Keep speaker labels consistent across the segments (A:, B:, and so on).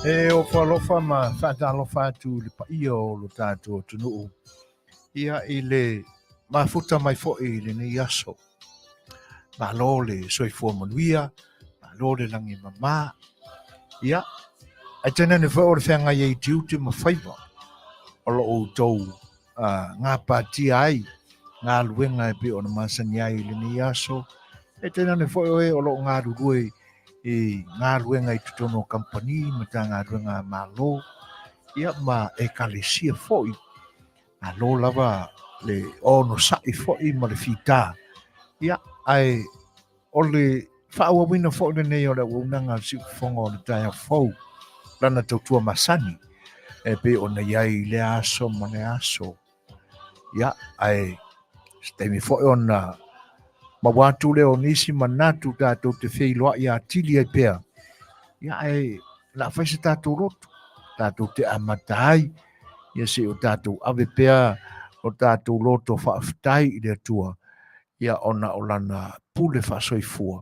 A: E o whalofa ma whaatalofa atu le pa ia o lo tātou tunuu. Ia i le mafuta mai fo i le ni aso. Ma lo le soifua manuia, ma lo le langi mamā. Ia, ai tēnā ne whao le whenga i tiuti ma whaiva. O lo o tau ngā pātia ai, ngā luenga e pe o na masani ai le ni aso. E tēnā ne whao e o lo ngā rurue i ngā luenga i tutono company, ma tā ngā luenga malo. Ia ma e kalesia foi. A lo lava le ono sai foi ma le fita. Ia ai o le whaua wina foi le nei o le unanga si fonga o le taia fou. Lana tautua masani. E pe o na iai le aso ma le aso. Ia ai stemi foi o na ma watu le o nisi manatu tātou te wheiloa ia tili ai pēr. Ia ai la whaise tātou roto. Tātou te amatai. Ia se o tātou ave pēr o tātou loto whaaftai i le atua. Ia ona o lana pule whasoifua.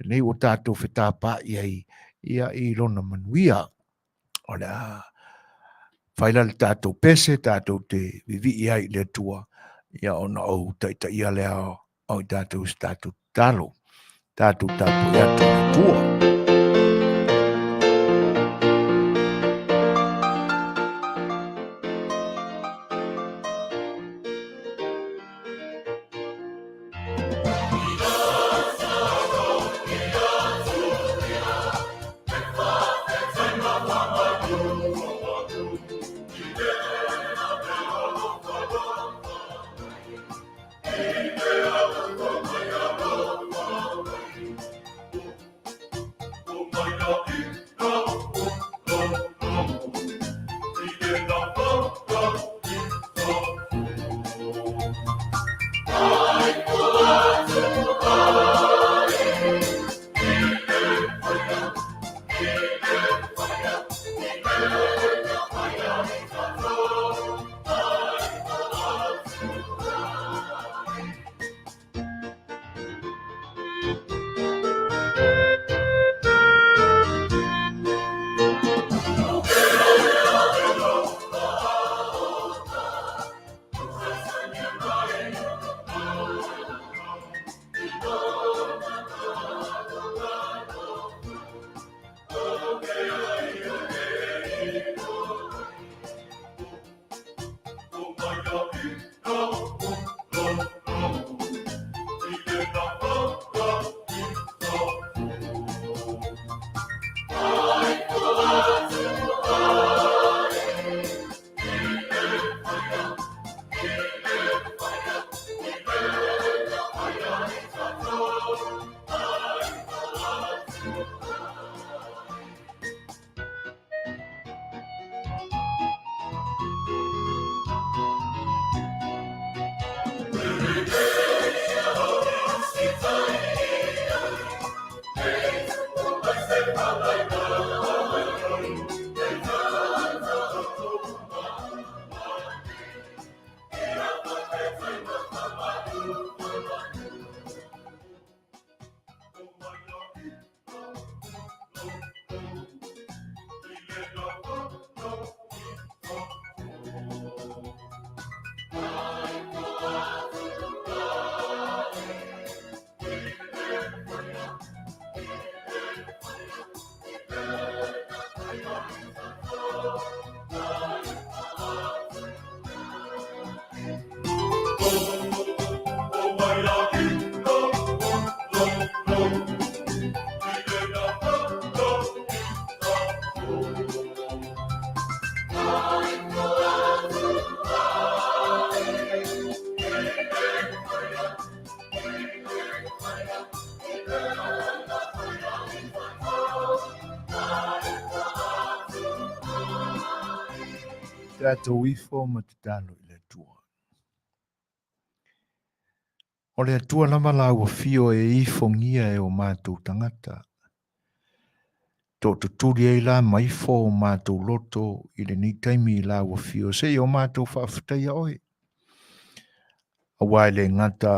A: Nei o tātou whetapa iai. Ia i lona manuia. O le whaila le tātou pese, tātou te vivi iai i le atua. Ia ona au taita ia lea o tātou tātou talo. Tātou tātou ia tō le atua. Tātou ifo ma te talo i le atua. O le atua lama la ua fio e ifo ngia e o mātou tangata. Tō tuturi e la maifo o mātou loto i le ni taimi la ua fio se o mātou whaafutai a oe. Awai le ngata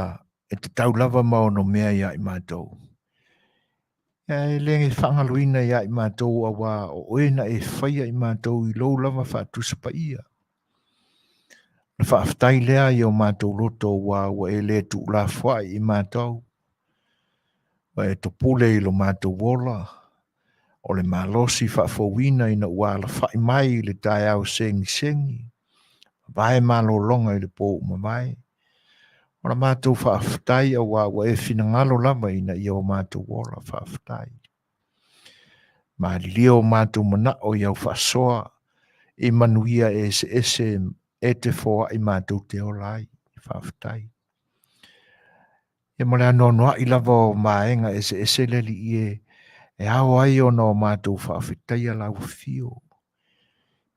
A: e te tau lava mao no mea ia i mātou. E lenge whangaluina ia I mātou a wā o oena e whaia I mātou I lou lava whaatusa pa ia. Na whaaftai lea I o mātou loto wā wa e le tu la whai I mātou. Wa e to pule I lo mātou wola. O le malosi whaafowina ina ua la whai mai le tai au sengi sengi. Vai malo longa I le po umamai. O la mātou whaaftai a wa e finangalo lama ina I o mātou wola whaaftai. Ma lio mātou mana o iau whaasoa I manuia e se ese e te fōa I mātou te olai whaaftai. E mole anoa I lava o maenga e se ese leli e ao ai o no mātou whaafetai a lau fio.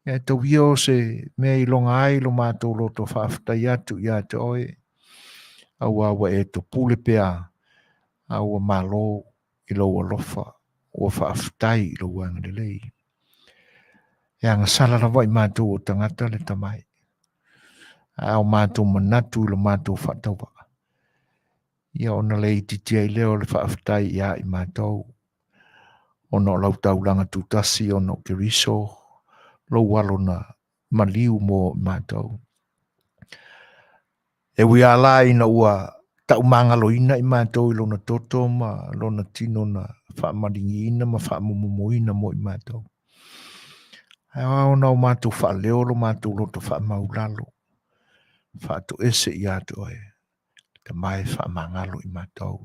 A: E tau o se mea I longa ai lo mātou loto whaafetai atu I te oe. Au awa e to pule pea au malo I lo alofa o whaafetai I lo wanga lei. E anga sala rawa I mātou o tangata le tamai. Au mātou manatu I lo mātou whatawa. Ia ona lei titia I leo le whaafetai ia I mātou. Ono lau taulanga tutasi ono keriso. Lo walona maliu mo mātou. E wi ala ina ua tau mangalo ina I mātou I lona toto ma lona tino na whaamaringi ina ma whaamumumu ina mo I mātou. Ai ona o mātou whaaleo lo mātou loto whaamaulalo. Whaato ese I ato e. Te mai whaamangalo I mātou.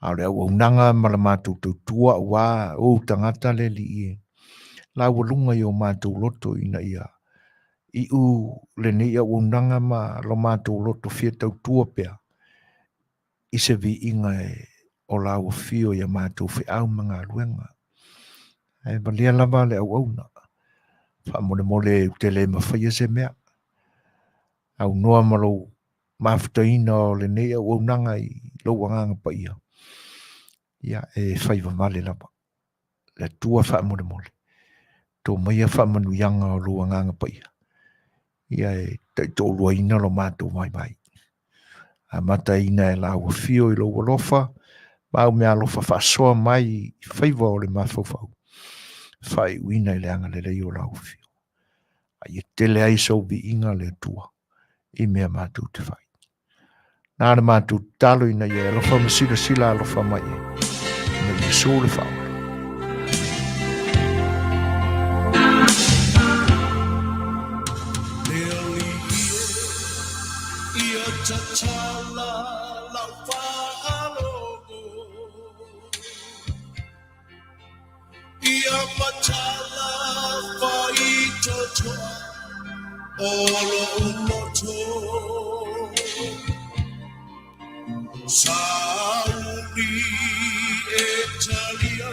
A: Aore au unanga ma la mātou tautua wā o tangata le li I. La walunga I o mātou loto ina ia. I u le ne ia unanga ma lo mātou loto fia tautua pea. I se vi inga e o la o fio ia mātou fi au mga luenga. E valia lava le au auna. Wha mole te le mawhaia se mea. Au noa malo mafutaina o le ne ia unanga I lo wanganga pa ia. Ia e whaiva male lava. Le tua wha mole. Tō maia wha manu yanga o lo wanganga pa ia. Ia e tō lua ina lo mātou mai mai. A mata ina e la ua fio I lo walofa, mau mea alofa whaasoa mai I whaiva o le mawhauwhau. Whai uina I le anga le lei o la ua fio. A ia tele ai sau vi inga le tua, I mea mātou te whai. Nāna mātou talo ina ia alofa masila sila alofa mai e. Ina ia sō le whau.
B: Chala la whaalogo Ia machala whaito toa Olo umoto Sauni e talia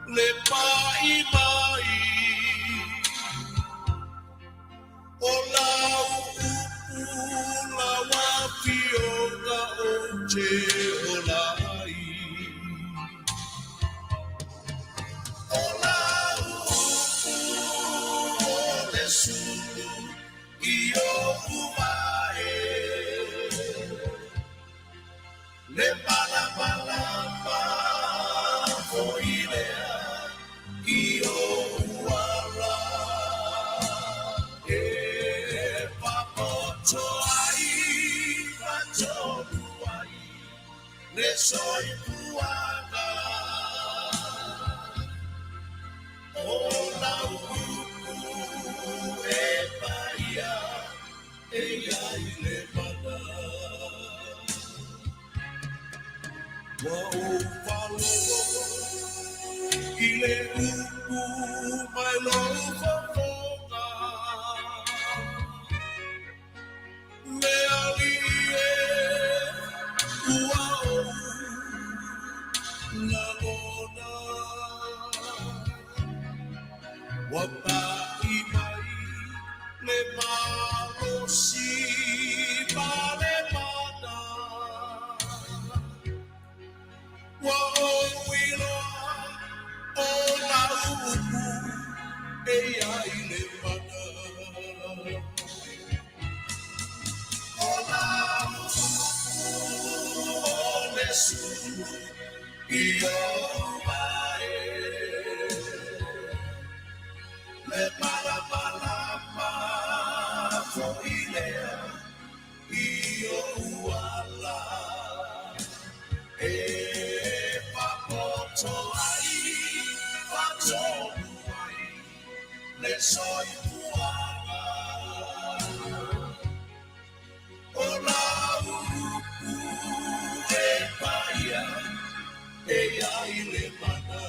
B: Le mai mai O lau la wapio la oje o lai. O lau o le sulu I o umae. Le bala bala ma o ilea I o uala. Le soy puaga o la e paia e ai le mana wa o palo I le mai lo fofoga le alie Wow, la bona, wapa imai le malo si vale mana. Wow, wila o la upu e ai le mana. Io vai, le malamalama, foilea, io uala, e papoto ai, pato ai, le soi puanga, ola uruku, e paia, e ai le mana.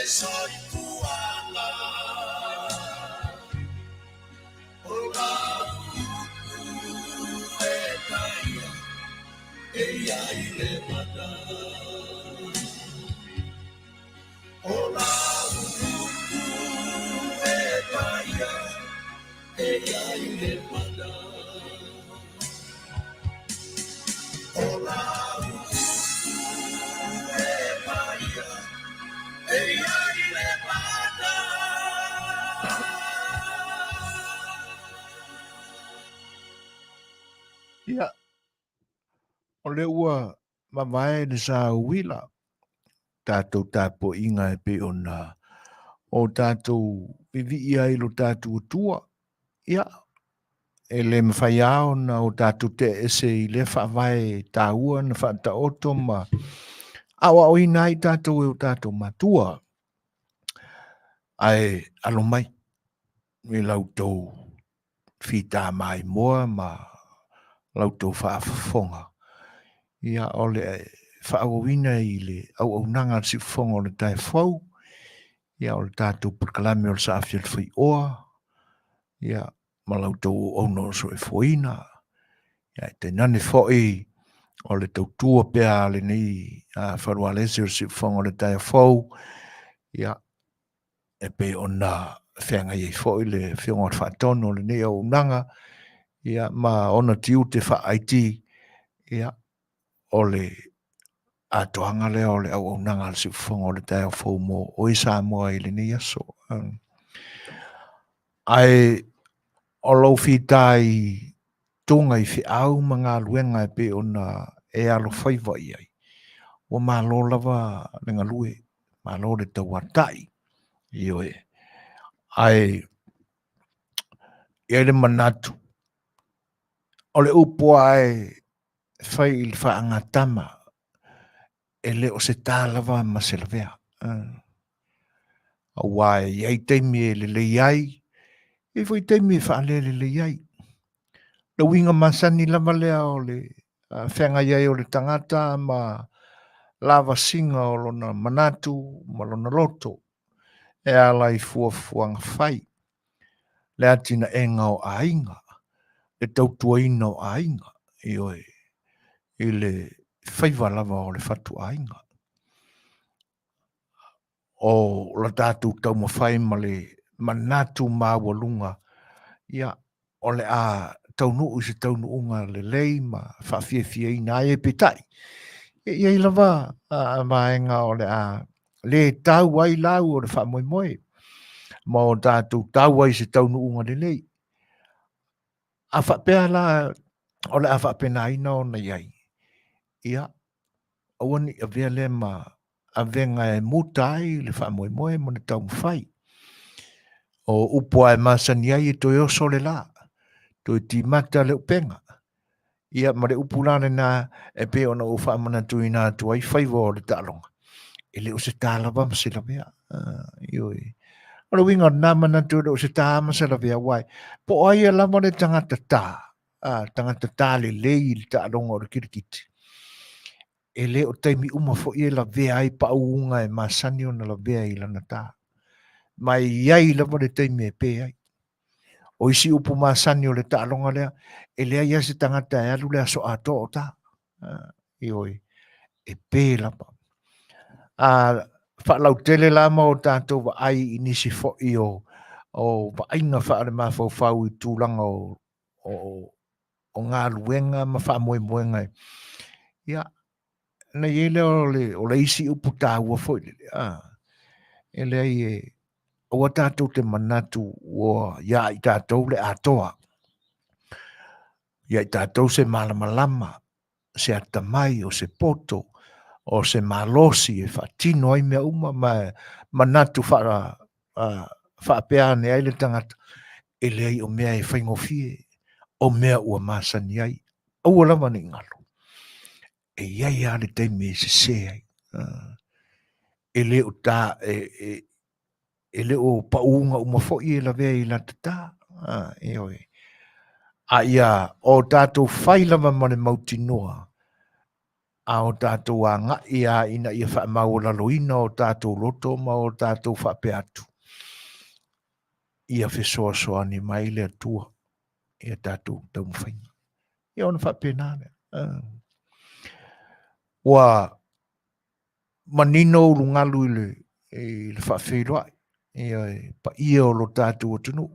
B: Soy puala, ola etaya, ella ile mana, ola etaya, ella ile mana, ola etaya, ella ile mana.
A: Ia, o le ua mamae ni sa wila, tātou tāpo inga e pe ona, o tātou vivi ia ilo tātou tua, ia, e le mawhai ao na o tātou te ese i le whaavai tāua na whaata oto ma, awa o ina i tātou e o tātou matua, ai alo mai, me lau tau whita mai moa ma lau tau whaafafonga. Ia ole whaawawina i le au nanga si whonga o le tai whau. Ia o le tātou putkalame o le saafia le whai oa. Ia malau tau ono so e whoina. Ia te nane whoi o le tau tua pea le ni wharua lese o si whonga o le tai whau. Ia e pe ona whenga i whoi le whionga o whaatono le ni au nanga. Ia ma ona tiu te whaaiti. Ia o le atoanga lea o le au nanga le si whonga o le tai whau mo o i Samoa i le ni aso. Ai o lau whitai tunga i whiau mga luenga e pe ona e alo whaiva i ai. O malo lava lenga lue, malo le tawatai. Ioe. Ai le manatu. O le upo ai whai il whaangatama e le o se tā lava ma se lavea. A wai iai teimi e le iai, e fwoi teimi e whaale le iai. Le winga masani lava lea o le whenga iai o le tangata ma lava singa o lona manatu, ma lona loto, e ala i fuafuanga whai. Le atina e ngau ainga, le tautua ina o ainga, i oe, i le whaiva lava o le whatu ainga. O la tātou tau mawhai ma le manatu mawalunga, ia o le a taunu se taunu unga le lei ma whawhiawhia ina e petai. Ia i lava a maenga o le a le tau ai lau o le whamoimoe. Ma o tātou tau ai se taunu unga le lei. A whapea la o le a whapena ina o na iai. Ia, awani a vea le ma a venga e mutai le whamoimoe mo le tau mwhai. O upo ai masani ai e toi oso le la. Toi ti mata le upenga. Ia ma le upulane na e pe ona o whamana tui nā tu ai whaiva o le tālonga. E le o se tālava ma se la vea. Ioi. O le winga nā mana tu le o se tā ma se la vea wai. Po ai e lama le tangata tā. Tangata tā le lei le tālonga o le kirikiti. E le o taimi uma fo i e la vea ai pa uunga e masani o na la vea i lana tā. Mai iai lama le taimi e pe ai. O isi upu masani o le tālonga lea, e lea ia se tangata e alu lea so ato o tā. Ioi, e pē lapa. whaalau tele la ma o tātou wa ai inisi fo i o wa ainga whaare ma whau i tūlanga o ngā luenga ma wha moe moenga. Ia, na iele o le isi upu tāua fo i ele ai o tātou te manatu o ia i tātou le atoa. Ia i tātou se malama se atamai o se poto o se malosi e whaatino ai mea uma manatu whaapea ne aile tangata e lei o mea e whaingofie o mea ua masani ai au lama ni ngalo e iai ale teime se se ai e le o tā e le o paunga uma fo'i e la vea i la tata e oi a ia o tātou whailama mane mautinoa a o tātou a ngai a ina ia wha mau laloina o tātou loto ma o tātou wha pe atu. Ia whesoa soa ni mai le atua ia tātou tau mwhainga. Ia ona wha pe nāne. Wa manino rungalu i le wha wheroa. Ia pa ia o lo tātou o tunu.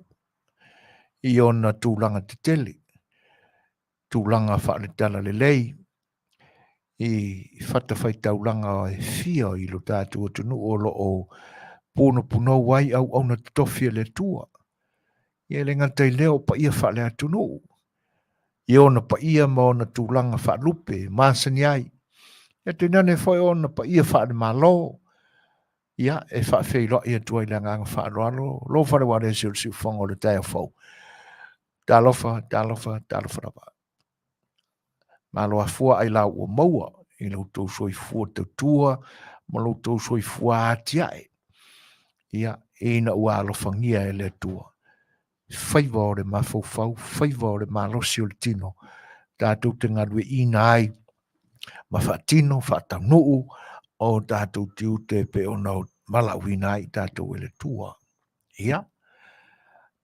A: Ia ona tūlanga te tele. Tūlanga wha le tala le lei. I whatawhai taulanga e whia i lo tātou o tunu o lo o puno wai au na tofia le tua. Ia le ngatai leo pa ia wha le atunu. Ia ona pa ia ma ona tūlanga wha lupe, māsani ai. Ia te nane whai ona pa ia wha le malo. Ia e wha wheilo ia tuai le nganga wha aloalo. Lo whare ware si o si whango le taia whau. Talofa rapa. Malo a fua ai lau o maua, i lau tau soi fua tau tua, ma lau tau soi fua atiae. Ia, ina ua alofangia e le tua. Whaiva o le mawhau, whaiva o le malosi o le tino. Tātou te ngadwe ina ai, ma whaatino, whaatau nuu, o tātou tiu te pe o nau malau ina ai, tātou e le tua. Ia.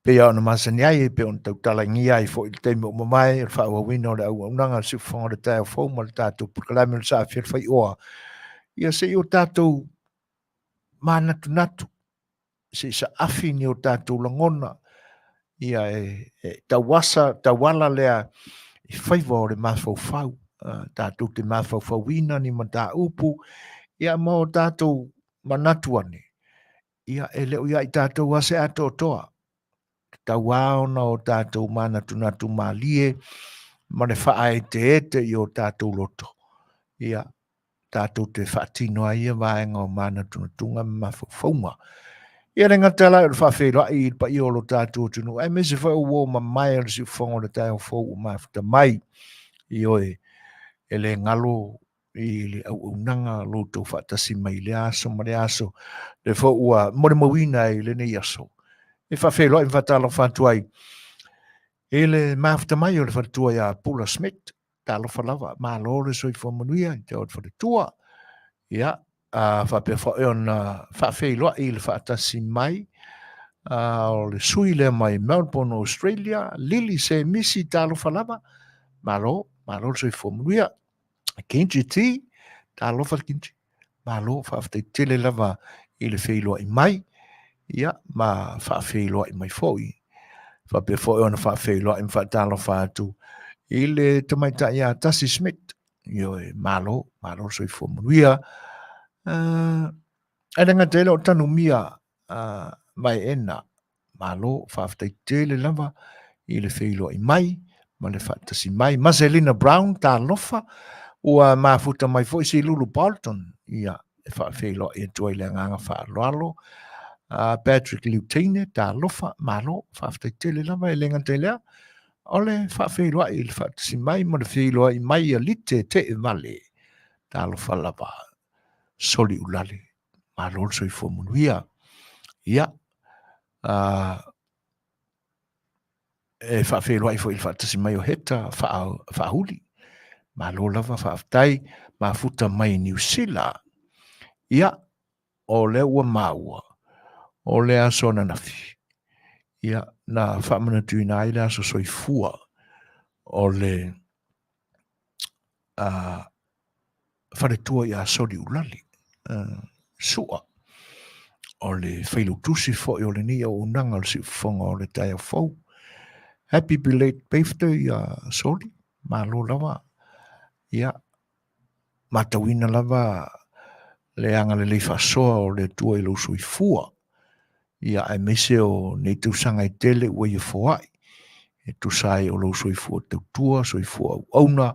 A: Pe ona masani ai pe on tau talangi ai fo il teme o mamai e wha wina o le au unanga si whango le tai o fau ma le tātou pukalame le saa whir whai oa. Ia se i o tātou mānatu natu. Se sa afi ni o tātou langona. Ia tau wala lea i whaiva o le mawhau whau. Tātou te mawhau whau wina ni ma tā upu. Ia ma o tātou manatu ane. Ia leo ia i tātou ase ato toa. Tau aona o tātou manatu natu malie, ma le whaai te i o tātou loto. Ia, tātou te whaatino ai a vaenga o manatu natunga ma whaunga. Ia renga tala e whawhera i pa i o lo tātou tunu. Ai me se whai uo ma mai al si whango le tai o whau ma whita mai. I oe, e le ngalo i le au unanga loto whaatasi mai le aso ma le aso. Le whau ua, more mawina i le nei aso. E whawhelo i whatalo whatuai. E le mawhta mai o le whatua ia Paula Smith, talo whalawa, mā lore soi whamanuia, te o te tua. Ia, whapea whawhelo i le whaatasi mai, o le sui le mai Melbourne, Australia, Lili se misi talo whalawa, mā lore soi whamanuia. Kinji ti, talo whakinji, mā lore whawhte tele lava i le whelo i mai, ia ma whaawhelo i mai fōi. Whapea fōi ona whaawhelo i mwhatalo whātu. I le tamaita ia Tassie Smith. Io e malo soi whomunuia. Erenga tele o tanu mia mai ena. Malo whaaftai tele lava i le whelo i mai. Ma le whaatasi mai. Marcelina Brown tā lofa. Ua mafuta mai fōi si Lulu Bolton. Ia e whaawhelo i tuai le nganga whaaloalo. Patrick Lutine, tā lofa, malo, whawhtai tele lava e lenga te lea. Ole, whawhailoa i le whaatasi mai, ma le whailoa i mai a lite te e male. Tā lofa lava, soli ulale, malo soi whamunuia. Ia, e whawhailoa i fo i le whaatasi mai o heta, whaahuli. Malo lava, whawhtai, ma futa mai New Zealand. Ia, o le ua maua. O le aso na nafi. Ia, na whamana tui na ile aso soi fua. O le whare tua i a sori ulali. Sua. o le whailutusi fo i o le ni o unanga le si whonga o le tai o fau. Happy belated birthday, Soli. Malo lava. Ia. Matawina lava le anga le leifasoa o le tua i lo sui fua. Ia ai mese o nei tausanga i tele ua i foai. E tusai o lo sui fua tautua, sui fua auna.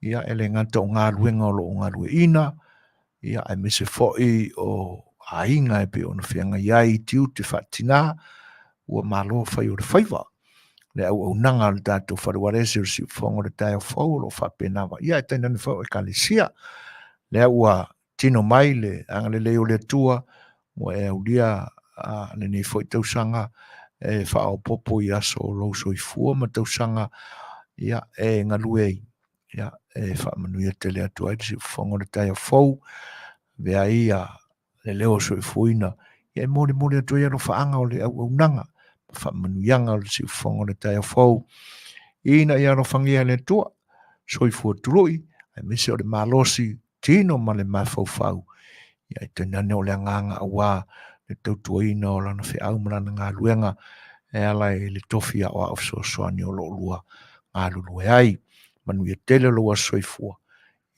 A: Ia ele ngata o ngā ruenga o lo o ngā rue ina. Ia ai mese foi o ainga e pe o na whianga iai tiu te whatina. Ua malo whai o le whaiva. Le au nanga le tātou wharuarese o si whongo le tai o whau lo whapenawa. Ia e tainani whau e kalesia. Le ua tino mai le anga le leo le tua. Ua e au lia le nei whai tausanga e whao popo i aso o lo so i fua ma tausanga. Ia e ngaluei. Ia e whaamanuia te lea tua i si whongo le tai o whau. Vea ia le leo so i fuina. Ia e mori atu ia lo whaanga o le au nanga. Whaamanuianga o le si whongo le tai o whau. Ina ia no whangia le tua. So i fua turoi. Ai mese o le malosi tino ma le mawhau. Ia i te nane o le anganga awa. Le tautuaina o lana whi au marana ngā luenga. E ala e le tofi a oa of so soani o lo lua. Ngā lulu e ai. Manuia tele loa so i fua.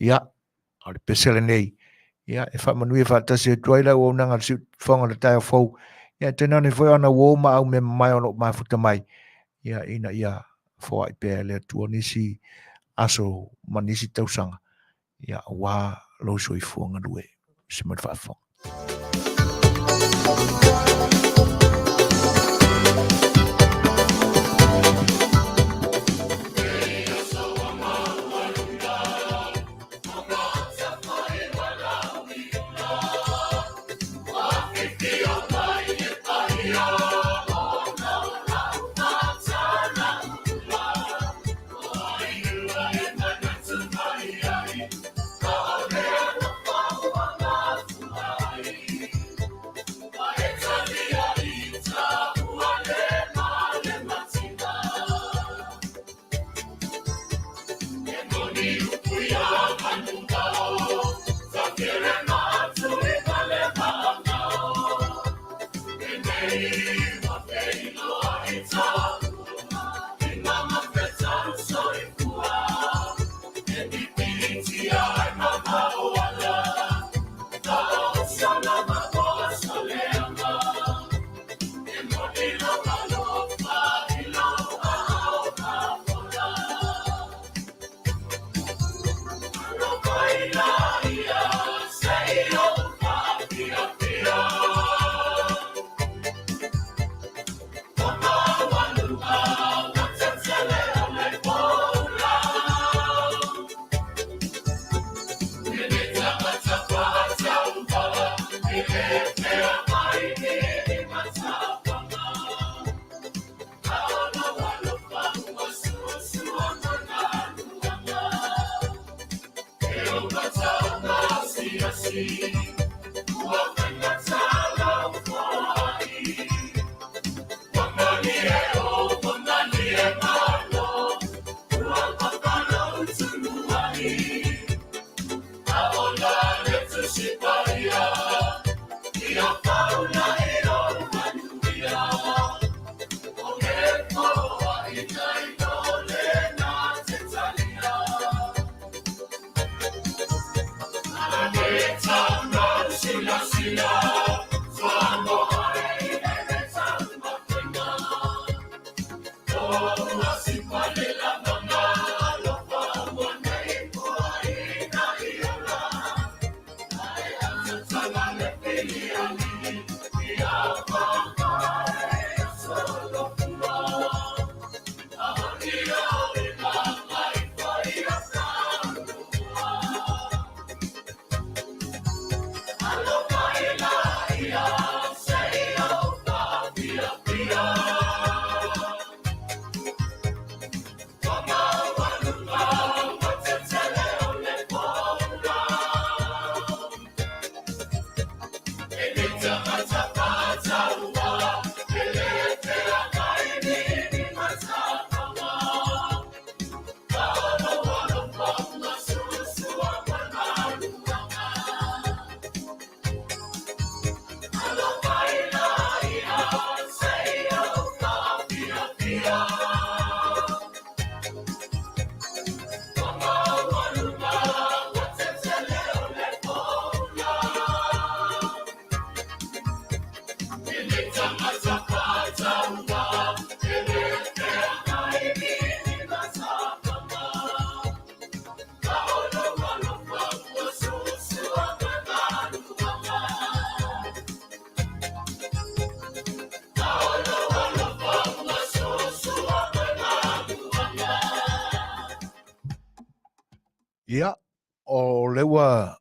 A: Ia. O le pesele nei. Ia e whaamanuia whaatasi e tuaila o nanga le si whongo le tai o whau. Ia te nane whai ana wōma au me mai o lo mafuta mai. Ia ina ia whoa i pēr le tua nisi aso manisi tausanga. Ia wā lo so i fuanga lue. Simad whaafong.
B: It's all right.
A: Ia, o lewa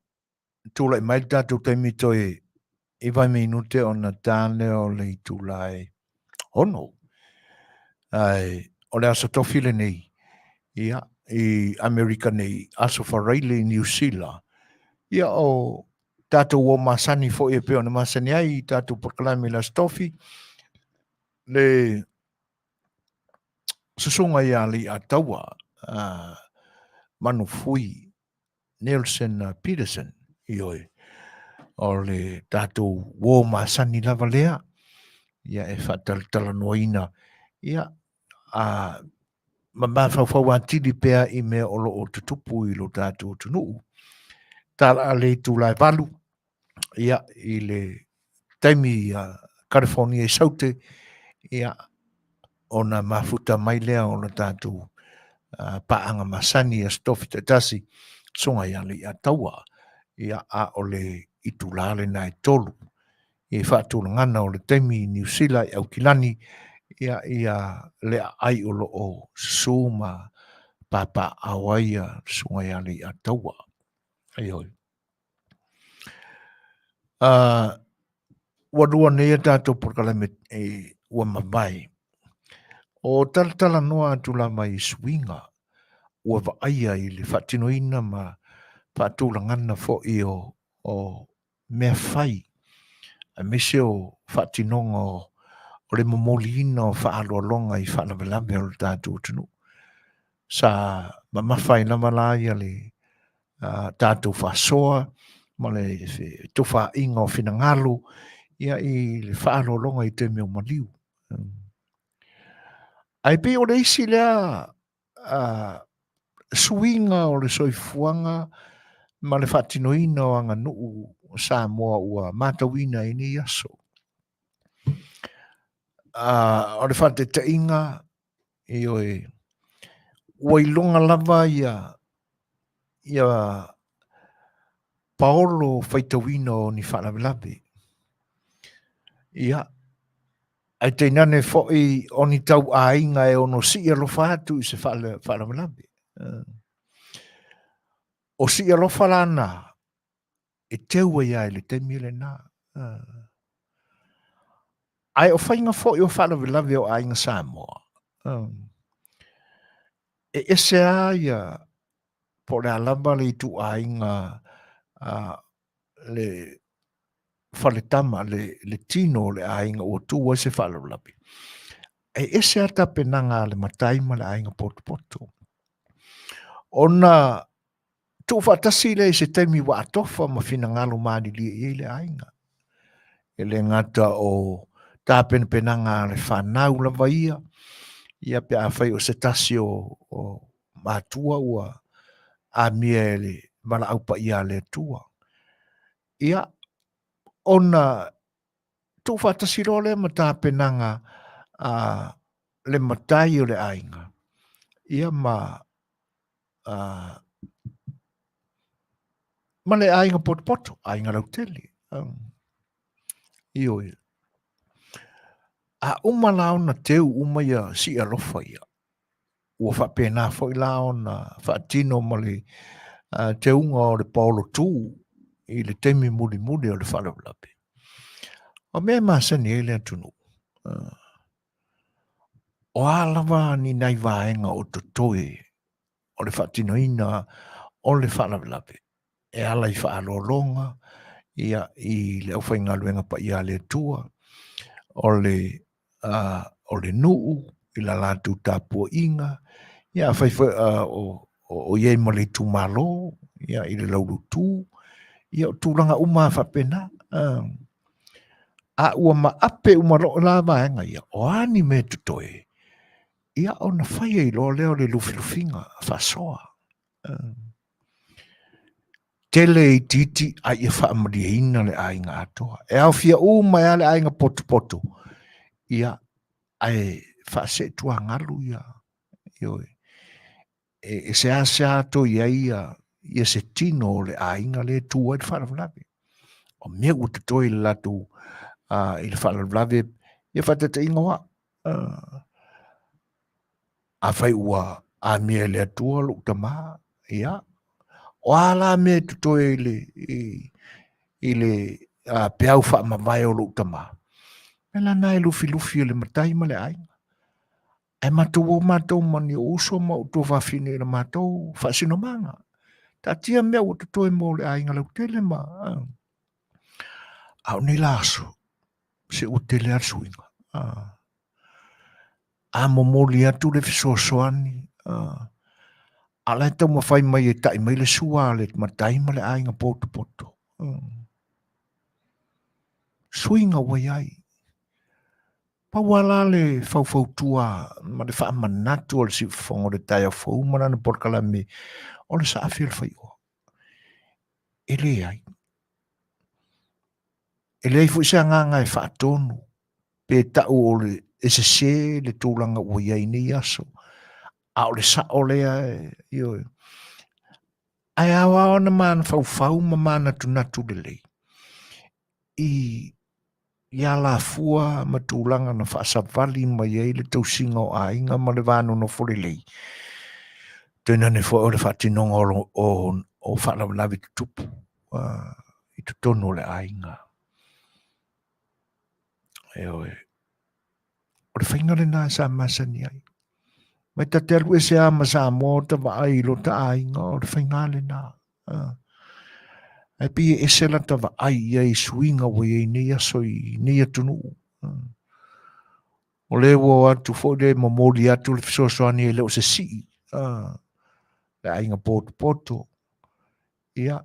A: tūlai mai tātou taimi toi I vai minute o na tāne o le I tūlai ono. Ai, o le asa tofile nei, ia, I Amerika nei, aso whareile I New Zealand. Ia o tātou o masani fo e peo na masani ai, tātou pakalami la stofi, le susunga ia li a taua, manu fui, Nelson Peterson, ioi, o le tātou o masani lava lea, ia e whataltala noina, ia, ma mawhawhawa tili pea I mea o lo o tutupu I lo tātou tunuu. Tala a le tūlai walu, ia I le taimi California I saute, ia o na mafuta mai lea o na tātou paanga masani a stofi te tasi, songa ia li a taua, ia a o le I tūlale na I tolu. I whaatūla ngana o le taimi New Zealand au kilani, ia le ai o lo o suma papa awaia sunga ia li a taua. Ai hoi. Wadua nea tātou porkalame ua mawai. O talatala noa tula mai swinga, ua waaia I le whaatinoina ma whaatūla ngana fo I o mea whai. A mese o whaatinonga o le momoliina o whaaloalonga I whaanawelame o le tātou tunu. Sa mamawhai na malaya le tātou whaasoa, ma le tuwha inga o whinangalo, ia I le whaaloalonga I te meo maliu. Ai pe o le isi lea swinga o le soifuanga, ma le whaatinoina o anga nuu sa moa ua matawina I ni aso. O le whaate ta inga, I oe, ua ilonga lava ia paolo whaitawina o ni whanawelape. Ia, ai te nane foi o ni tau a inga e ono si alofa atu I se whanawelape. O si alofa lana, e teua ia I le temile na. Ai o whainga foi o whanawelape o a inga Samoa. E ese aia po le alamba le tu a inga le whaletama, le tino le a inga o tua se whanawelape. E ese ata penanga le mataima le a inga poto. Ona tu whatasi le se taimi wa atofa ma whinangalo maani li le a inga. E le ngata o tā penanga le whanau la vaia, ia pe a whai o se tasi o mātua ua a mia le mala aupa ia le tua. Ia, ona tu whatasi le ma tā penanga le matai o le ainga. Ia ma le ainga poto, ainga lauteli. Ioi. A umalao na teu umaya si alofa ia. Ua whapena foi lao na whaatino ma le teunga o le Paulo tū I le temi muli o le whalawelape. O mea masani e le atunu. O alawa ni nai vaenga o totoe o le whaatino ina o le whalawelape. E ala I whaalolonga ia I le au whainga luenga pa ia le tua o le nuu I la latu tāpua inga ia whai o iei ma le tūmalo ia I le lauru tū ia o tūranga uma whapena a ua maape umaro la vaenga ia o ani me tutoe ia o na whai I lo leo le lufilufinga whasoa tele I titi a ia whaamariina le ainga atoa e au fia uma ia le ainga poto ia ai whaase tua ngalu ia ioi e se ato ia se tino le ainga le tua I whanawelape. O mea ua te toi le latu I le whanawelape ia whatata ingoa. A whai ua a mea le atua luk tama ia O ala me tutoe ile peau wha mawai o lo tama. Mela nai lufi le matai ma le ai. Ai matou o matou mani o uso ma o tō whawhine na matou whasino manga. Ta tia mea o tutoe mo le ai ngalau tele ma. Au ni laso. Se o tele arsuinga. A momoli atu le fisoasoani. Ala e tau mawhai mai e tai mai le sua le matai ma le ai nga poto. Suinga wai ai. Pawala le fau tua ma le wha manatu o le si whango le tai a fau mana na porkala me o le sa awhil whai o. Ele ai. Ele ai fu isa nganga e wha tonu. Pe tau o le se le tūlanga ua iai ni aso. A o le sa o le ai. Ai awa o na mana fau ma mana tunatu le lei. Ia la fua ma tūlanga na whaasawali mai ei le tausinga o ainga ma le vānu no fore lei. Tēnā ne fo o le whaatinonga o whaalawi tupu. I tu tono le ainga. Oe. O le whainga le nā sa masani ai. Mai ta te alu e se ama sa mō ta wa ai lo ta ainga o le whainga le nā. Ai pi e se la ta wa ai ai suinga wa i ni aso i ni atunu. O le wo atu fo le momoli atu le fisosoani e leo se si. Le ainga poto. Ia.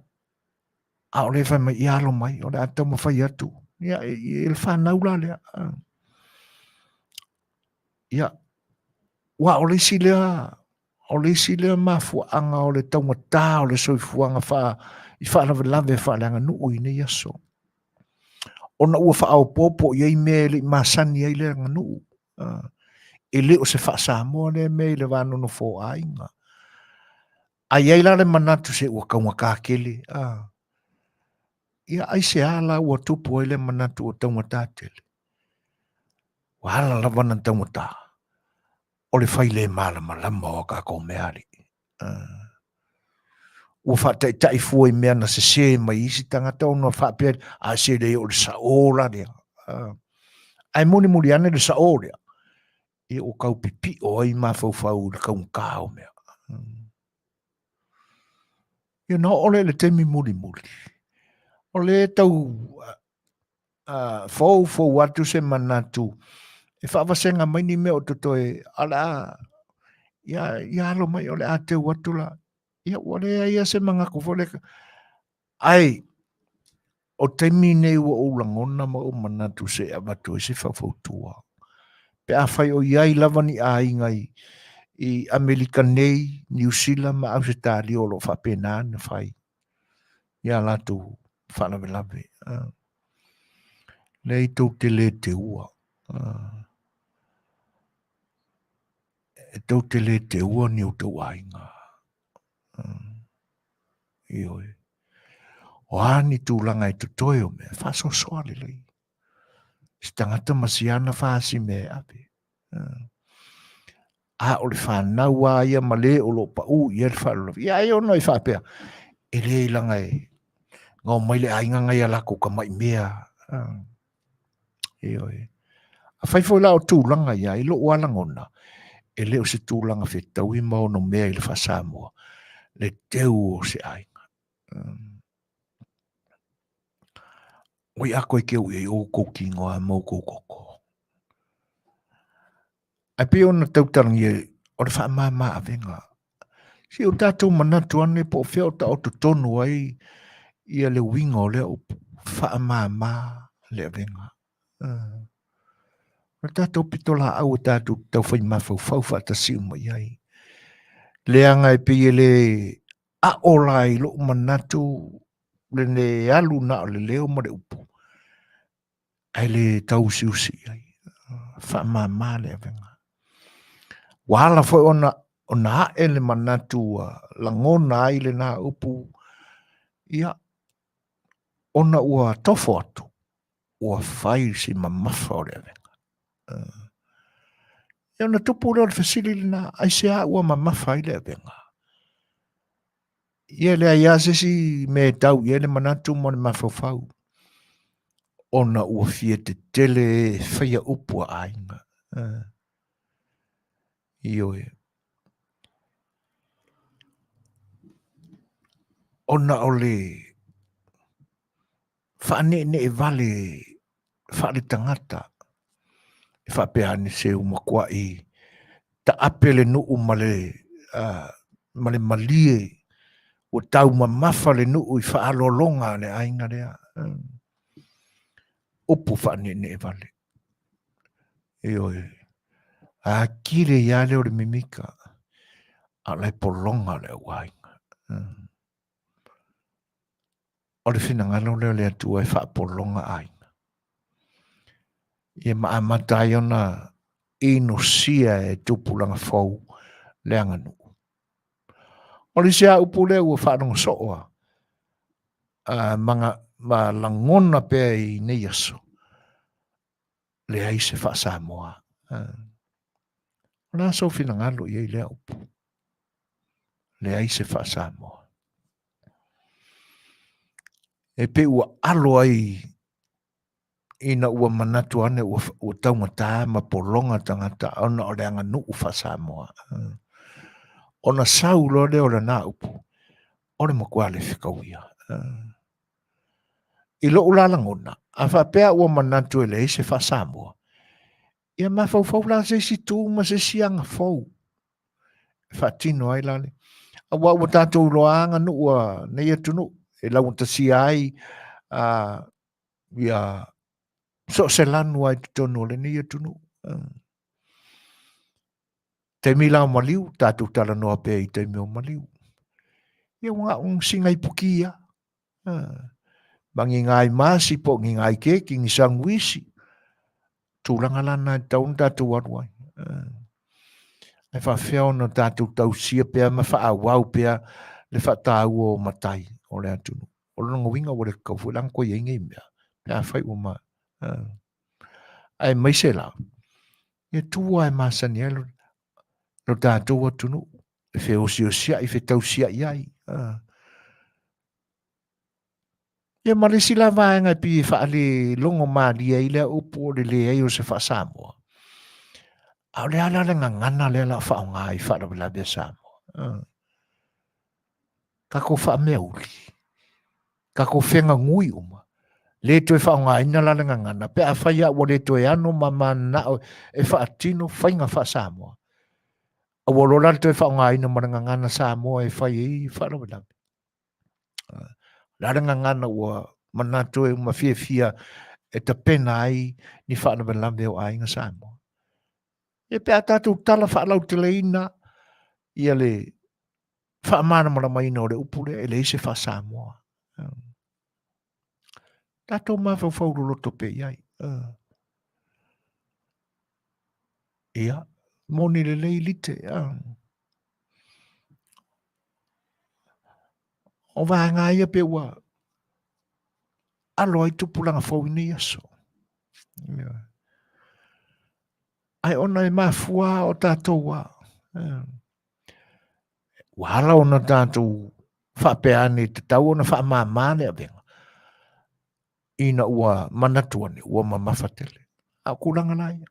A: A o le whai mai ialo mai. O le ata ma whai atu. Ia. E le whanau la lea. Ia. Wa o le si lea. O le si lea mafuanga o le taumata o le soifuanga wha. I wha lawe wha leanga nuu i nei aso. Ona ua wha au popo i ei mea le masani ei leanga nuu. E leo se wha Samoa le mea le wano no fo ainga. Ai ei la le manatu se ua kaunga kākele. Ia ai se ala ua tupu ei le manatu o taumata tele. Wahala la wana taumata. O le whai le malama o ka kou meari. Ua whaatai tai fua i mea na se mai isi tangata o na whaapea a se le o le saola rea. Ai muni ane le saola. E o kau pipi o ai mawhau le kaung kao mea. Ia na ole le temi muli. O le tau fau watu se manatu. E whaawasenga mai ni mea o totoe ala ia alo mai o le a te watu la. Ia wale ia se mga kufole. Ai, o temi nei ua ulangona ma o manatu se abatu se whawhautua. Pe a whai o iai lava ni a ingai i Amerika nei, New Zealand ma Australia o lo whapena na whai. Ia latu whanawelawe. Nei tau te le te ua. E tau te le te ua ni o tau ainga. Ioi. O ani tūlanga i tutoe o mea, whaso soa le lei. Si tangata masiana whaasi mea ape. A o le whanau a ia male o lo pa u i e whanau. Ia e ono i whapea. E le ilanga e. Ngau mai le ainga ngai alako ka mai mea. Ioi. A whaifo la o tūlanga ia, i lo walangona. E leo se tūlanga whetau i mao no mea i le whasamoa. Le teu o se ainga. Oi ako e keu e o koukingo a mau koukoko. Ai pe ona tautarangi e o le wha maa avenga. Si o tātou manatu ane po whea o ta o tonu ai ia le winga o le o wha maa le avenga. O tātou pitola au o tātou tau whai mawhau wha ta si umai ai. Leanga e pe le a olai lo manatu le ne alu na o le leo ma le upu. Ai le tau siusi ai. Wha maa le avenga. Wahala foi ona hae le manatu langona ai le nā upu. Ia, ona ua tofo atu. Ua whai si mamafa o le avenga. Ia ona tupu leo le fasili le nā, ai se a ua mamafa i le avenga. Ia le ia si me tau ia le manatu mo le mafafau. Ona ua fia te tele whaia upua ainga. Io e. Ona o le whaane ne e vale whaale tangata. E whapeane se umakua i ta apele nuu male malie o tau mamafa le nuu i whaalolonga le ainga rea. Upu whaane ne e vale. Io e. A kire ia leo le mimika. A lai polonga le wainga. O le finangalo leo le atua e wha polonga ainga. Ia maamatai ona ino sia e tupulanga fau le anganu. O le sia upu leo ua whaanonga soa. Ma langona pe i nei aso. Le ai se wha Samoa. Ona so finangalo ia i lea upu. Le ai se wha Samoa. E pe ua alo ai ina ua manatu ane ua taumata ma polonga tangata ona o le anga nuu wha Samoa. Ona sau lo leo le na upu. O le makua le whikauia. I lo ulala ngona. A whapea ua manatu e le se wha Samoa. Ia mawhau la se si tū ma se sianga fau. Whatino ai lale. A wa ua tātou loanga nua nei atunu. E lau ta si ai ia so se lanu ai tono le nei atunu. Te mila o maliu, tātou tala noa pe i te meo maliu. Ia wanga singai pukia. Mangi ngai masi po ngi ngai ke, ki ngi sanguisi. Tūlanga lana taun tātou waruai. Ai whawhia no tātou tau sia pia, ma wha awau pia, le wha tāu o matai, o le atunu. O le ngawinga o le kaufu, lang koe inge mea. Pia whai o ma. Ai mai se la. Ia tua e masani alo. No tātou atunu. E whe o sia, i whe tau sia iai. Ia marisi la vaenga pi whaale longo maali e ilea upo le le e o se wha Samoa. Au le ala le ngangana le ala wha o ngai wha la bea Samoa. Kako wha mea uli. Kako whenga ngui uma. Le to e wha o ngai ina la le ngangana. Pe a whaia o le to e ano mama nao e wha atino whainga wha Samoa. A walola le to e wha o ngai ina mara ngangana Samoa e whai e wha la bea. Lara ngangana ua manato e uma fia e ta pena ai ni whaana belambe o ainga Samoa. E pe a tātou tala whaalau te leina ia le whaamana mara maina o le upure e le ise wha Samoa. Tātou mawhau whauru loto pe iai. Ia, moni le lei lite. O vanga ia pe ua alo ai tupulanga whau ini aso. Ai ona e mafua o tātou wa. Wala ona tātou whapeane te tau ona whaamamane a venga. Ina ua manatuane, ua mamawhatele. A kuranga nai.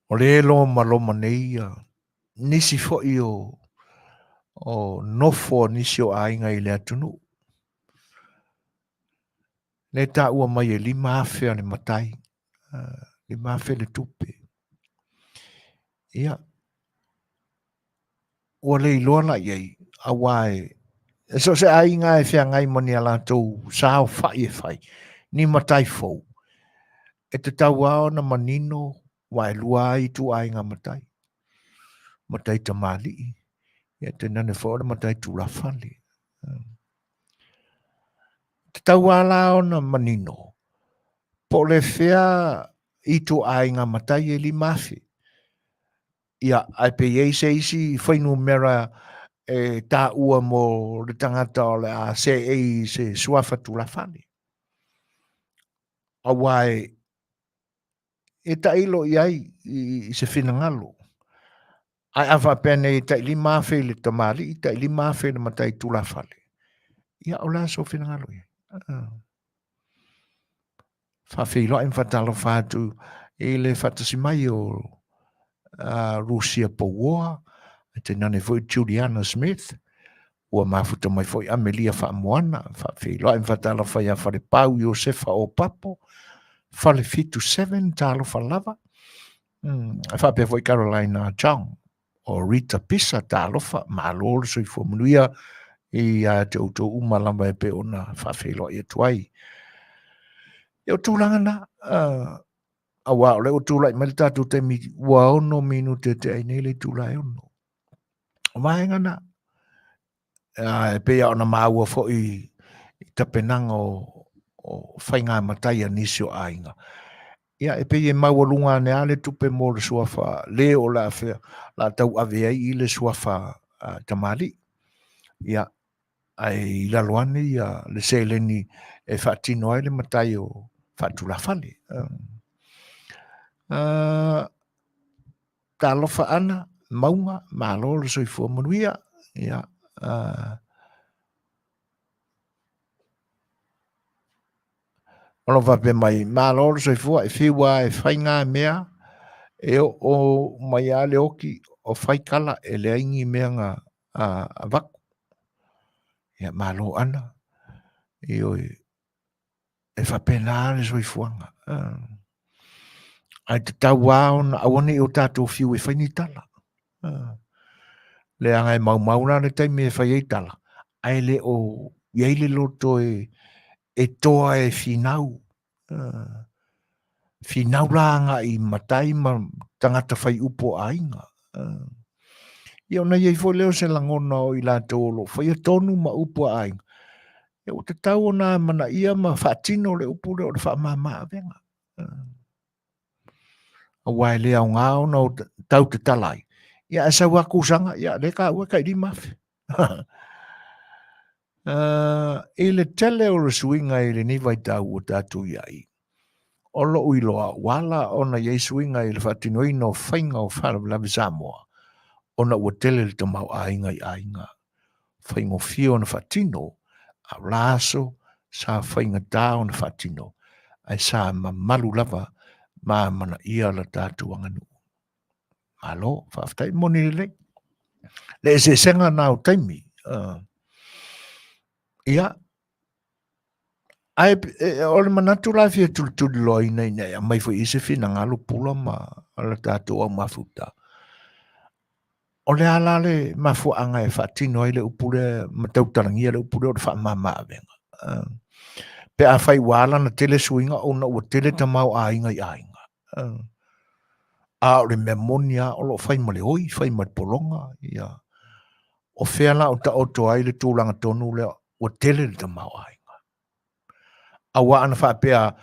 A: O le lo maloma nei nisi fo i o nofo nisi o ainga i le atunu. Le ta ua mai e lima afe ane matai. Lima afe le tupe. Ia. Ua le iloa la iei. Awae. E so se ainga e fia ngai mani ala tau sao fai e fai. Ni matai fau. E te tau ao na manino wae lua i tu ainga matai. Matai tamali. Ia te nane fora matai tu la fali. Te tau ala ao na manino. Po le fea i tu ainga matai e li mafi. Ia ai pe ei se isi whainu mera e tā ua mo le tangata o le a se ei se suafa tu la fali. Awai e ta ilo iai i se finangalo. Ai awa pene i tai lima fe le tamali, i tai lima fe le matai tula fale. Ia o la so fina ngalo ia. Fa fe lo in fatalo fatu e le fatasi mai o Rusia po war, te nane foi Juliana Smith, ua mafuta mai foi Amelia Faamoana, fa fe lo in fatalo fa ia fale pau Josefa o papo, fale fitu 7 talo fa lava. Fa pe foi Carolina Chong o Rita Pisa talo fa malol so i fo muia i te auto umalamba e pe ona whawhelo i tuai. E o tūlanga na, a wā o le o tūlai mai tātou te mi wā ono minu te ai nei le tūlai ono. O maenga na, e pe a ona māua fo i tapenanga o whainga matai a nisi o ainga. Ia e pe e maua lunga ne ale tupe mō le suafa le o la whea, la tau ave ai i le suafa tamali. Ia, ai laloane ia le seleni e whaatino ai le matai o whaatula whale. Tā lofa ana, maunga, mālo le soifua manuia, ia, ono wape mai, mālo le soifua e whiwa e whainga mea, e o mai ale oki o whaikala e le aingi mea ngā waku. Ia mālo ana, e oi, e whapena le soifuanga. Ai te tau waon, awane o tātou whiu e whaini tala. Le angai mauna le taimi e whai ei tala. Ai le o, iei le loto e toa e whinau. Whinau ranga i matai ma tangata whai upo ainga. Ia ona iei fo leo se langona o i la tōlo, whai a tonu ma upo ainga. E o te tau ona mana ia ma whaatino le upo leo le wha maa venga. A wai le au ngā ona o tau te talai. Ia e sau aku sanga, ia le ka ua kai di mafi. I le tele o le suinga i le nivai tau o tatu iai. O lo uiloa, wala ona iei suinga i le whatinoina o whainga o whalabi Samoa. Ona ua tele le tamau ainga i ainga. Whaingo fio na whatino, a laso sa whainga tā o na whatino. Ai sa malu lava ma mana ia la tatu anganu. Alo, whaftai moni le. Le se senga nao taimi. Ia. Ai, ole manatu la fia tuli loi nei nei. Mai fo ise fina ngalo pula ma ala tatu au mafuta. Ole ala le mafu anga e whatino ai le upule matautanangia le upule o le wha mama avenga. Pe a whai wala na tele suinga o na ua tele tamau a inga i ainga. A o le memonia o lo whai male oi, whai male polonga. Ia. O whea o ta oto ai le tūlanga tonu le ua tele le tamau a inga. A wa ana wha pea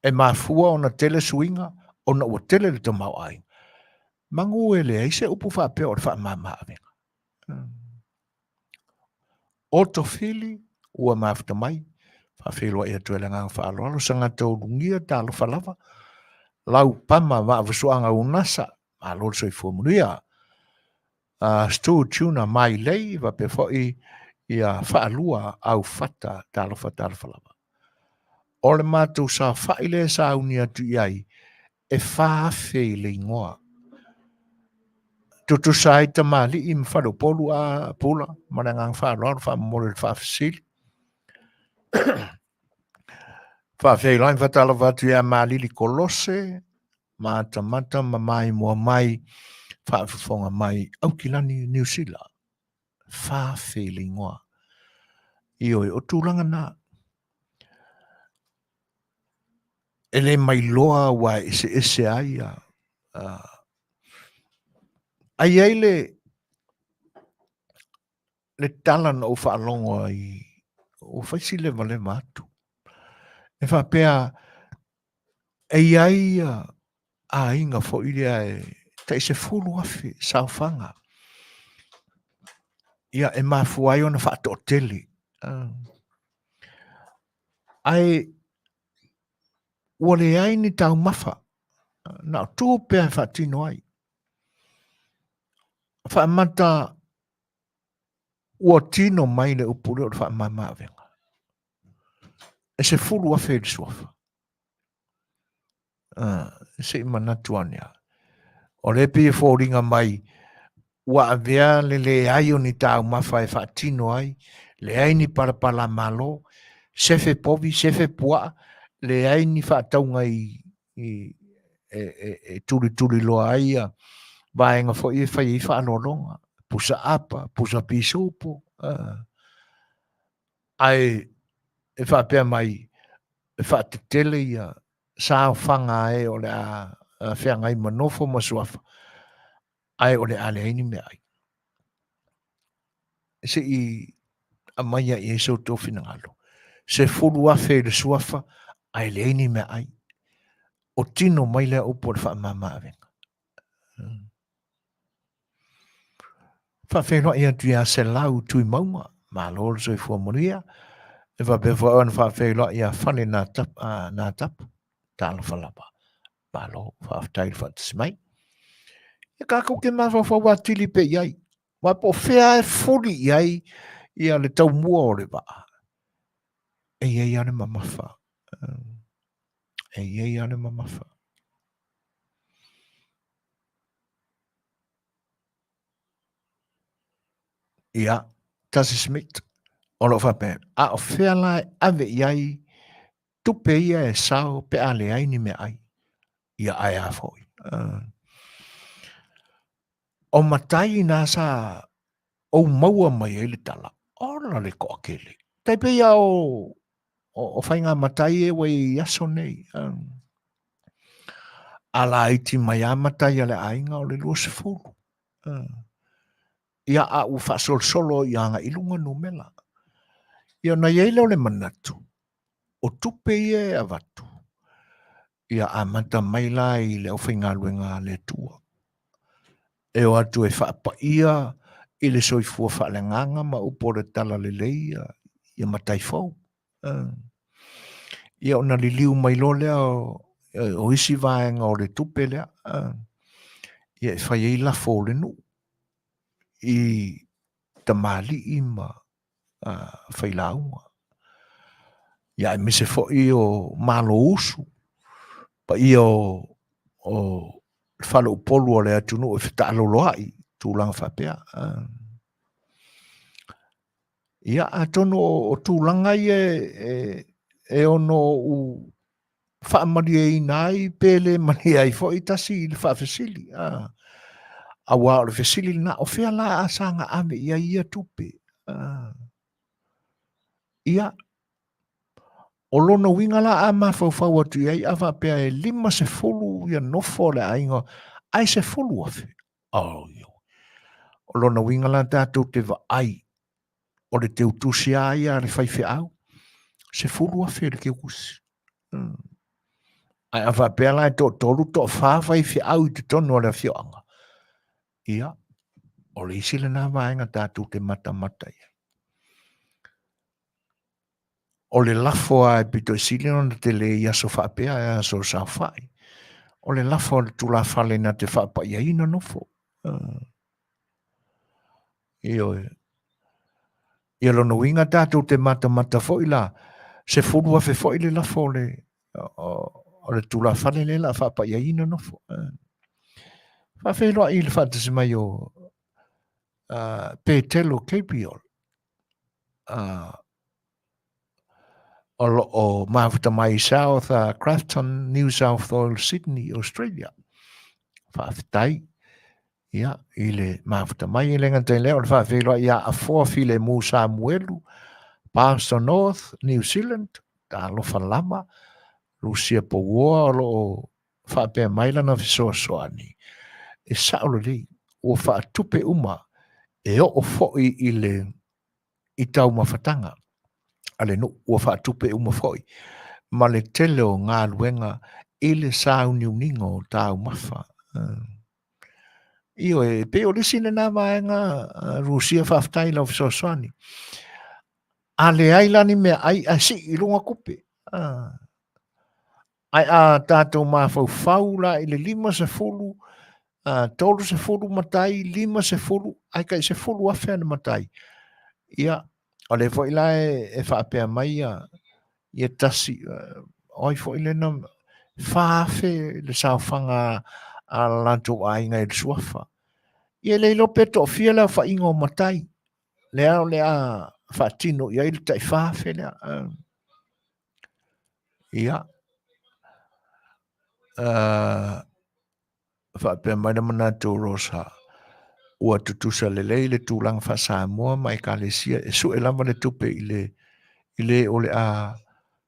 A: e mafua o na tele suinga o na ua tele le tamau a inga. Mangu e le eise upu wha pea o le wha mama avenga. Oto fili ua mafuta mai. Whawhelua e atu elenga ngā whaaloalo sanga tau rungia tālo whalawa. Lau pama wa avasuanga unasa. Ma lor soi fuamuria. Stu tuna mai lei wa pe foi ia whaalua au whata tālo whalawa. Ole mātou sa whaile sa unia tu iai e whawhele ingoa. Tutu sa ita mali im whalo polu a pula. Mana ngang whaaloalo whamore whawhasili. Whawhei lain whatala watu ia malili kolose, mata ma mai mua mai, whawhawhonga mai, aukilani New Zealand. Whawhei lingoa. Ioi, o tūlanga nā. Ele mai loa wa ese ai a. Ai ai le talan o whaalongo ai, o whaisile vale matu. E whapea, ei ai a inga fo iria e te se fulu afi sao whanga. Ia e mafuai ona whaato teli. Ai wale ai ni tau mafa. Nā tū pēr whaatino ai. whaamata ua tino mai le upure o le whaamama venga. E se fulu a wheri suafa. Se manatu anea. O le pia fōringa mai, ua avea le ai o ni tāu mawha e whaatino ai, le ai ni parapala malo, sefe povi, sefe pua, le ai ni whaataunga e turi loa ai a vaenga fo i whai i whaanolonga, pusa apa, pusa pisopo, ai e whaapea mai, e whaatetele ia, sao whanga e o le a whiangai manofo masuafa, ai o le ale aini me ai. Se i a maia i e so tofi na ngalo. Se furu afe le suafa, ai le aini me ai. O tino mai lea upo le whaamama avenga. Whawhenua ia tui a se lau tui maunga, ma lor so i fua moria, e whapewa an whawhenua ia whane nā tapu, tāla whalapa. Ma lo, whawhtairi whatismai. E kako ke mawa whawatili pe iai. Wa po whea e furi iai, ia le tau mua o le waa. E iei ane mamafa. E iei ane mamafa. Ia, Tasi Smith. Olo whape. A o whea lai ave iai, tupe ia e sao pe ale ai ni me ai. Ia ai a foi. O matai nā sa o maua mai e le tala. Ora le ko akele. Taipe ia o whainga matai e wei aso nei. Ala iti mai a matai ale ainga o le lua se fulu. Ia a u whasol solo i anga ilunga numela. Ia na iei le manatu. O tupe ie a watu. Ia a mata mai lai le o whainga luenga le tua. E o atu e whaapa ia i le soifua whaalenganga ma upore tala le leia ia matai fau. Ia ona li liu mai lo lea o isi vaenga o le tupe lea. Ia e whai eila fō le nu. I tamali i ma whai launga. Ia e mise fo i o malo usu. Pa i o whalo upolu o le atunu e whita aloloai tūlanga whapea. Ia a tono o tūlanga i e ono u whaamari e inai pele mani ai fo i tasi i le whaafesili. A wā o le fesili na o whea la asanga ame ia tupe. Ia o lona winga la a mawhau atu iai a whapea e 5 ia nofo le ainga ai se fulu afe. O lona winga la tātou te wa ai o le te utusi ai a le whaiwhi au. Se fulu afe le ke usi. Ai a whapea la e tolu to whawhai whi au i te tonu o le whioanga. Ia, o le isi le nā vaenga tātou te mata ia. O le lafo a pito sili ona te le iaso whapea e aso sa whai. O le lafo le tula whale na te whapa ia ina nofo. Ia lono winga tātou te mata fo ila se furua fe fo ile lafo le o le tula whale le la whapa ia ina nofo. Whawheroa i le whatasi mai o Petelo Capiol. O mafuta mai South Crafton, New South Wales, Sydney, Australia. Whawhitai. Ia, i le mafuta mai i lenga te leo. Whawheroa ia a Fuafile Mu Samuelu, Pastor North, New Zealand, ta lofa lama, Lucia Pogoa, o whapea mailana fisoa soani. E saolo li, o whaatupe uma, e o foi i tau mawhatanga. Ale no, o whaatupe uma foi. Ma le tele o ngā luenga, i le sāu niuninga o tau mawha. Io e pe o lisine nā vaenga Rusia whaftai lau fisoa soani. Ale ailani mea ai si i runga kupe. Ai a tātou mawhau la i le 5 se fulu, tolu se fulu matai, 5 se fulu, ai kai se fulu afe ana matai. Ia, o le fo ila e whaapea mai ia tasi, oi fo ile na whaafe le sauwhanga a lanto ainga i le suafa. Ia le ilo peto fia la wha ingo matai. Lea o lea whaatino, ia ili tai whaafe lea. Ia, whaapea mai na mana tō rosa. Ua tutusa le tūlanga wha Samoa mai ka le sia, e su e lama le tupe ile o le a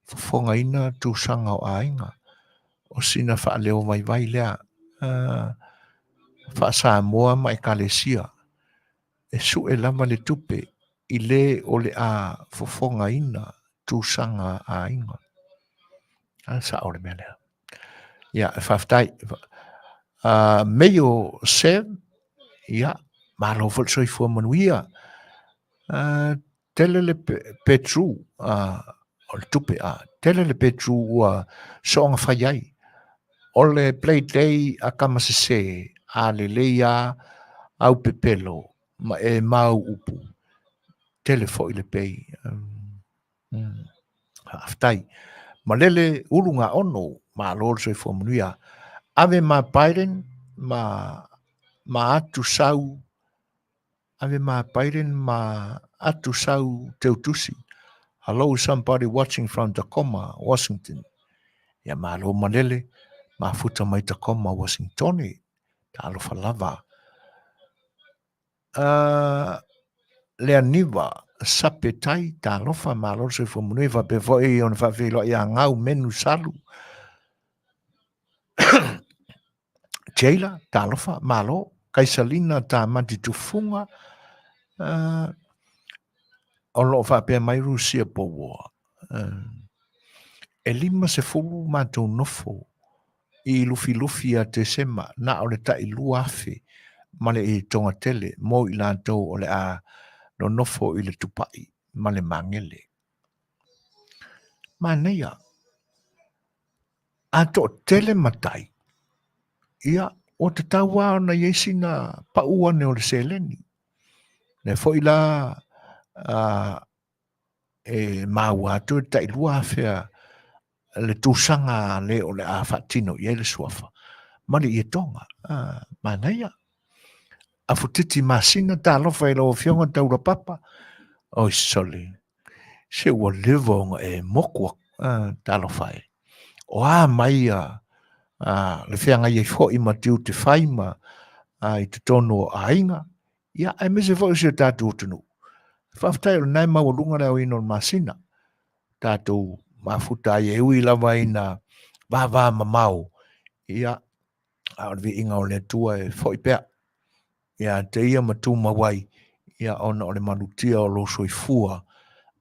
A: fonga ina tu sanga o ainga. O sina wha leo mai vai lea. Wha Samoa mai ka le sia. E su e lama le tupe ile o le a fonga ina tu sanga a ainga. Sa o le mea lea. Ia, e whaftai. Meio Sam, ia, malo fol soi fua manuia. Tele le Petru, o le tupe tele le Petru ua soonga whaiai. O le play day a kamasese a le leia au pepelo ma e mau upu. Tele fo i le pei. Aftai. Ma lele urunga ono ma lor soi fua manuia. Ave ma Biden ma atu sau ave ma Biden ma atu sau teutusi. Hello, somebody watching from Tacoma, Washington. Ia malo malele, ma futa mai Tacoma, Washingtoni. Ta alofa lava. Lea niwa, sapetai, ta alofa malo se fomuneva befo e on fa velo ia ngau menu salu. Jaila, ta alofa, malo, kaisalina ta mati tufunga. O lo fa pe mai Rusia po war. E lima se fulu mātou nofo i lufi a te sema na o le ta i lua afe ma le i tonga tele mo i lātou o le a no nofo i le tupai ma le mangele. Ma neia, a to tele matai ia o te taua na iesi na paua ne o le seleni. Ne fo i la e maua atu ta i lua afe le tūsanga le o le a whatino i ele suafa. Mali i tonga. Manaia. A futiti masina ta alofa i lo fionga taura papa. O soli. Se ua livonga e mokwa ta alofa e. O mai le fianga i fo i matiu te whaima i te tono o ainga. Ia, ai mese fo i se tātou tunu. Whaftai o nai mawalunga reo ino masina. Tātou mafuta e ui lava ina vava mamau. Ia, a vi inga o le tua e foi pea. Ia, te ia matu mawai. Ia, ona o le manutia o lo soifua.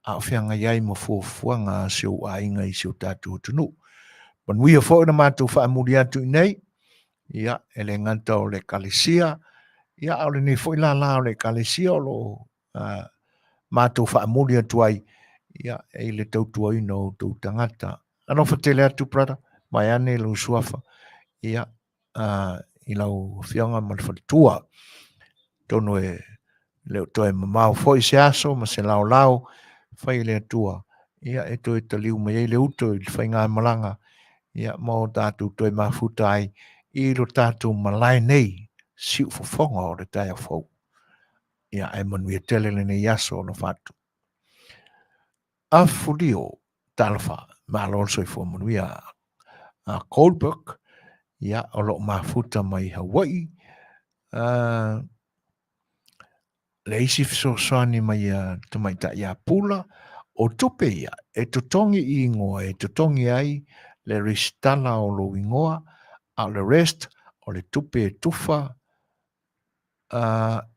A: A whianga iai ma fuanga se o a inga i se o tātou tunu. Manuia foi na mātou wha amuri atu nei. Ia, ele nganta o le kalesia. Ia, o le ni foi la o le kalesia o lo mātou wha amuri atu ai. Ia, e le tautua ino tau tangata. Ano whatele atu, brother. Mai ane lo suafa. Ia, i lau whianga ma le whatua. Tono e leo toe mamau foi se aso, ma se lau. Whai le atua. Ia, e toi taliu mai le uto i whai ngā malanga. Ia, mau tātou toi mafutai. I lo tātou malai nei. Siu fofonga o le tai a fau. Ia, e manuia tele le nei aso no whatu. A fulio talfa malo so fo manuia a Goldberg ia o lo mafuta mai Hawaii leisi so sani mai te mai ta ia pula o tupe ia e tutongi i ingoa e tutongi ai le ristala o lo ingoa a le rest o le tupe e tufa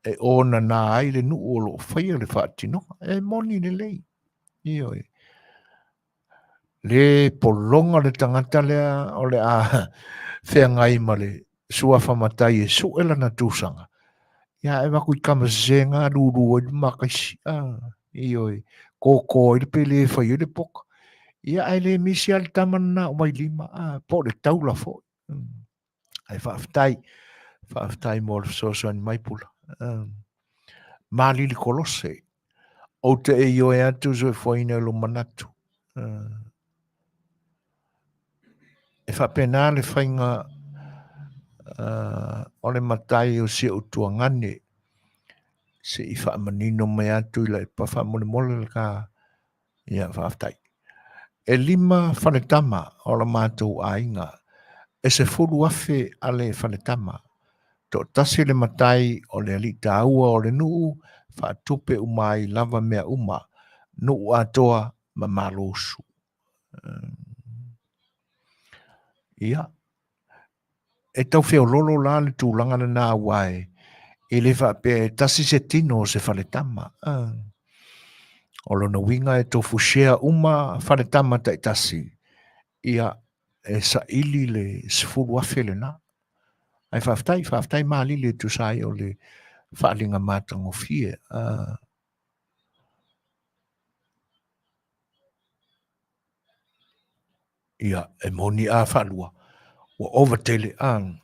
A: e ona na ai le nu o lo whaia le whaatino e moni le lei io e le polonga le tangata lea o le a whea ngai ma le sua whamatai e suela na tūsanga. Ia e waku i kamazenga ruru o i makaisi. Io e kōkō i le pele e whai le poka. Ia ai le misi al tamana o mai lima. Po le taula fo. Ai whaftai whaaftai mo le sosoani mai pula. Mali li kolose. O te e io e atu so e whaina lo manatu. E whapena le whainga o le matai o si o tuangane se i whaamanino mai atu i la e pa whaamole mole le ka ia whaaftai. E 5 whanetama o la mātou ainga e se fulu afe ale whanetama. To tasi le matai o le alita aua o le nuu whaatupe umai lava mea uma nuu atoa ma malosu. Ia. E tau whio lolo la le tūlanga le nā wae e le whape tasi se tino se whanetama. O lona winga e tofu shea uma whanetama tai tasi. Ia e sa ili le sifuru afe le na. Ai whaftai maali le tu sai o le whaalinga mātango fie. Ia e moni a whalua. O overtele ang.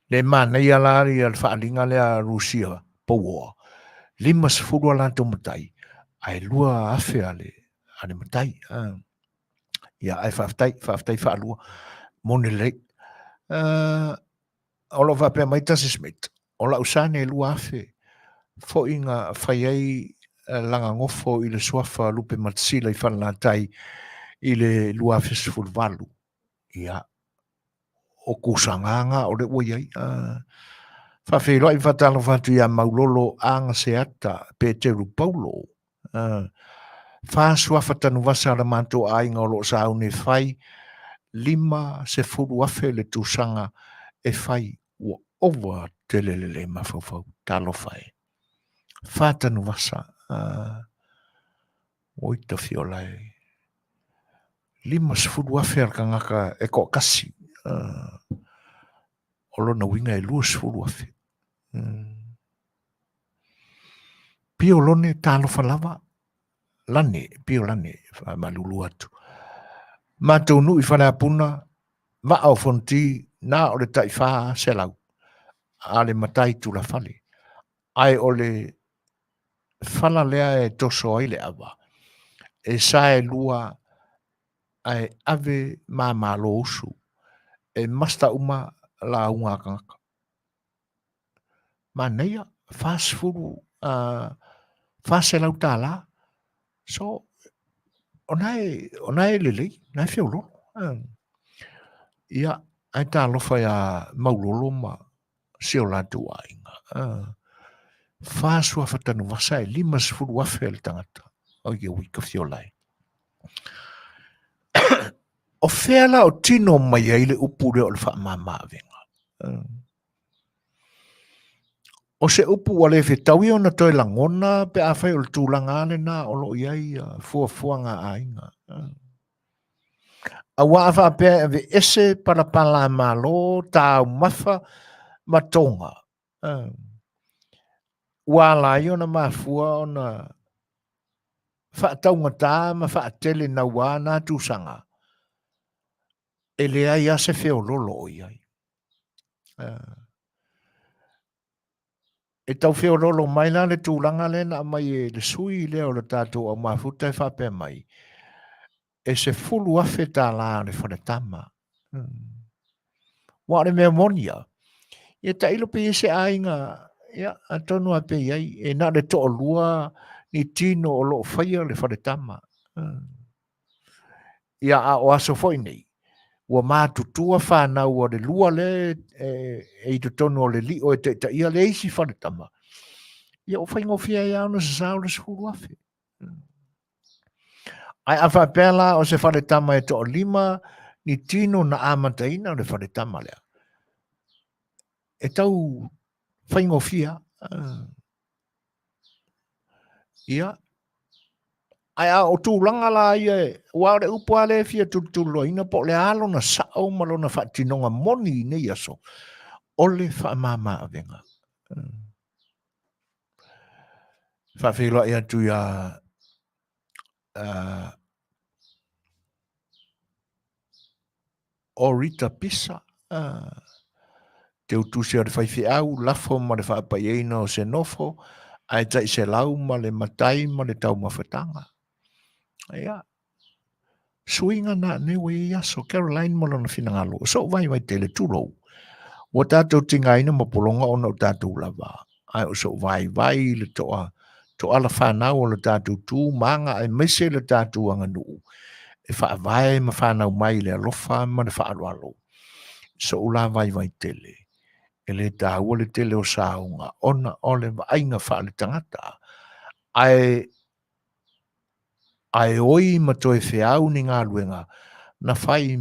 A: Le mana ia lari al whaalinga le a Rusia poua. 5 sifuru ala to matai. Ai lua afe ale matai. Ia ai whaftai whalua. Moni le. Ola whapea mai tasi smit. Ola usane lua afe. Fo inga whaiei langa ngofo i le suafa lupe matsila i whananatai i le lua afe sifuru walu. Ia. O kusanganga o le uiai. Whawhero i whatalo whatu ia maulolo anga se ata Peteru Paulo. Whāsua whatanu wasa la manto ainga o lo sa une whai 5 se furu afe le tūsanga e whai ua ova te lelele mawhawhau talo whai. Whatanu wasa oita whiolai. 5 se furu afe al kangaka e ko kasi. Olo na winga e 2 se furu afe. Pio lone talo whalawa. Lane, pio lane, malulu atu. Mātou nui whanapuna, au fonti, nā o le tai wha selau. Ale matai tula whale. Ai o le whala lea e toso ai le awa. E sae lua ai ave mā malo usu. E masta uma la unga kangaka. Ma neia, whasfuru, whaselau tā la. So, onai lele, nai whiolo. Ia, ai tā lofa ia maulolo ma sio latu ainga. Whāsua whatanu wasa e 5 sifuru afe le tangata. O ia wika whiolai. O whēla o tino mai eile upure o le whaamama venga. O se upu wale whetau i ona toi langona pe a whai o le tūlanga ane nā o lo iai fuafuanga ainga. A wafa pe ave ese para pala malo tau mafa matonga. Wala i ona mafua ona whaataunga tā ma whaatele na wana tūsanga. E lea ia se wheo lolo iai. E tau wheo lolo mai la le tūlanga le na mai e le sui leo le tātou a mafuta e whape mai. E se fulu afe tā la le whanetama. Wa le mea monia. E ta ilo pe se ainga, ia, a tonu a pe iai, e na le toa lua ni tino o lo whaia le whanetama. Ia a o aso foi nei. Ua mātutua whanau o le lua le e to tonu o le li o e te ia le eisi whanetama. Ia o whaingofia ia ona sa sao le sfuru afe. Ai a whapela o se whanetama e toa 5 ni tino na amataina o le whanetama lea. E tau whaingofia. Ia. Ai a o tūlanga la ia e, ua le upua le fia tutulo ina po le alo na sao malona whatinonga moni nei aso. O le whaamama a venga. Whawhilo ia tu ia o Rita Pisa. te utusi o le whaiwhi au, lafo ma le whaapai eina o se nofo, ai tai se lau ma le matai ma le tau mawhatanga. Ia. Suinga na ne we aso Caroline mo lona finangalo. So vai tele tulo. O tātou tinga ina ma polonga ona o tātou lava. Ai o so vai le toa. To ala whanau o le tātou tū, manga ai mese le tātou anga nuu. E wha vai ma whanau mai le alofa ma le wha alo. So ula vai tele. E le tā ua le tele o saunga. Ona o le ainga wha le tangata. Ai oi ma toi whiau ni ngā luenga. Na whai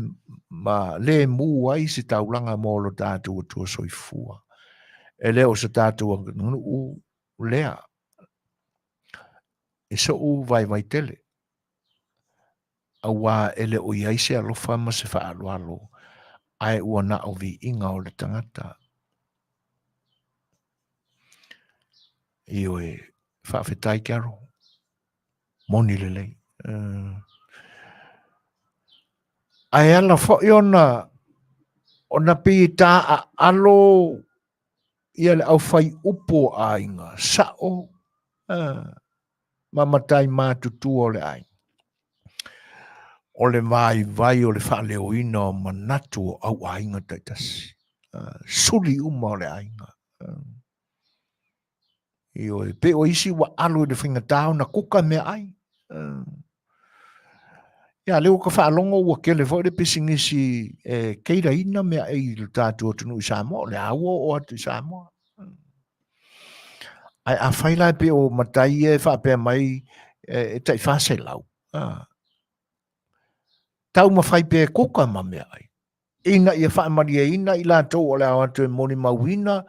A: ma le mu ai si taulanga mo lo tātou o tua soifua. E leo sa tātou anga nuu lea. E so u vai tele. Awa ele o iaise alofa ma se wha alo. Ai ua na o vi inga o le tangata. Io e whawhetai karo. Moni lelei. Ai ala fo ona pi tā a alo ia le au whai upo a inga. Sao. Mamatai mātutu o le ai. O le vai o le whaleo ina o manatu o au a inga taitasi. Suli uma o le ainga. Io e pe o isi wa alo le whinga tau na kuka mea ai. Ia leo ka whaalongo ua ke le fo le pisingisi keira ina mea ei le tātua tunu i Samoa. Le aua o atu i Samoa. Ai a whaila pe o matai e whapea mai e tai whase lau. Tau ma whai pe kuka ma mea ai. Ina ia whaamaria ina i la tau o le awatu e moni mawina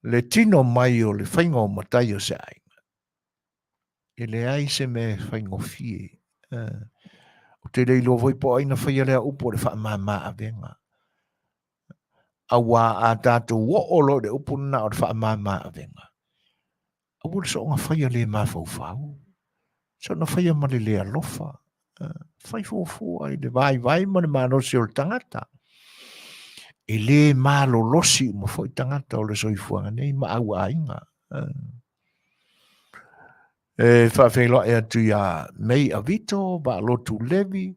A: le tino mai o le whainga o matai o se ai. E le ai se me whainga fie. O te reilo voi po aina whaia lea upo le whaamama a venga. Awa a tātou wo olo le upo na o le whaamama a venga. Awa le so nga whaia le ma fau. So na whaia ma le lea lofa. Whai fufu ai le vai ma le manosi o le tangata. E le malo losi ma foi tangata o le soifuanga nei ma au a inga. E whawhelo e atu ia mei a vito, ba lotu levi,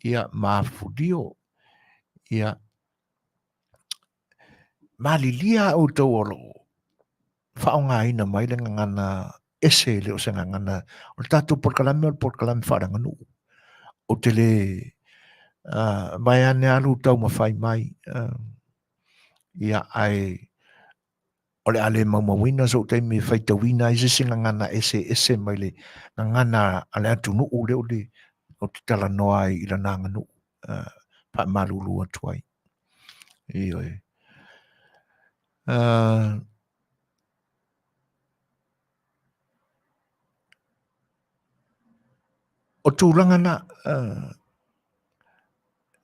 A: ia mafudio, ia malilia au tau olo. Whaonga ina mai le ngana ese le o se ngana. O le tatu porkalame wharanganu. O te le mai ane alu tau ma whai mai. Ia ai o le ale maumawina so te me whaitawina i se singa ngana ese mai le ngana ale atu nuu leo le o te tala noa i la nanga nuu pa malulu atu ai. Iyo e. O tūranga na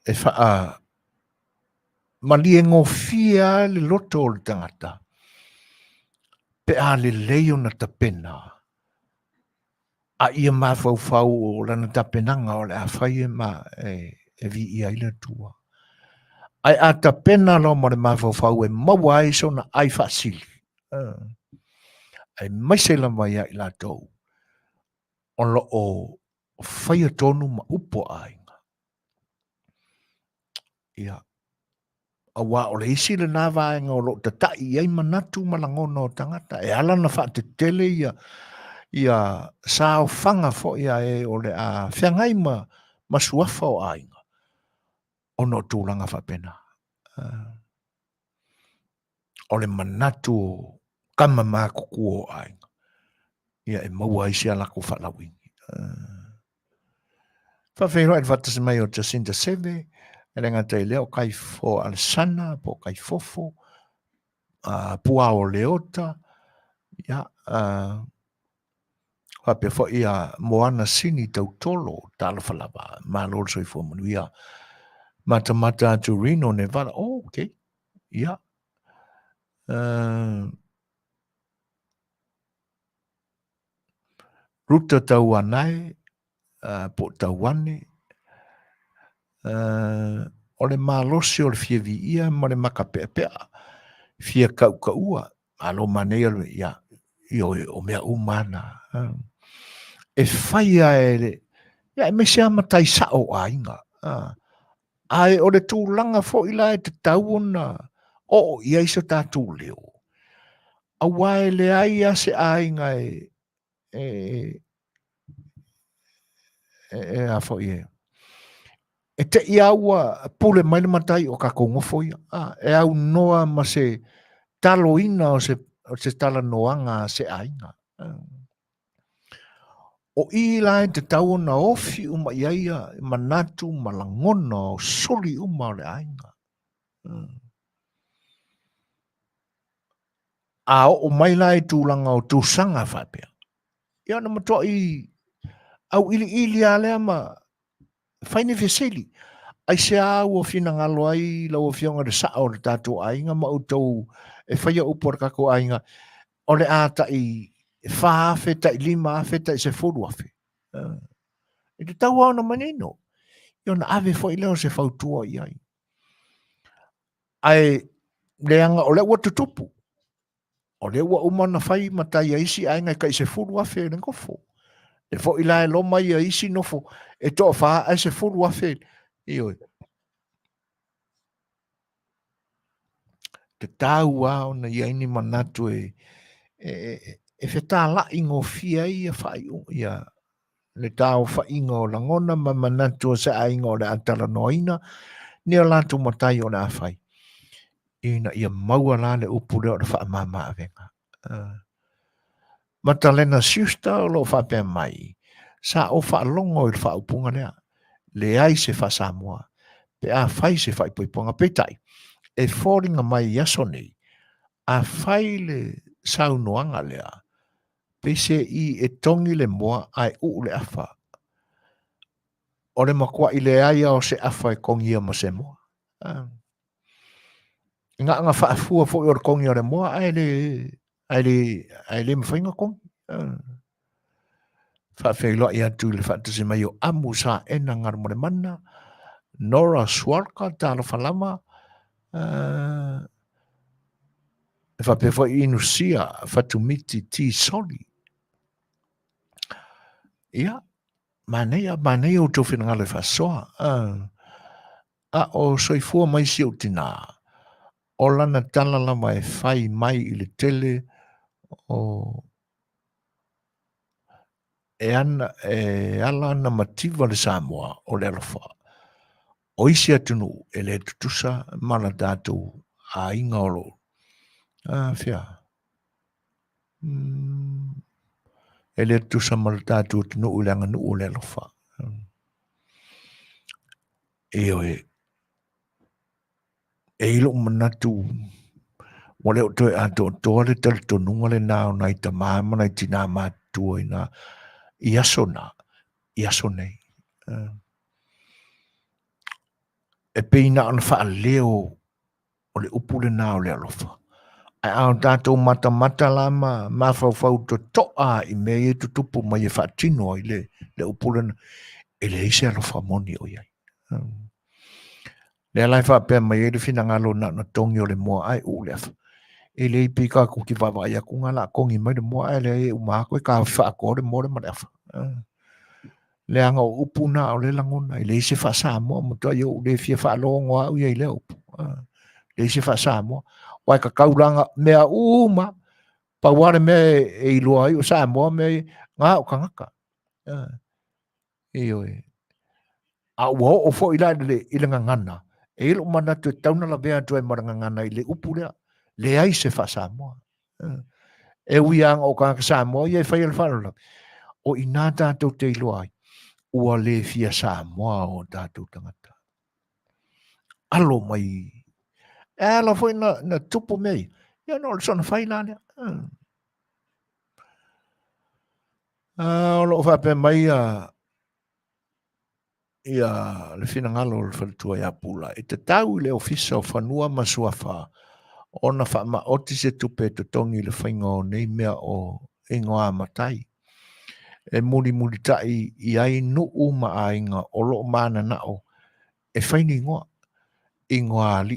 A: e wha malie ngofia le loto o le tangata. Pe a le leo na tapena. A ia mawhau o lana tapenanga o le a whaie ma e vi i aile tua. Ai a tapena lo mo le mawhau e mawai so na ai whasili. Ai maisela mai a i la tau. O lo o whaia tonu ma upo ainga. Ia. Awa o le isi le nā vāenga o lo tatai iai manatu malangono o tangata. E ala na wha te tele ia sao whanga fo ia e o le a whiangai ma suafa o ainga. O no tūranga whapena. O le manatu o kama mā kuku o ainga. Ia e maua isi ala ko whalawingi. Whawhero e whatas mai o Jacinta Seve. E renga te leo kai fo Alesana, po kai fofo, pua o leota, ia, hape fo ia moana sini tau tolo, tala whalaba, ma lor soi fo manu, ia, mata tu Reno, Nevada, oh, okay, ia, ruta tau anai, po tau ane, o le malosi o le fia vi ia ma le maka pea pea fia kau kaua alo manea le ia o mea umana e whaia e le ia e mese amatai sao a inga ai o le tūlanga fo ila e te tau ona o ia iso tātou leo a wae le ai a se a inga a fo ia e te ia ua pule mai le matai o ka kongofo ia e au noa ma se talo ina o se tala noanga se ainga. O ila e te tau na ofi uma iaia manatu malangona o soli uma o le ainga. A o mai lai tūlanga o tūsanga whapea. Ia na matua i au ili a lea ma whaine veseli. Ai se au o fina ngalo ai lau o fionga de saa o le tātou ainga ma utou e whaia upor kako ainga o le ata i whaafe ta i lima afe ta i se furu afe. E te tau au na maneno. Io na ave fo i leo se whautua i ai. Ai leanga o le ua tutupu. O le ua umana whai matai a isi ainga ka i se furu afe e ngofo. E fo i lae loma i a isi nofo e toa wha a se furu afe. Ioi. Te tau au na i aini manatu e whetā la ingo fia i a whai ia le tau wha ingo langona ma manatu se a ingo le antara noina ni o lātu matai o le a whai. Ina ia maua la le upure o le wha mama a venga. Matalena siusta o lo wha pe mai. Sa o wha longo i wha upunga lea. Le ai se wha Samoa. Pe a whai se wha ipoiponga petai. E fōringa mai yaso nei. A whai le saunoanga lea. Pese i e tongi le moa ai u le awha. O le makua i le aia o se awha e kongia ma se moa. Nga whaafua fo i o le kongi o le moa ai le mwhainga kongi. Whaafeilo i atu le whaatasi mai o amu sa ena ngar mo le mana. Nora Swarka talo whalama. Whapefo i inusia whatumiti ti soli. Ia, manea o tō whina ngale whasoa. A o soifua mai si o tina. O lana talalama e whai mai i le tele o e ala na mativa le Samoa o le alofa. O isi atunu e le tutusa mana tātou a inga olo. Whia. E le tutusa mana tātou tunu ulanga nu o le alofa. E ilo manatu wale o toi ato toa le tali tonunga le nao nai ta maama nai tina mātua i nā i aso nei. E peina ana wha leo o le upu le nao le alofa. Ai au tātou mata lama mawhau to toa i mea e tutupu mai e wha tino i le upu le e le ise alofa moni o iai. Le alai wha pēr mai e le whina ngalo na tongi o le moa ai u le awha. E le ipi ka kuki wawa ia ku ngala kongi mai le moa ai le e umako e ka wha ko le moa le mare awha. Le anga o upu na o le langona i le ise wha Samoa mo toa iau le fia wha longo au ia i le upu. Le ise wha Samoa. Wai ka kauranga mea uma pa ware mea e iloa i o Samoa mea ngā o kangaka. A ua o fo ila i le ngangana. E ilo mana tu tauna la bea tu e maranga ngana i le upu lea. Le ai se wha Samoa. E uiang o kangaka Samoa i e whai al whanala. O i nā tātou te iloa ai. Ua le fia Samoa o tātou tangata. Alo mai. E ala foi na tupu mei. Ia no le sona whai nā lea. O lo whape mai ia le whina ngalo le whalitua ia pula. E te tau le ofisa o whanua masua wha. Ona wha ma oti se tupe to tongi le whainga o nei mea o ingoa matai. E muri tai i ai nuu ma ainga o lo mana nao. E whaini ngoa. ingoa li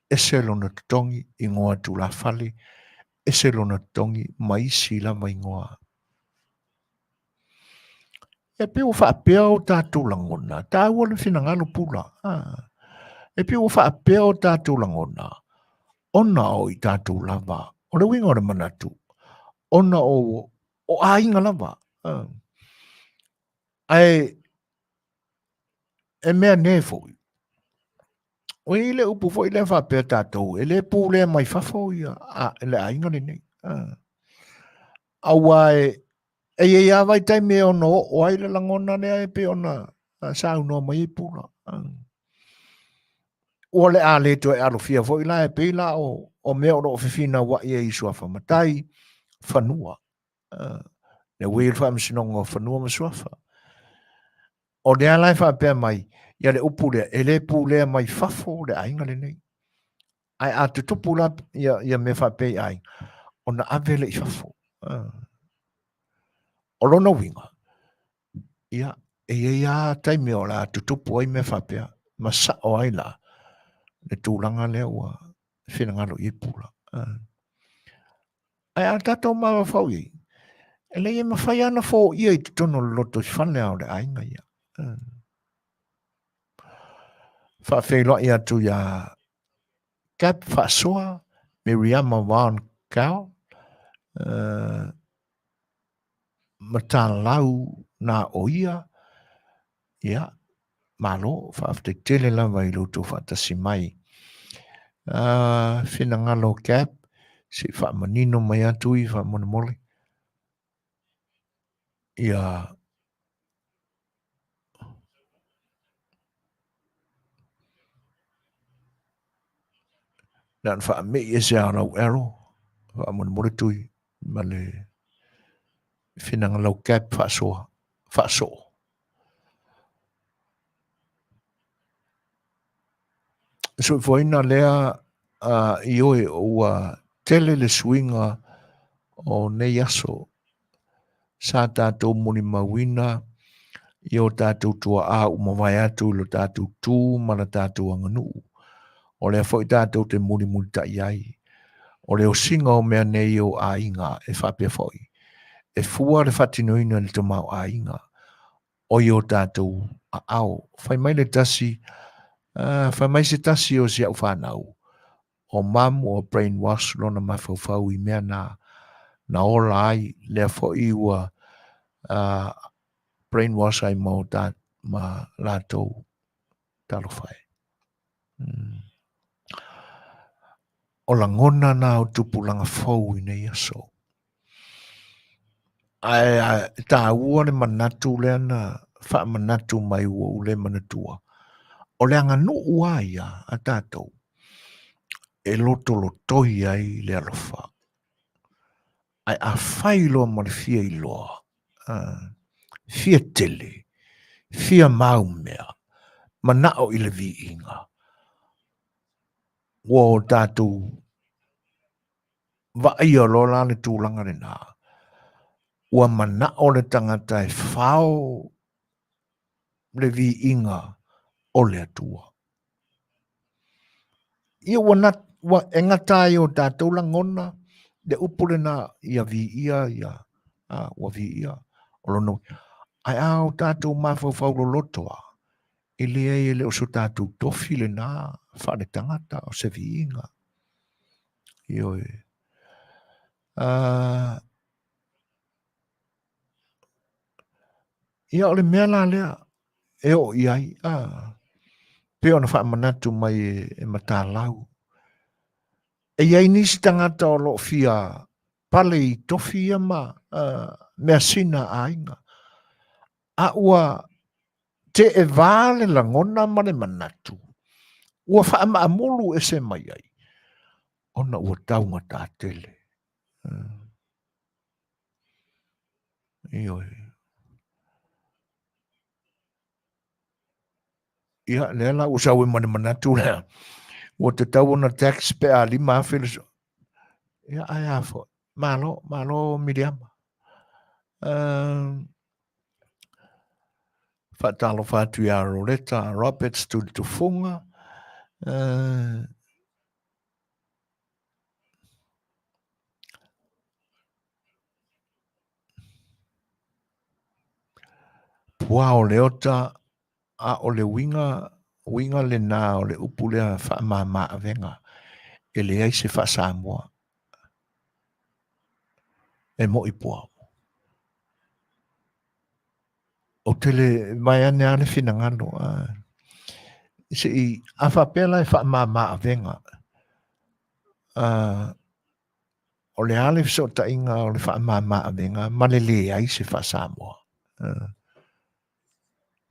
A: e se lona tongi ingoa tu la fale e se lona tongi mai si la mai ingoa. E pe o whaapea o tātou langona, tā ua le whina ngalo pula. E pe o whaapea o tātou langona, ona o i tātou lava, o le winga o le manatu, ona o ainga lava. Ai, e mea nefo. O i le upu fo i le whaapea tātou, e le pū le mai whafo ia, e le ainga le nei. Aua e ia vai tai me ono o ai le langona lea e pe ona sa uno mai pula. O le a le to e alo fia fo ila e pe la o me o fifina wa ia i suafa matai fanua. Le wil fa msinongo fanua ma suafa. O le alai fa pe mai ia le upu le e le pu le mai fafo le ainga le nei. Ai a te tupu la ia me fa pe ai. Ona ave le i fafo. O lona winga. Ia e ia taimi o la tutupu ai me fa pe ma sa o ai la. Le tūlanga lea ua whenangalo i pula. Ai a tato mawa whau i. E le e mawhai ana fō ia i te tono loto i whanea o le ainga ia. Whawhelo i atu ia Cap Whasoa, Miriama Wan Kao, Matalau na o ia, ia, malo, whawhte tele lawa i loto whatasi mai. Whenangalo Cap, si whamanino mai atu i whamonamole. Ia dan fa me e se ara ero fa mon mo tui male finang lo cap fa so foi na lea io e o tele le swinga o ne yaso sa tatou moni mawina io tatou tua a umawai atu lo tatou tu mana tatou anganu o le foi tatou te moni ta iai o le o singa o mea nei o a inga e whapea foi e fua le whatinoina le to mau a inga o i o tatou a au fai mai le tasi fai mai se tasi o si au whanau o mam o brainwash lona mawhauwhau i mea na ola ai le fo i ua brainwash ai mau ma lātou talo whai. O la ngona na o tupu langa fau i nei aso. Ai ta ua le manatu le ana wha manatu mai ua ule manatua. O le anga no ua ia a tātou. E loto lo toi ai le alofa. Ai a whai loa ma le fia i loa. Fia tele. Fia maumea. Manao i le vi inga. Ua o tātou. Va ia lo la le tūlanga le nā. Ua manao le tangata e whao le vi inga o le atua. Ia wa engatai o tātou la ngona, le upule na ia vi ia, wa vi ia, o lono. Ai au tātou mawhau lo lotoa, i le le oso tātou tofi le nā, whare tangata o se vi inga. Ioi. Ia o le mea la lea, e o iai, pe ona wha manatu mai e matalau. E iai nisi tangata o lo fia pale i tofi ia ma mea sina a inga. A ua te e vale la ngona mane manatu. Ua wha ama amolu e se mai ai. Ona ua taunga tā tele. Ioi. Ia, lea la usau e mane manatu lea. Ua te tau ona tax pe a lima awhilis. Ia, ai afo. Malo Miriama. Whatalo whatu ia Roleta Roberts tu funga. Pua o le ota a o le winga le nā o le upu lea whaamama a venga e le ai se wha Samoa e mo i pua. O tele mai ane ane whina ngano se i a whapela e whaamama a venga o le ale so ta inga o le whaamama a venga ma le ai se wha Samoa.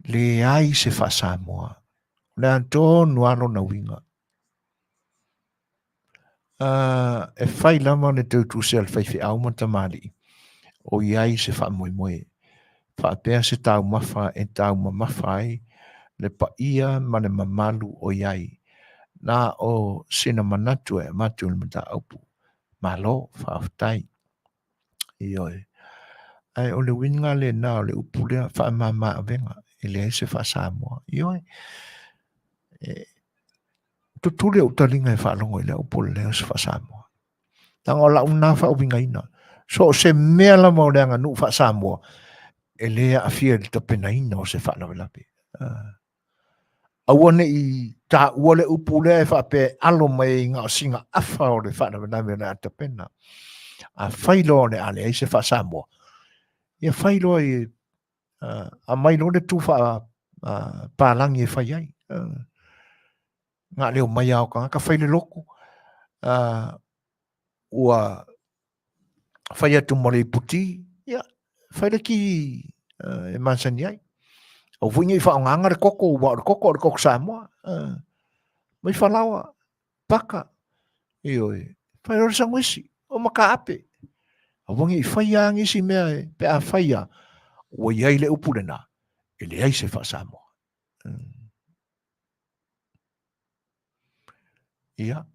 A: Le ai se wha Samoa. Le anto nualo na winga. E whai lama ne tautu se al whaiwhi au mata mali. O iai se wha moe moe. Wha pēr se tau mawha e tau mawhai le pa ia ma le mamalu o iai. Nā o sina manatu e matu le mata aupu. Malo wha aftai. Ioi. Ai o le winga le nā o le upulea wha mama a venga. E le ai se wha Samoa. Ioi. Tutule o talinga e wha longo i le upule le se wha Samoa. Tanga o la una wha uwinga ina. So se mea la mo le anga nu wha Samoa. E lea a fia le tapena ina o se wha lawe lape. Awane i ta ua le upu lea e wha pe alo mai ngā singa awha o le wha lawe lawe le a tapena. A whailo le ale ai se wha Samoa. Ia whailo i a mailo le tu wha pālangi e whai ai. Ngā leo mai au ka whaile loko. Ua whai atu mole puti. Ia whaile ki e mansani ai. O wingi i whaonganga re koko, le koko Samoa. Mai whalawa, paka. Ioi, whai ora sangwisi, o maka ape. O wingi i whaiangi si mea pe a whaia. Ua iai le upurena, e le ai se wha Samoa. Ia,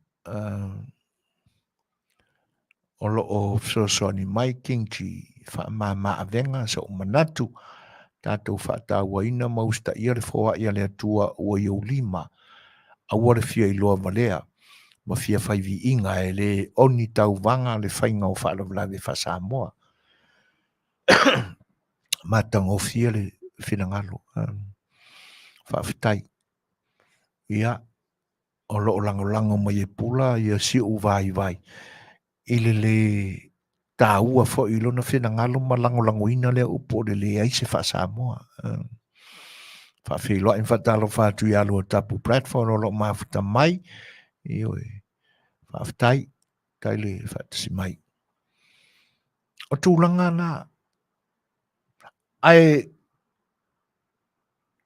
A: o lo o fsosoni mai kingti wha maa avenga sa umanatu. Tātou whaataua ina mausta ia le whoa ia le atua ua iau lima. A ware fia i loa valea. Ma fia whaivi inga e le oni tau vanga le whainga o whaalawlawe wha Samoa. Ma tango fia le whinangalo. Whaafitai. Ia. O lo lango mai e pula ia si u vai. Ile le tāua fo ilo na whinangalo ma lango ina lea upo le aise wha Samoa. Whawhiloa in whatalo whātui alu o tapu platform o lo mafuta mai. Ioi. Whaafitai. Taile whaatasi mai. O tūlanga nā. Ai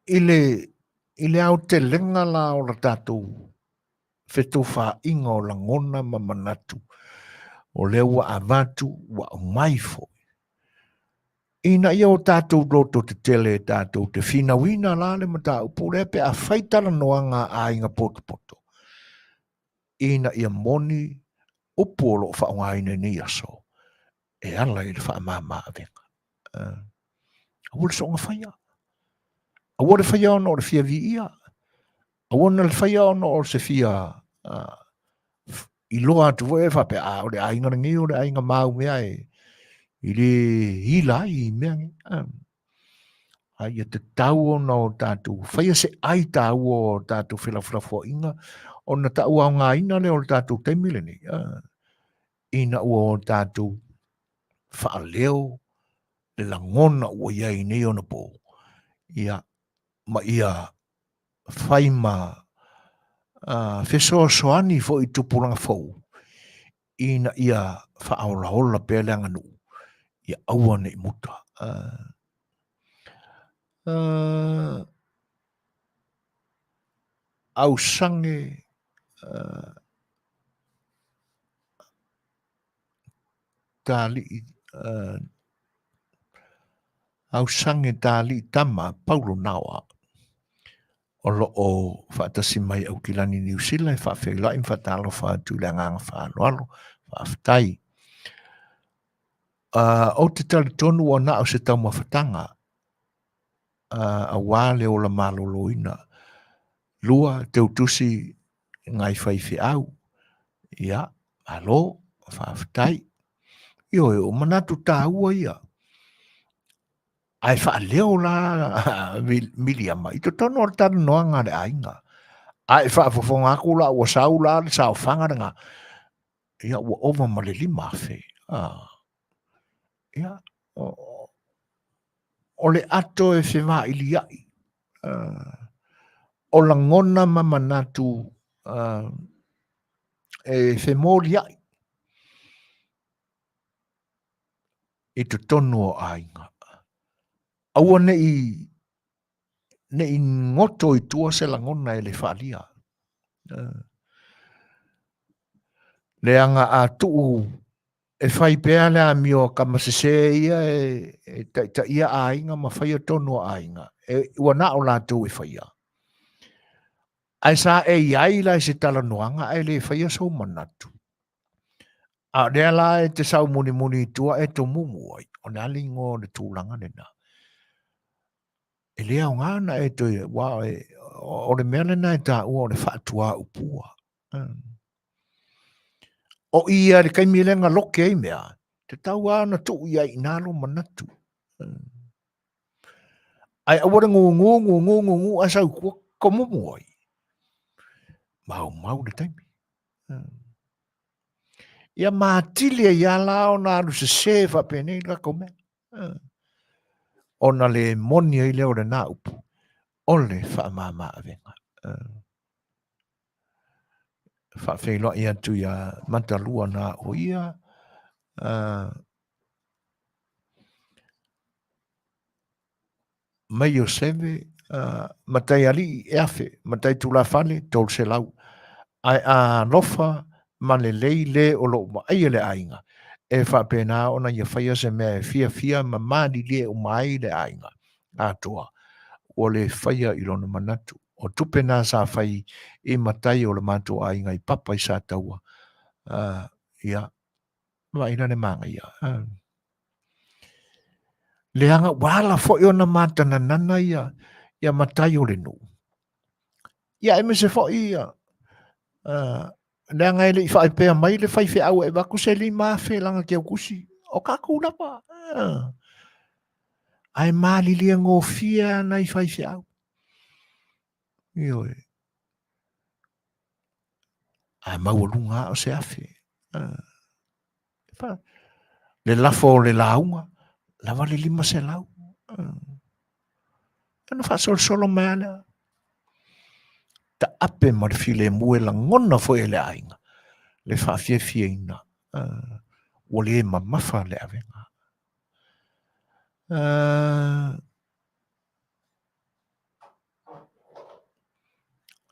A: ile au te lenga la o la tātou whetu wha inga o langona ma manatu. O lea ua avatu wa o maifo. Ina ia o tātou roto te tele tātou te whina wina la le mata upo lea pe a whaitara noanga a inga poto. Ina ia moni upo lo wha aina ni aso. E ala i le wha mama avenga. Awole so ngā whaia. Awole whaia ono o le fia vi ia. Awole le whaia ono o se fia i loa atu e wha pe a o le ainga ngi o le ainga mau mea e i le hila i mea ngi. Ai te tau ono o tātou. Whaia se ai tau o tātou whilawhilafo inga. O na tau au ngā ina le o tātou teimile ni. Ina ua o tātou wha leo le langona ua iai nei ona po. Ia, ma ia whaima whesoa soani fo i tupuranga fau. Ina ia whaola hola pēleanga nu. Ia aua nei muta. Au sange tali au sange tali tama Paulo Nawa. O lo o whaatasi mai au kilani New Zealand, whaawhela in whaatalo whaatulanganga whaanoalo, whaaftai. O te tali tonu o na au se tau mawhatanga, a wale o la maloloina, lua te utusi ngai whaiwhi au. Ia, alo, whaafitai. Io e o manatu tā ua ia. Ai wha leo la miliama. I to tono o tanu noanga le ainga. Ai wha fofonga aku la ua sau la le sau whanga nga. Ia ua ova ma le lima fe. Ia, o le ato e whema ili ai. O la ngona ma manatu e whemoli ai. I to tono o ainga. Aua nei ngoto i tua se la ngona e le whaalia. Le anga a tuu e whai pēa le a mio ka masese ia e ta ia a inga ma whai o tono a inga. E ua na o lātou e whai a. Ai sa e iai la se tala noanga ai le whai a sau manatu. A rea la e te sau muni muni tua e to mumu ai. O ne alingo le tūlanga nena. E lea o ngana e to wao e o le mele na e ta ua o le whaatua upua. O ia le kaimilenga loke ai mea. Te tau ana tu ia inalo manatu. Ai awara ngu asau kua komumu ai. Mau le taimi. Ia mātili e ia lao na alu se sefa pene la kome. Ona le moni ai leo le na upu. Ole wha mama avenga. Wha whailo ia tu ia mantalua na o ia. Mai o seve, matai ali e afe, matai tula fale, tol se lau. Ai a lofa, male leile o lo ma ai le ainga. E wha pena ona ia whaia se mea fia ma mani le o mai le ainga. A toa. O le whaia i lona manatu. O tupena sa whai i matai o le mantu ainga i papa i sa taua. Ia. Wa ina ne manga ia. Leanga wala fo i ona matana nana ia. Ia matai o le nu. Ia e me se fo i ia. Leanga ele i whae pēa mai le whai whi au e waku se li maa whi langa kia kusi. O kaku napa. Ai maali lia ngō fia na i whai whi au. Ioi. Ai maua o se afi. Le lafo le launga. Lava le lima se lau. Ana wha solo mea lea. Ta ape ma le file mue la ngona fo e le ainga. Le wha fie ina. O le e mamafa le avenga.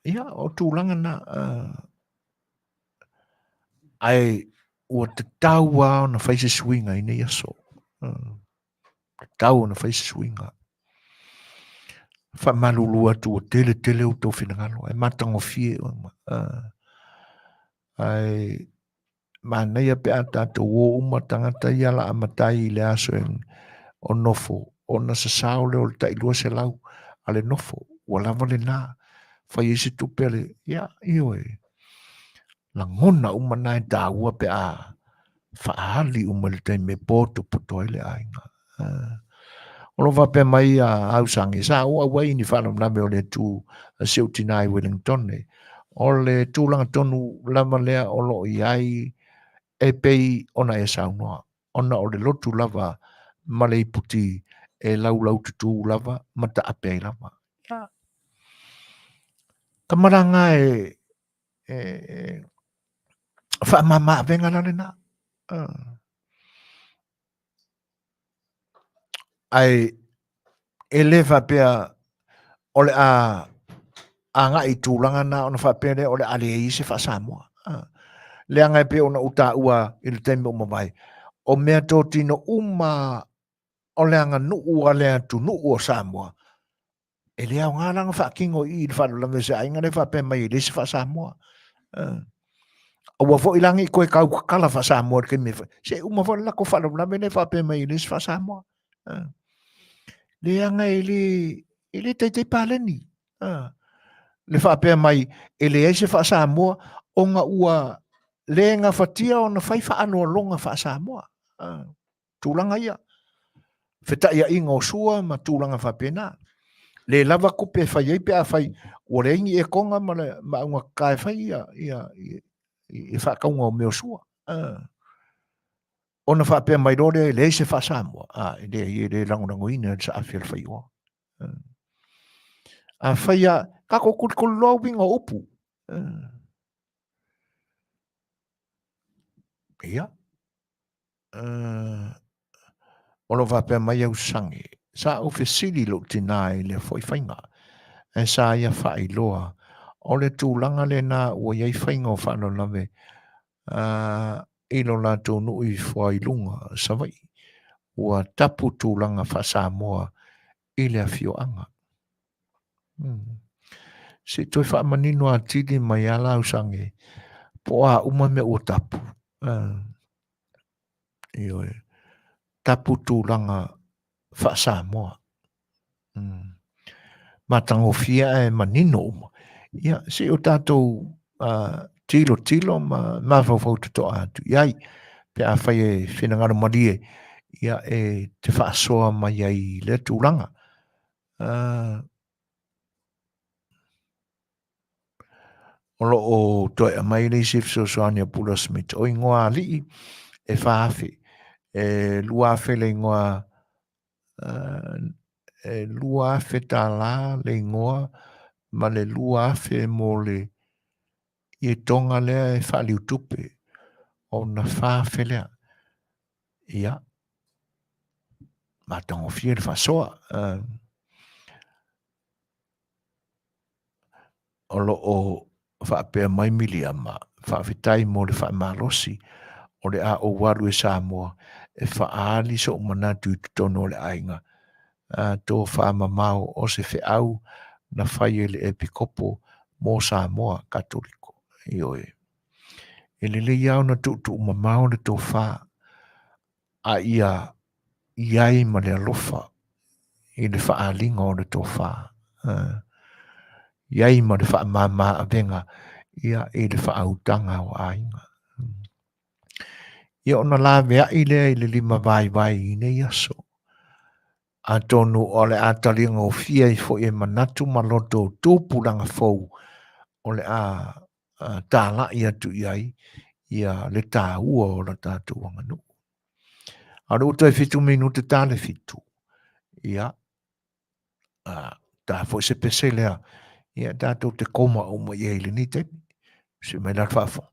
A: Ia, o tūlanga na ai ua te taua na whaise swinga i nei aso. Tau na whaise swinga. Wha malulua tu o tele o tō whinangalo. Ai matango fie. Ai manea pe ata te o uma tangata i ala amatai i le aso o nofo. O na sa sao le o le tailua se lau. Ale nofo. Ua lava le nā. Whai isi tupele. Ia, ioi. La ngona umana e tāua pe a whaali umale te me pōto putoi le ainga. Ono wape mai a ausangi. Sa ua wai ni whanam name o le tū Siltinai Wellington ne. O le tūlanga tonu lama lea o lo i ai e pei ona e saunoa. Ona o le lotu lava ma le iputi e lau tutu lava ma ta ape ai lava. Kamaranga wha mama venga na na. Ai eleva pea ole a nga i tūlanga na ona wha pere ole ale i se wha Samoa. Le anga pe ona uta ua i le teme uma mai. O mea tō tino uma o le anga nuu a lea tu nuu o Samoa. E lea o ngā langa wha kingo i le whanula me se ainga le wha pe mai i le se wha Samoa. O wa fo ilangi koe kau kala wha Samoa ke me se uma wha lako whanula me le wha pe mai i le se wha Samoa. Le anga i le teitei pāleni. le whaapea mai e le eise wha Samoa o ngā ua le ngā whatia o na whai wha anua longa wha Samoa. Tūlanga ia. Whita ia inga o sua ma tūlanga whaapea nā. Le lava kupe whai ei pia whai o le ingi e konga ma unga kai whai i whakaunga o meo sua. Ona whaapea mai rore le eise wha Samoa. Le rangorango ina sa awhia whai oa. A whai a kako kulikulu loa winga upu. Ia. Ono whapea mai au sangi. Sa uwhi siri lo tinai le fwoi whainga. E sa ia whai loa. O le tūlanga le nā ua iei whainga o whano lawe. Ilo la tō nui whai lunga sa vai. Ua tapu tūlanga wha Samoa i le awhio anga. Si toi wha manino a tiri mai ala au sangi. Po a uma me o tapu. Ioe. Tapu tūlanga wha Samoa. Matango fia e manino uma. Ia, si o tātou tilo ma whawhau te toa atu. Iai, pe a whai e whenangaro marie. Ia e te whaasoa mai ai le tūlanga. Olo o toi a mai le sif so soania Pula Smith. O ingoa li e whaafi. E lua fe le ingoa e lua fe tā la le ingoa ma le lua fe mo le i tonga lea e whaaliu tupe o na whaafe lea. Ia. Ma tango fia le whasoa. Olo o whaapea mai milia ma whaafitai mo le whaamalosi o le a o waru e Samoa e whaali so manatu i tono le ainga. Tō whaamamao o se whiau na whai le epikopo mo Samoa katoliko. Ioe. E le iau na tutu mamao le tō wha a iai ma le alofa i le whaalinga o le tō wha. Iai ma le whaamama a venga ia i le whaautanga o ainga. Ia ona la vea i le lima vai i ne iaso. A tonu o le atalinga o fia i fo e manatu maloto tūpulanga fau o le a tāla i atu iai ia le tā ua o la tātu wanganu. A ruta e fitu minuta tāle fitu. Ia. Tā fo se pese lea. Ia tātou te koma o mo iei le ni te. Si mai la whafo.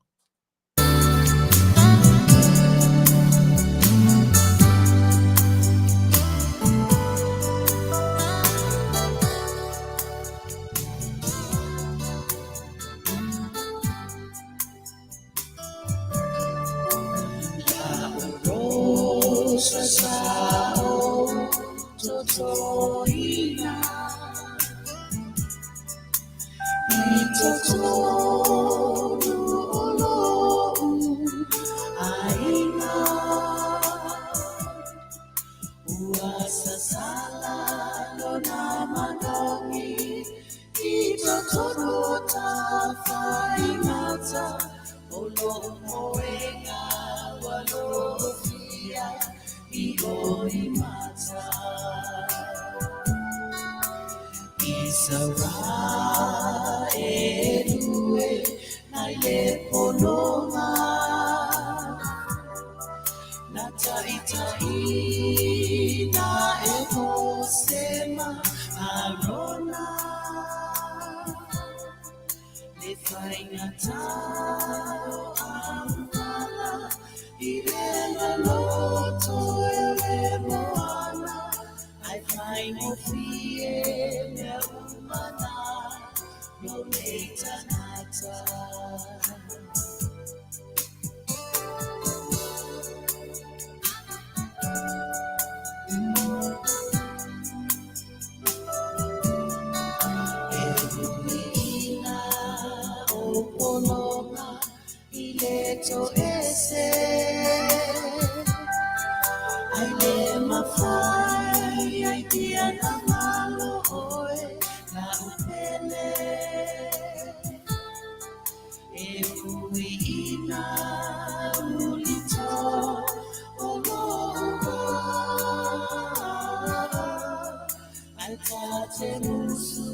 B: Altate musu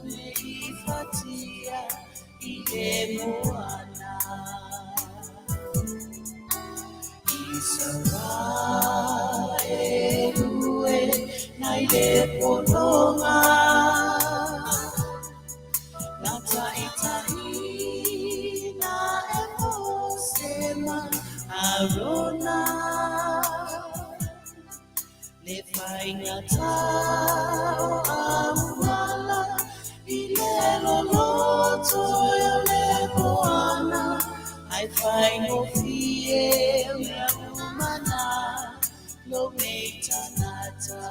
B: meifatia ile moana Israelue na ile pononga na taitai na ekosema Arona le fainga tao amala ile loloto le boana I find no fear umana lo metanata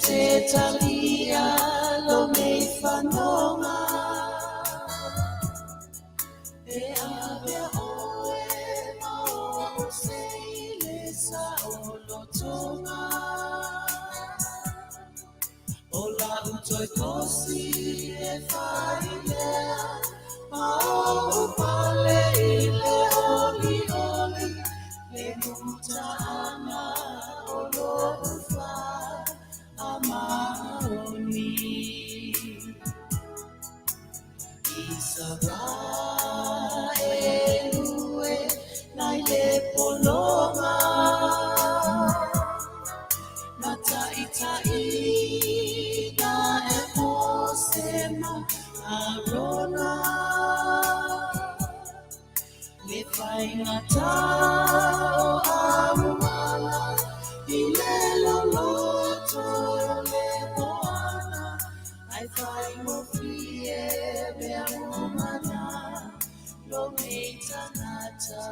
B: Tetalia lo meifanonga e ave oe no seile sa olotonga ola utoi kosi e failea ma o pale ile oli oli le mutana olo ufa Amaoni Israelue na ile polonga na taitai na ekosema Arona le fainga tao amala ile loloto le boana I find no fear me amana lo metanata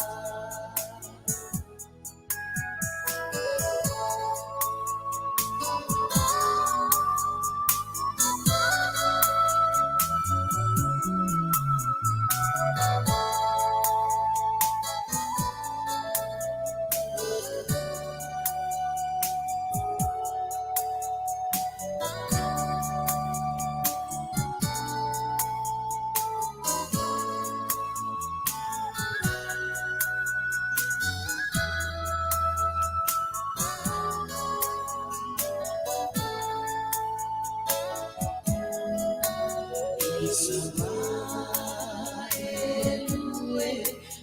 B: Israelue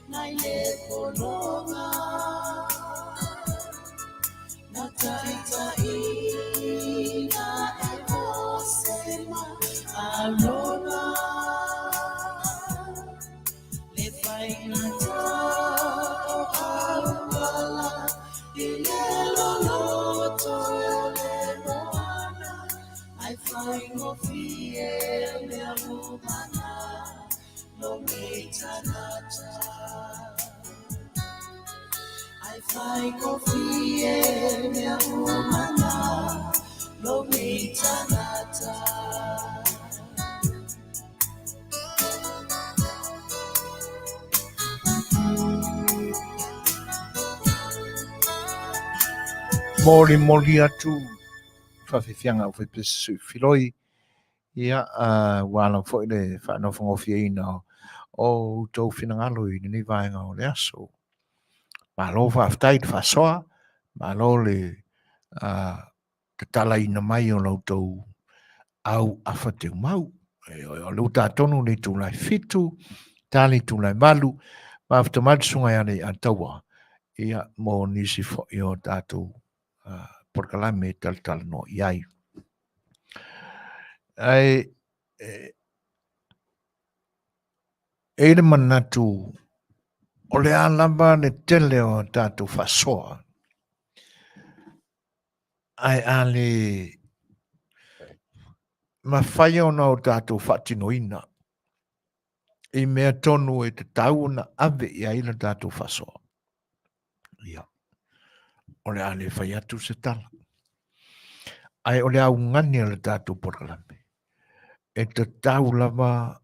B: na ile polonga na taitai na ekosema Arona le fainga tao awala ile loloto le moana I find no fear me amana lo metanata I find no fear me amana lo metanata
A: Moli atu whawhiwhianga o whaipisu whiloi ia wāna fo le whanau ina o tau whinangalo I ni vaenga o le aso. Malo whaftai te whasoa, malo le te tala ina mai o lau tau au awha te mau. O lau tātonu le tūlai fitu, tāli tūlai malu, mawhta matisunga ane a taua. Ia mō nisi fo I o tātou porkalame tal no iai. Ai ele manatu o le alamba ne tele o tātou whasoa. Ai ale mawhai ona o tātou whatinoina. I mea tonu e te tauna ave I aina tātou whasoa. Ia. O le ale whai atu se tala. Ai o le au ngani le tātou porkalame. E te tau lava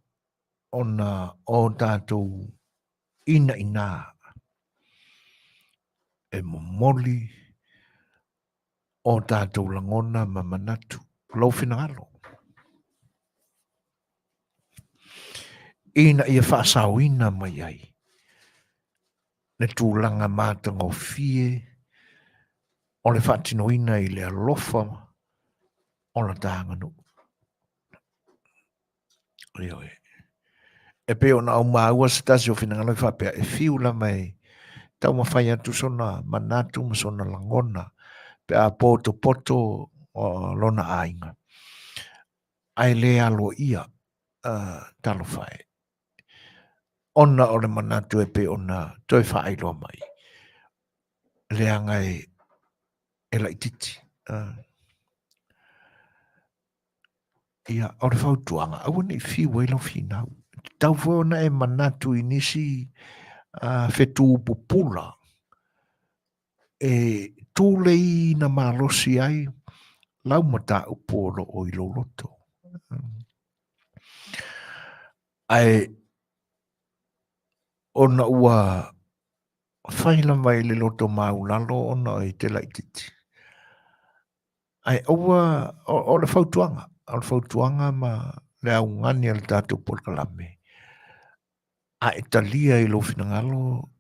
A: ona o tātou ina. E momoli o tātou langona ma manatu. Lau finangalo. ina ia whaasawina mai ai. Ne tūlanga mātanga o fie, o le whaatinoina i le alofa o la tānganu. Reo e. E pe ona au maua se tasi o whina ngalai whapea e fiu la mai tau mawhai atu sona manatu ma sona langona pe a poto poto o lona ainga. Ai le alo ia talo whae. Ona o le manatu e pe ona toi whae loa mai. Le angai e la ititi. Ia, o le whautuanga, au ni fiu e lo finau. Tau whona e manatu inisi whetu pupula. E tūlei na malosi ai lau mata upolo o ilo loto. Ai ona ua whaila mai le loto maulalo ona i te laititi. Ai ua o le whautuanga ma le au ngani al tātou polkalame. Ai talia i lo finangalo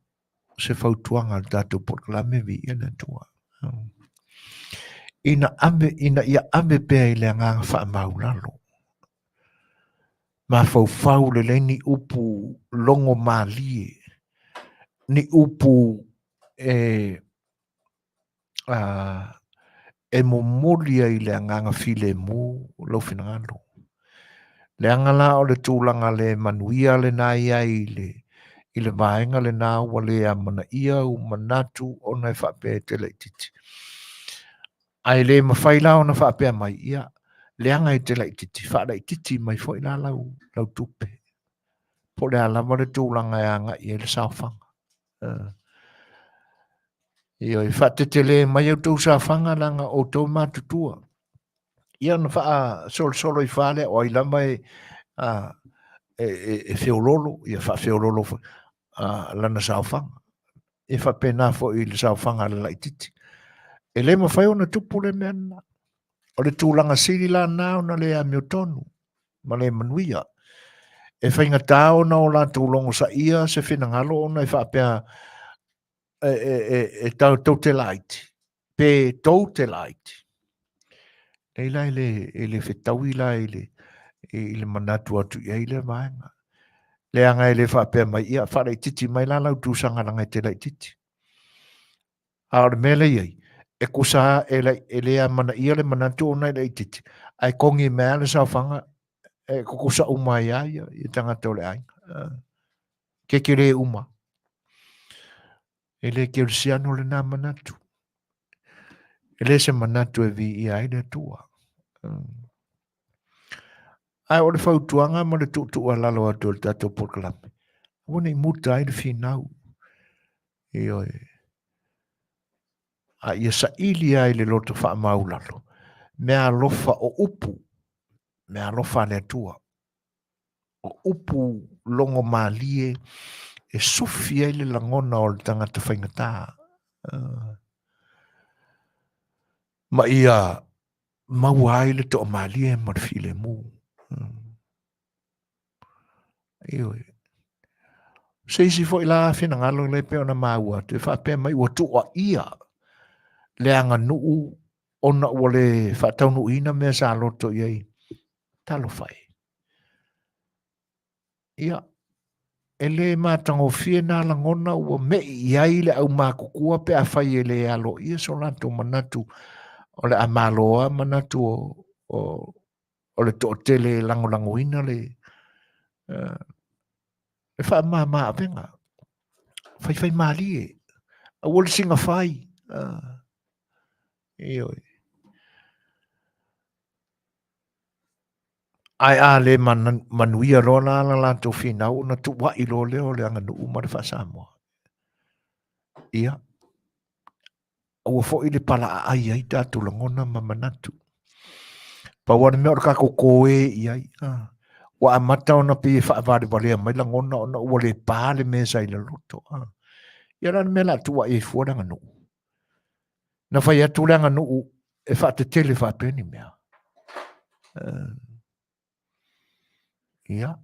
A: se whautuanga al tātou polkalame vi ina tua. Ina ia ame pēr i le anganga wha maulalo. Ma fau le ni upu longo malie. Ni upu e momolia i le anganga file mu lo finangalo. Le angala o le tūlanga le manuia le nā ia i le vaenga le nā ua le a mana ia u manatu o nai whape te leititi. Ai le mawhaila o na whape mai ia. Le anga i te leititi, wha leititi mai fo ina lau tupe. Po le alama le tūlanga e anga i le saofanga. Io i whatete le mai au tau saofanga langa o tau mātutua. Ia na wha solo i whale o i lama e whiololo, ia wha whiololo lana saofanga. E wha pena fo i le saofanga le leititi. E le mawhai o na tupu le mena. O le tūlanga siri la nao na le a miotonu, ma le manuia. E whainga tāo na o la tūlongo sa ia se whinangalo o na i whapea tau te laiti. Pe tau te laiti. E la e le whetau i la i le manatu atu i le vaenga. Le anga e le whapea mai ia whare titi mai la lau tūsanga langa te lai titi. Aore mele iei. E kusa e le a mana ia le manatu o nai lai titi. Ai kongi mea le saofanga e kusa umai ai i tangata o le ainga. Ke kere uma. E le ke ursiano le nā manatu. E le se manatu e vi i ai le tua. Ai o le whautuanga ma le tutua lalo atu le tato porkalame. Wana i muta ai le whinau. E oi. A ia sa ili ai le loto wha maulalo. Mea lofa o upu. Mea lofa le tua. O upu longo malie e sufi ai le langona o le tangata whaingata. Ma ia maua ai le to malie ma le file mu. Ioi. Seisi fo ila fina ngalo le pe ona maua. Te wha pe mai ua tua ia. Le anga nuu ona ua le whatau nu ina mea sa loto iei. Talo whai. Ia. E le mātango fie nā langona ua mei iai le au mākukua pe a whai e le alo ia so lanto manatu o le amaloa manatu o le to'otele lango ina le wha maa venga. Whai mali e. A wole singa whai. Ioi. Ai a le manuia rola la lanto finau na tu wa ilo leo le anga nuu ma le wha Samoa. Ia. Ua fo i le pala ai ai tatu langona ma manatu. Pa wane mea orka ko koe i ai. Wa amata ona pi wha avare valea mai langona ona ua le pāle mesa i le loto. Ia rana mea la tu wa e fuaranga nuu. Na whai atu le anga nuu e wha te tele wha peni mea. Ia.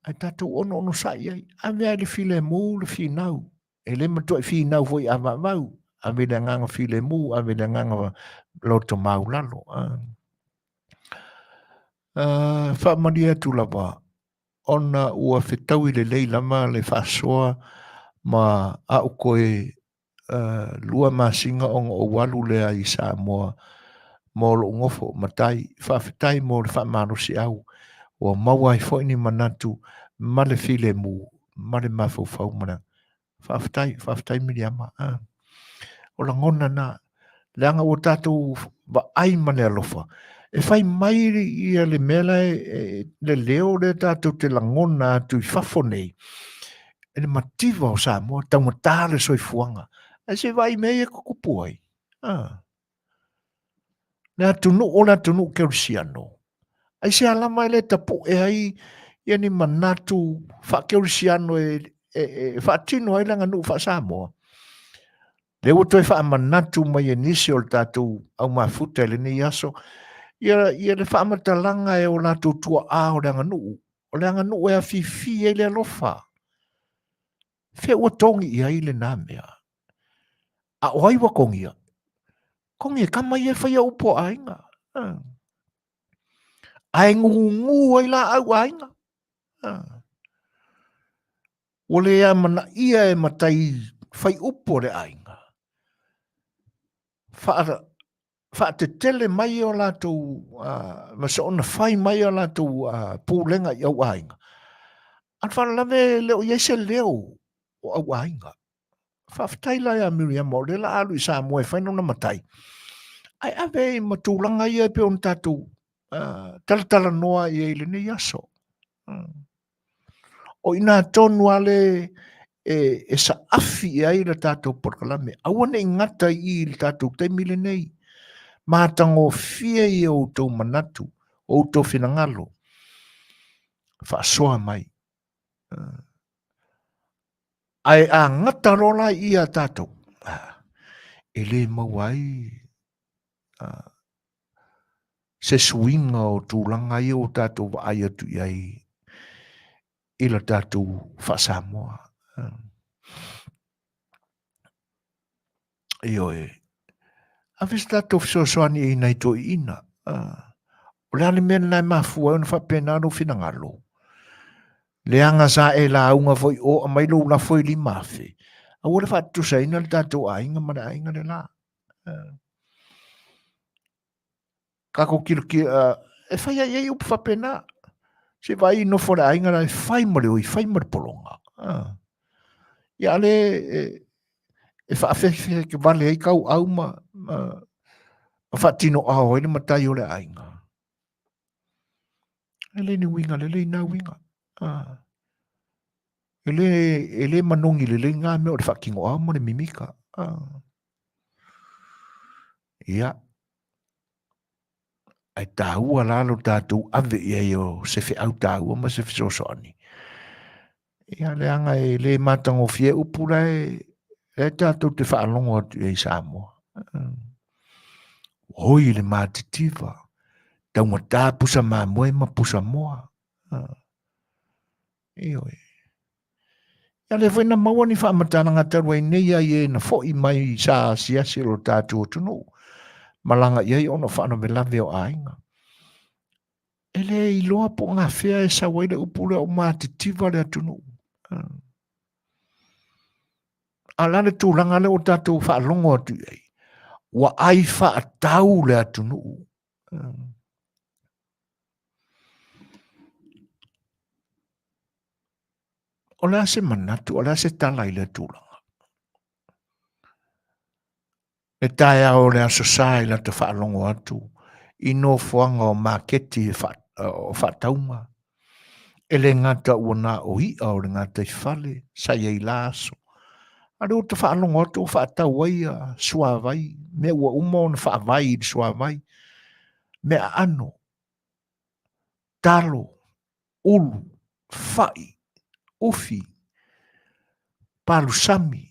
A: ai tātou ono sai ai, a mea le file mū le finau, e le matua i finau foi a mau, a me le nganga file mū, a me le nganga loto mau lalo. Wha maria tu lava, ona ua whetau i le leilama le whasoa ma au koe lua masinga o walu lea i Samoa mo lo ngofo matai, whawhetai mo le whamarosi au, o maua i fo ni manatu, ma le file mu, ma le mafau mana. Whawhetai miri ama. O la ngona na, leanga o tātou ba ai mane alofa. E whai mairi i le mela le leo le tātou te la ngona atu i whafonei. E le mativa o Samoa, taumatā le soifuanga. E se vai mei e kukupuai. Le atunu o le atunu ke urisiano. Ai se alama ele tapu e ai ia ni manatu fa ke urisiano fa tino ai langa nu fa Samoa. Le o toi fa manatu mai nisi o tatu au mafuta le ni aso. Ia le fa matalanga e o la tua a o langa nu. O langa nu e a fifi e le alofa. Fe o tongi i ai le namea. A oai wa kongia. Kongia kama ia fa ia upo ainga. Ai ngu ai la au ainga. O le a mana ia e matai fai upo le ainga. Fa te tele mai o lātou, masa ona fai mai o lātou pūlenga i au ainga. An whana lame leo iese leo o au ainga. Whawhetai lai a Miriam o le la alu i Samoa e whaino na matai. Ai ave i matulanga i e pe on tātou talatala noa i e le ne yaso. O ina tonu ale e sa afi i ai le tātou porkalame. Awane ingata i le tātou te mile nei. Mātango fia i o tau manatu, o tau whinangalo. Whaasoa mai. Ai a ngata rola i a tātou. E le mawai. Se swinga o tūlanga i o tātou wa ai atu i ai. I la tātou whaasamoa. Io e. A vis tātou whaasoani e nei to i ina. O le ale mena nai mafua una whapena no whinangalo. Le anga sa e la unga foi o a mailo la foi li mafe. A wole whatu sa ina le tātou a inga mana a inga le la. Kako kilo ki e whai a iei upu whapena. Se vai no fora a inga la e whai mare o i whai mare polonga. Ia le e whaafefe ke vale ei kau au ma whatino ao ele matai o le a inga. Ele ni winga, le na winga. Ele manongi le ngā mea o le whakingo au mo le mimika. Ia. Ai tāua lalo tātou ave i o se whi au tāua ma se whi sosoani. Ia le anga e le matango fie upura e tātou te whaalongo atu e Samoa. Hoi le mātitiva. Taunga tā pusa mā moe ma pusa moa. Io e. Ia le whaina maua ni whaamatana ngā tarua i nei ai e na fo i mai sa siasi lo tātou tunu. Malanga iai ono whaano me lawe o ainga. Ele i loa po ngā whea e sa waile upule o mātitiva le atunu. Alane tūlanga le o tātou whaalongo atu iai. Wa ai whaatau le atunu. O le ase manatu, o le ase talai le tūlanga. E tae au le aso sai la te whaalongo atu. I no fuanga o maketi o whaataunga. E le ngata ua o ia o le ngata i whale, sai ei laso. Are o te whaalongo atu o whaatau ai a suavai. Me ua uma o na whaavai i suavai. Me a ano. Talo. Ulu. Whai. Ufi. Palusami.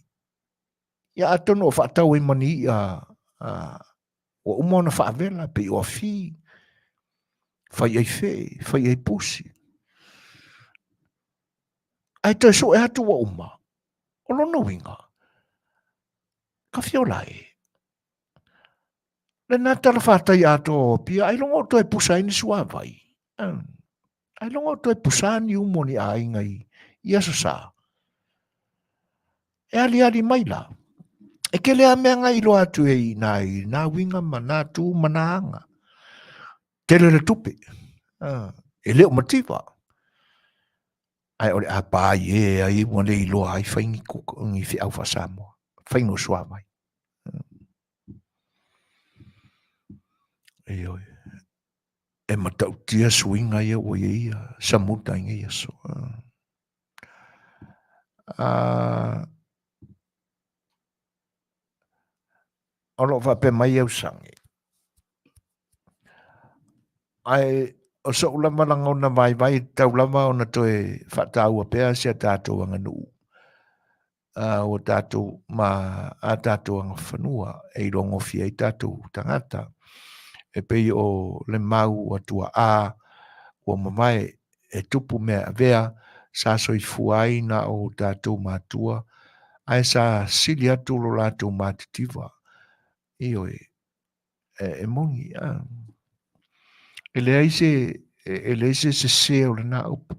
A: Ia atono o whaatau i mani i o uma o na whaavela pe o fi. Whai ei whai ei pusi. ai te so e atu wa uma. O lona winga. Ka fiola e. Le nā tala whātai ato pia, ai longo to e pusai ni sua vai. Ai longo to e pusai ni umoni a inga i aso sa. E ali mai la. E ke lea mea ngai lo atu e i nā winga ma nā tū ma nā anga. Tele le tupe. E leo mativa. Ai ore a pā ie, ai wane i loa ai whaingi kuka ngi fi au whasamoa. Whaingo sua mai. E oi. E matau tia suinga ia o ia, samuta inga ia so. Olo wa pe mai au sangi. Ai, o so ulama langa ona vai, tau lama ona toe whatau a pēa sia tātou anga nuu. O tātou ma a tātou anga whanua, e rongo fia i tātou tangata. E pei o le mau atua a, o mamae e tupu mea vea, sa soi fuaina o tātou mātua, ai sa sili atu lo lātou mātitiva. Ioi, e mongi, e le aise se seo le na upu,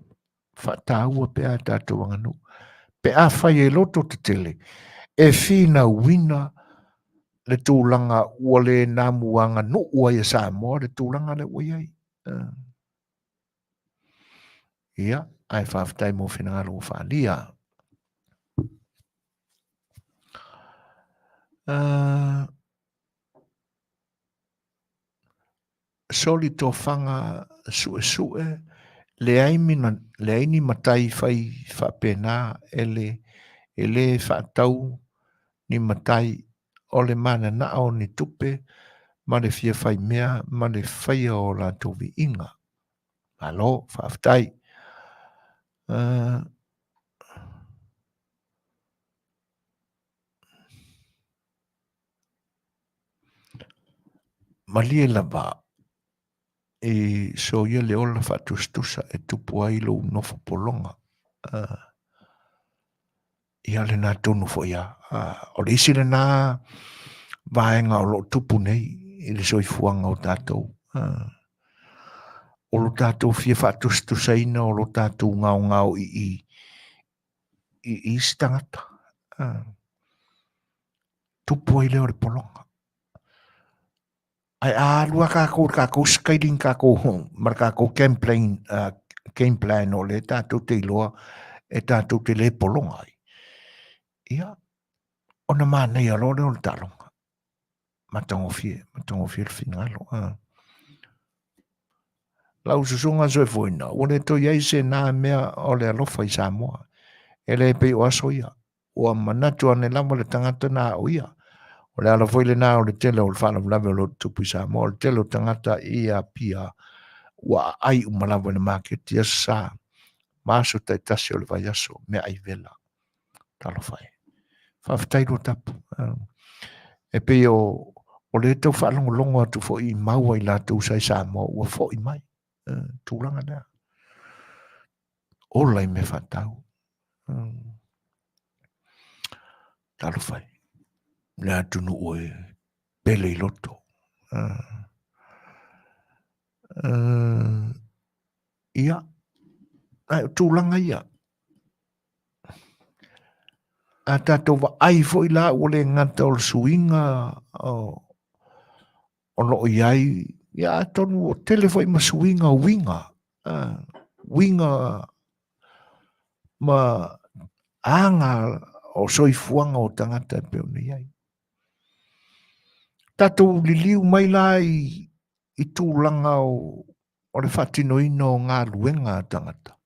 A: whataua pe a tātou anganu. Pe a whai e loto te tele, e whina wina le tūlanga ua le nāmuanga no ua ia sa moa le tūlanga le ua iai. Ia, ai whawhatai mō whenangaro o whālia. Soli tō whanga sue, le aini matai whai whapena e le whaatau ni matai o le mana na o ni tupe, ma le fia whai mea, ma le whai o la tovi inga. Alo, whawhatai. Malie lava, e so ia le ola whatustusa e tupu ai lo nofo polonga. Ia le nā tonu fo ia. O le isi le nā vaenga o lo tupu nei, i le soifuanga o tātou. O lo tātou fia whatustusa ina, o lo tātou ngao i stangata. Tupu ai leo le polonga. Ai alua kako skailing kako mar kako game plan o le tātou te iloa e tātou te le polonga ai. Ia, ona mana ia lo le o le talonga. Matango fie le fingalo. Lau susunga soe fuina, wane to iai se nā mea o le alofa i Samoa. E le pei o aso ia. Ua manatu ane lama le tangata nā o ia. O le ala foi le nā o le tele o le whana vlave o lo tupu i Samoa. O le tele o tangata ia pia ua ai umalawa na market ia sa. Maso tai tasi o le vai aso mea ai vela. Talo fai. Whawhatai ro tapu. E pei o le tau whalongo atu fo i maua i la tau sai Samoa ua fo i mai. Tūranga nea. Ola i me whatau. Talo fai. Le atunu oe pele i loto. Ia. Tūranga ia. A tātou wa ai fo i la ule ngata o le suinga o no iai. Ia tonu o telefo i ma suinga o winga. Winga ma anga o soifuanga o tangata peo ni ai. Tātou liliu mai la i tūlanga o le whatino ino o ngā luenga tangata.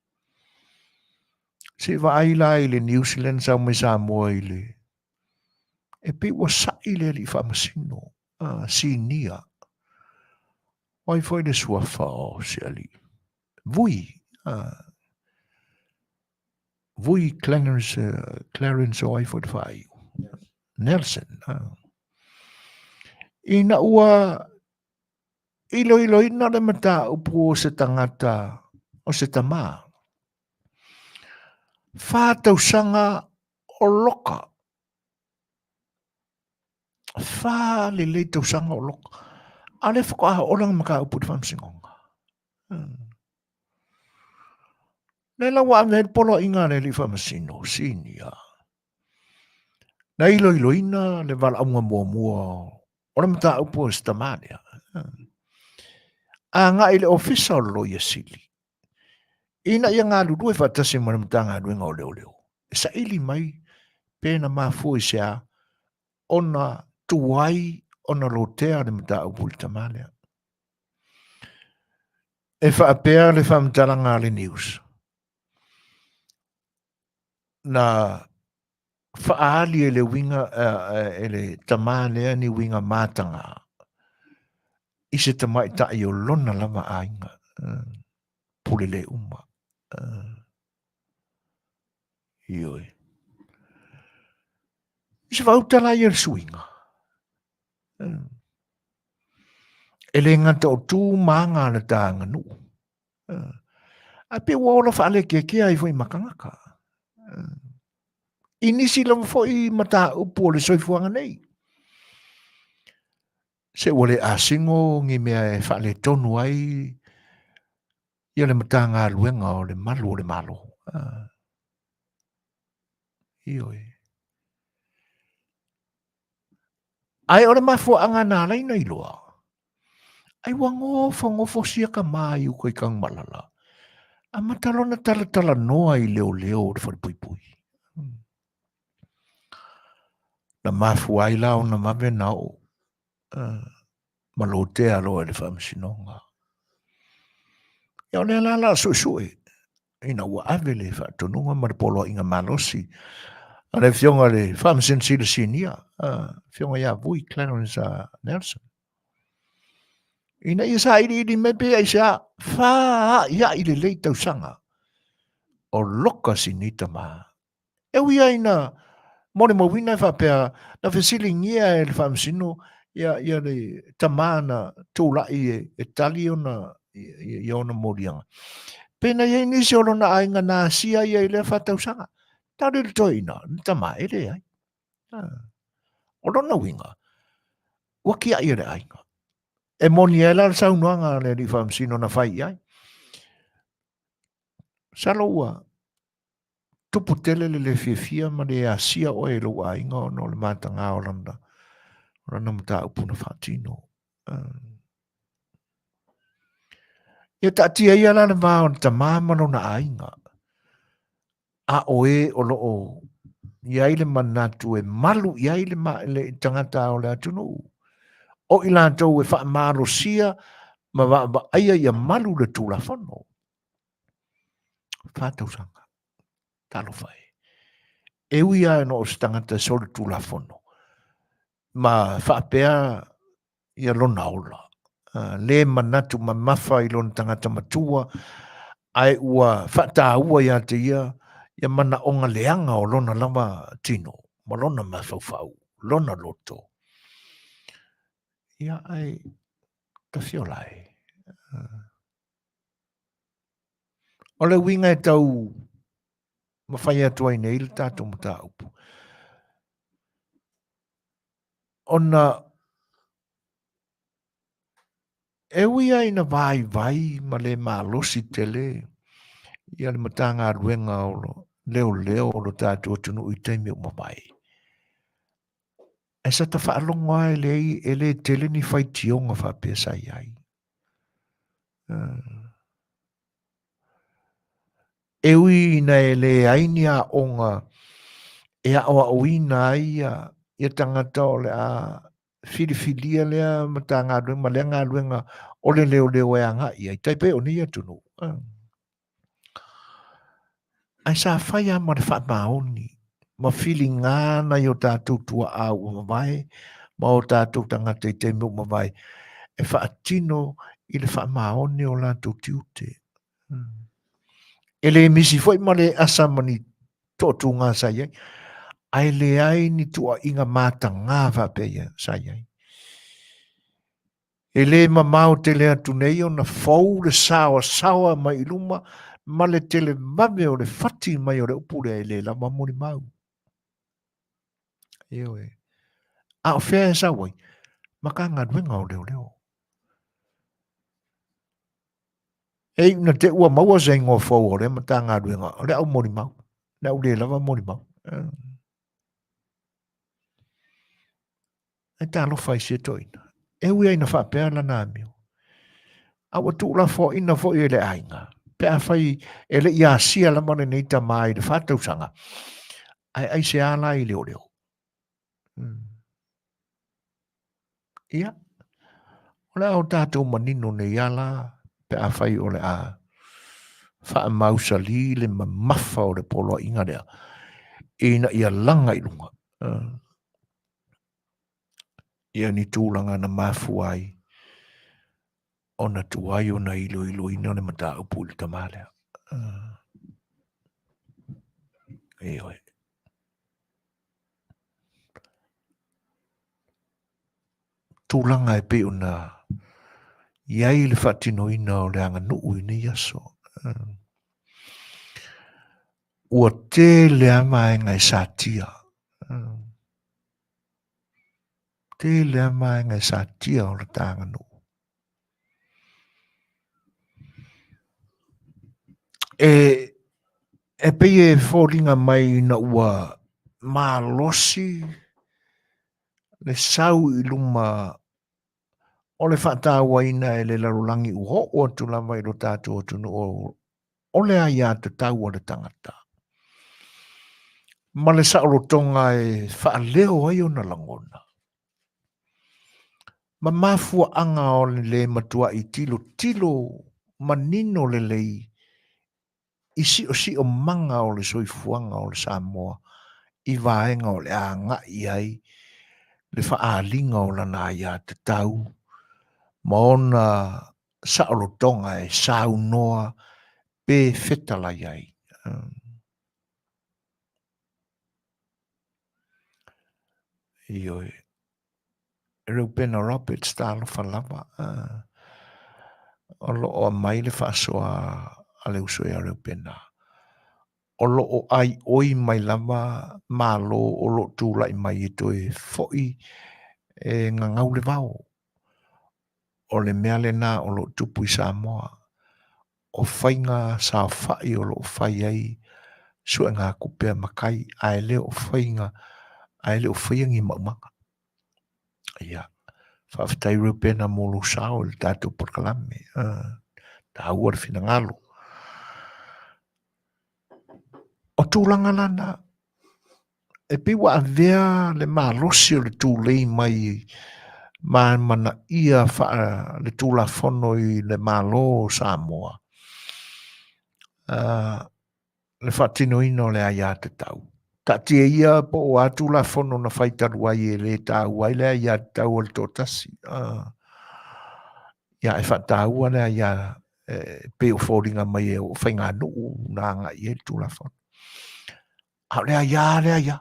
A: Se wa ai la i le New Zealand sa mai Samoa i le. E pe wa sa i le li whamasino. Sinia. Oi foi le sua whao se ali. Vui. Vui Clarence o ai foi le whai. Nelson. Ina ua ilo ina le mata upu o se tangata o se tamaa. Whātausanga o loka. Whālele tausanga o loka. Ale whakaha oranga maka upu te whamsingonga. Nei la wa me polo inga le li whamasino, sinia. Nei ilo ina le wala aunga mua. Ora mata upu o stamania. A nga ile official lo ia sili. Ina ia ngā lulu e whatasi mana mata ngā luenga o leo leo. Sa ili mai, pēna mā fui sea, ona tuai, ona lotea le mata upu le tamania. E whaapea le whamtalanga le news. Na whaali e le winga, e le tamania ni winga mātanga. I se tamai ta i o lona lama ainga. Pule le uma. Ioi. I se wautala i el suinga. E le ngata o tū maanga na tāanga nu. A pe wala whaale ke ai fwoi makangaka. Inisi lam fwoi mata upo le soifuanga nei. Se wale asingo ngi mea e whaale tonu ai ia le mata ngā luenga o le malu o le malo. Ioi. Ai ora mafo anga nā leina i loa. Ai wangofo sia ka mai u koe kang malala. A matalona tala noa i leo le whalipui. Na mafu ai lao na mawe nao. Malotea loa le whamsinonga. Ia o le la sui. Ina ua ave le whatonunga maripolo inga malosi. A le fionga le whamsin sila sinia. Fionga ia vui Clarence Nelson. Ina ia sa ili mepe ai sa wha ia ili lei tausanga. O loka sinita ma. Ewi aina mone mo wina whapea na whesilingia e le whamsino ia le tamana tūlai e tali ona i ona morianga. Pena ia inisi olo na ainga na sia ia i le whatausanga. Tari le toina, tama e le ai. Olo na winga. Wakia ia le ainga. E moni e la saunuanga le li whamsino na whai ai. Saloua. Tupu tele le fia ma le asia o e lo ainga o no le matanga o landa. Rana mata upu na whatino. Ia tatia ia la le vāo ta māmano na ainga. A oe o lo o. Ia ile manatu e malu, ia ile le tangata o le atunu. O ila tau e wha maro sia, ma wa aia ia malu le tūla whano. Whātau sanga. Talo whai. E ui ai no o stangata sore tūla whano. Ma whaapea ia lona ola. Le manatu ma mawha i lona tangata matua. Ai ua whata ua ia te ia mana onga leanga o lona lama tino. Ma lona mawhauwhau. Lona loto. Ia ai ta whiolai. O le winga e tau mawhai atua i nei le tātou mata upu. Ona e wia ina vai ma le malosi tele ia le matanga ruenga o leo o lo tātou tunu i teimi o mawai. E sa ta whaalonga e le tele ni whai tionga whapesa iai. E ui ina e le aini a onga e a oa uina ia tangata o le a filifilia lea matanga ruenga ma lea ngā ruenga o le leo e anga ia i taipe o ni atunu. Ai sa whai a ma le wha maoni ma fili ngāna i o tātou tua au o mawai ma o tātou tangata i teimi o mawai e wha atino i le wha maoni o lātou tiute. E le misi foi ma le asa mani tōtu ngā sai ai. Ai le ai ni tua inga mata ngā whapeia sai ai. E le mamau te lea tunei o na fau le sawa mai iluma ma le tele mame o le fati mai o le upule ai le lama moni mau. Eo e. A o fea e sa wai, ma ka ngā duenga o leo leo. E na te ua maua se ingo fau o le ma ta ngā duenga, o le au moni mau. Le au le lama moni mau. E ta lo fai se toina. E ui aina wha pēr la nā mio. Awa tu la fo ina fo i le ainga. Pēr fai e le ia sia la mane nei ta mai le whātau sanga. Ai se ala i leo leo. Ia. O le au tātou manino ne iala. Pēr fai o le a. Wha mausa li le mafa o le polo inga lea. Ina ia langa i lunga. Ia ni tūlanga na mafu ai. Ona tuai ona ilo ina le mata upu le tamale. Eoi. Tūlanga e pe ona iai le whatino ina o le anga nuu ina iaso. Ua te le ama e ngai satia. Te le ama e ngai satia o le tanga nuu. E pei e fōringa mai na ua mālosi le sau i luma o le whātāua ina e le larulangi uho o tula mai lo tātou tunu o le aia te tau o le tangata. Ma le saoro tonga e whaaleo ai o na langona. Ma mafua anga o le matua i tilo manino le lei isi o manga o le soifuanga o le Samoa i vaenga o le anga i ai le whaalinga o lana ia te tau ma ona saoro tonga e sau noa pe fetala iai. Ioi. Reu pena Roberts talo whalama. Olo o mai le whaasoa a le uso e reu pena. Olo o ai oi mai lama malo o lo tūlai mai e toi foi e ngangau le vau. O le mea le nā o lo tupu i Samoa. O whainga sa whai o lo whai ai sua ngā kupea makai ai le o whainga ai le o whaingi maumanga. Ia. Whawhitai reu pena molo sao le tātou porkalame. Tā ua le whina ngalo. O tūlanga lana, e piwa a vea le mālosi o le tūlei mai mana ia wha le tūla whono i le mālo Samoa. Le whatino ino le aia te tau. Ta tia ia po o atu la whono na whaitaru ai e le tau ai le aia te tau o le tōtasi. Ia e whatau le aia pe o whoringa mai e o whainga nuu nā ngā i e tūla whono. Le aia.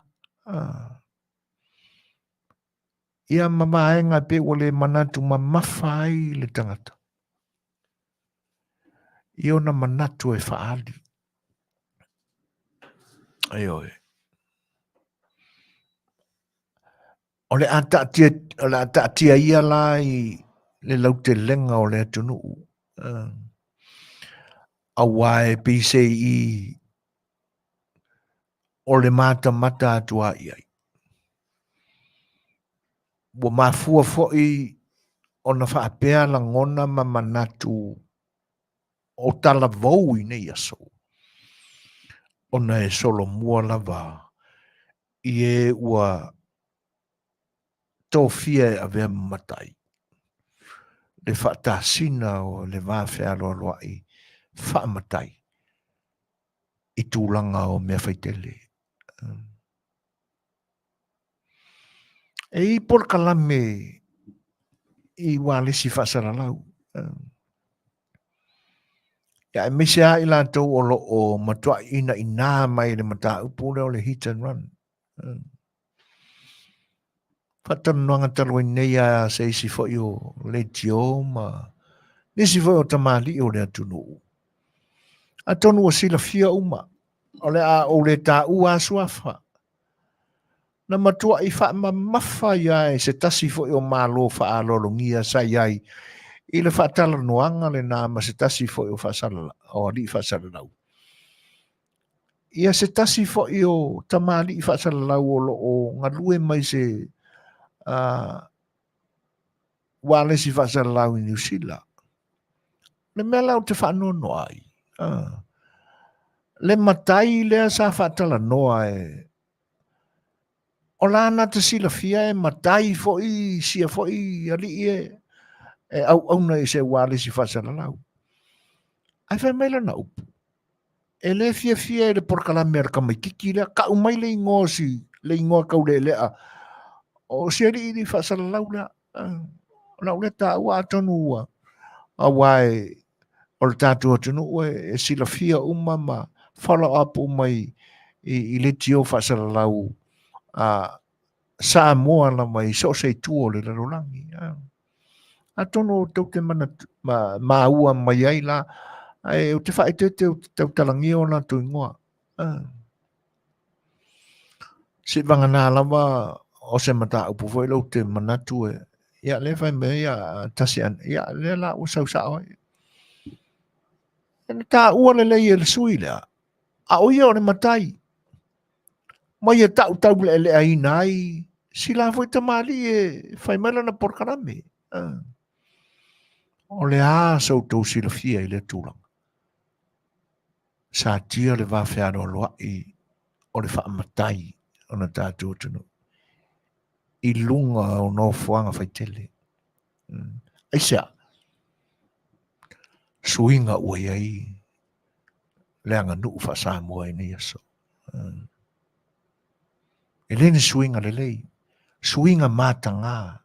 A: Ia mamaenga pe o le manatu mamawhai le tangata. Ia na manatu e whaali. Aioi. O le atatia ia la i le laute lenga o le atunu. Awai PCE o le mata atua iai. Wa mafua foi o na whaapea la ngona ma manatu o tala vau i nei aso. O na e solo mua lava i e ua tōwhia e avea matai. Le whaatasina o le wāwhea loa i whaamatai i tūlanga o mea whaitele. E i porkalame i wālesi whaasaralau. Ia e mese a i lātou o matua ina i nā mai le mata upu leo le hit and run. Whatanuanga talo i nei a se isi fwoi o le tio ma nisi fwoi o tamali o le atunu. A tonu o sila fia uma. Ole a ole ta ua suafa. Na matua I wha mafa ia se tasi fo o malo wha alolongia sa iai. I le wha tala noanga le nā ma se tasi fo o whasala, o li whasala lau. Ia se tasi fo o tamali I whasala lau o ngalue mai se wale si whasala lau I New Zealand. Le mea lau te whanono ai. Le matai lea sa whatala noa e. O lana te sila fia e matai fo I sia fo I ali e au na I se wale si whasala lau. Ai whai meila na upu. E le fia e le porkala mea ka mai kiki lea ka umai le ingosi le ingoa kau le lea. O sia li I whasala lau lea. Lau le ta ua atonu ua. A wai o le tātua tunu ua e sila fia umama follow up umai I le tio whasala lau sa moa la mai so se tuo le larolangi. A tono tau te mana ma ua mai ai la o te whae te tau talangi o na tu ingoa. Si vanga nā lama o se mata upu foi lau te manatu e ia le whai me ia tasi an ia le la o sau sa oi. E tā ua le lei e le sui lea. A o ia o le matai. Mai e tau le le ai nai. Sila foi tamali e fai mala na porkarame. O le a sau tau sila fia I le tūranga. Sa tia le wawhea no loa o le whaamatai o na tātua tunu. I lunga o no fuanga fai tele. Aisea. Suinga ue ai. Leanga nuu wha sa mua I ni aso. E lene suinga le lei. Suinga mātanga.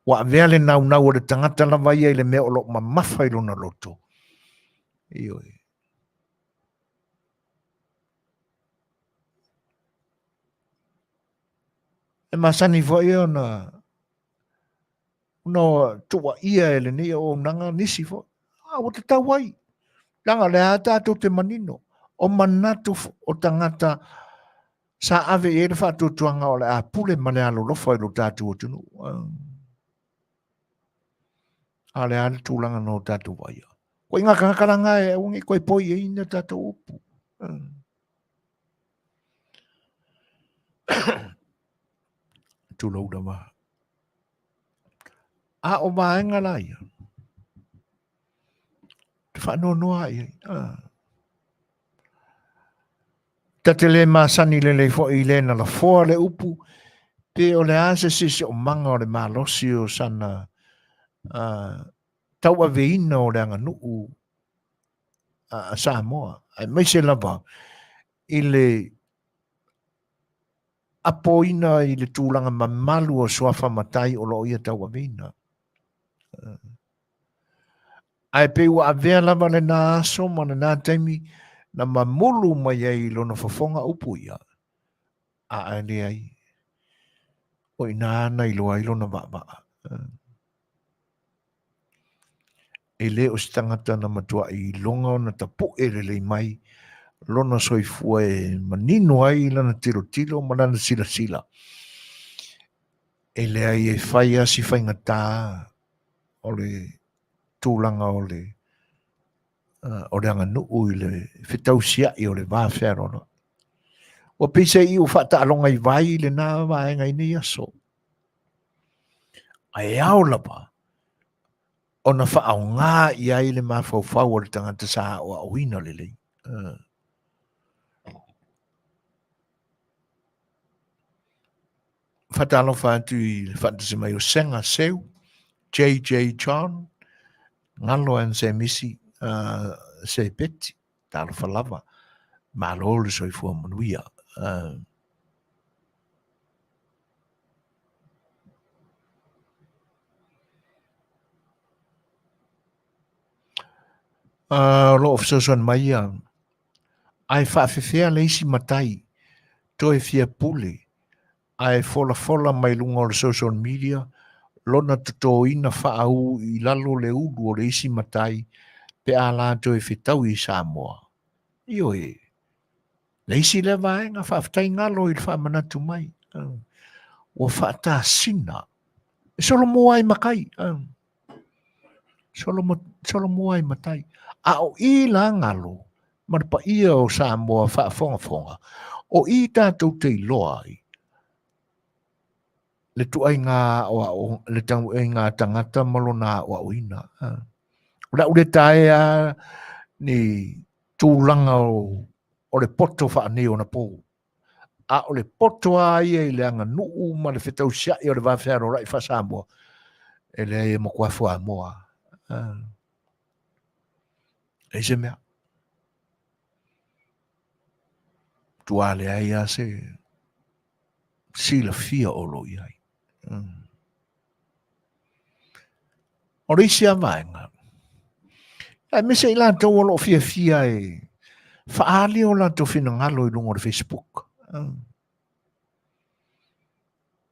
A: Wa veale nau o le tangata la vai le mea o lo ma mawhai lona loto. Ioi. E masani foi ona no tua ia ele ni o nanga nisi fo. O te tawai. Langa le ata te manino. O manatu o tangata sa ave e le whatu tuanga o le a pule mane alo lofa I lo tātu o tunu. A le ale tūlanga no tātu vai. Ko inga kangaranga e ungi koe poi e ina tātu upu. Tūlau da maha. A o maenga lai. Te whanau noa I. Tate le masani le fo I le na la foa le upu. Pe o le ase sisi o manga o le malosi o sana tau aveina o le anga nuu Samoa. Ai mai se lava I le apoina I le tūlanga mamalu o suafa matai o lo ia tau aveina. Ai pe ua avea lava le nā aso ma le nā taimi na mamulu mai ai lona fafonga upu ia. A ane ai. O ina ana I loa I lona vaa. E le o stangata na matua I longa o na tapu e le mai lona soifua e manino ai lana tiro ma lana sila. E le ai e whai asi whaingata o le tūlanga o le anga nuu I le whitausia I o le vāwhērona. O pise I o whata alonga I vai le nā vaenga I ni aso. Ai au lapa. O na whaau ngā I ai le mawhauwhau o le tangata sa o awina le lei. Whatalo whātu I whātu mai o senga seu, J.J. John, ngalo an se misi, se peti, talo whalawa, malo le soifua manuia. Lo of sosan mai ai whaafewhea leisi matai, toi fia pule, ai fola mai lunga o le social media, lona tuto ina whaau I lalo le ulu o leisi matai, pe ala to fitau I Samoa io leisi le vai nga whaftai ngalo I whamanatu mai o whata sina solo moai makai solo moai matai a o I la ngalo marpa ia o Samoa whaafonga o I tātou te loa ai le tuai ngā le tangu e ngā tangata malona o ina. Ura ure tae ni tūlanga o le poto whaane o na pō. A o le poto a ia I le anga nuu ma le whetau siai o le wawhero rai whasamoa. E le e mo kua fua moa. E se mea. Tua le ai a se sila fia o lo iai. O risi a vaenga. Ai mese I lantou o lo fia e whaali o lantou whina ngalo I lungo le Facebook.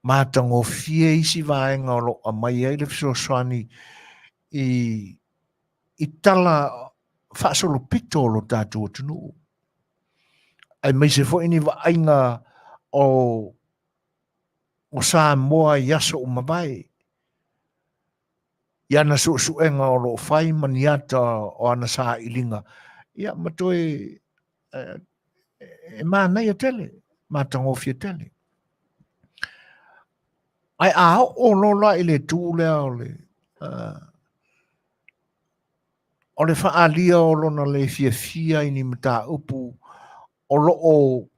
A: Mātango fia isi vaenga o lo a mai ai le fisosoani I tala whaasolo pito o lo tātou tunu. Ai mai se fo ini vaenga o Samoa I aso o mabai. Ia na suenga o lo whai maniata o ana sa ilinga. Ia matoe e mānei a tele. Mātango fia tele. Ai ao o lola I le tūlea o le whaalia o lona le fia ini mata upu o lo o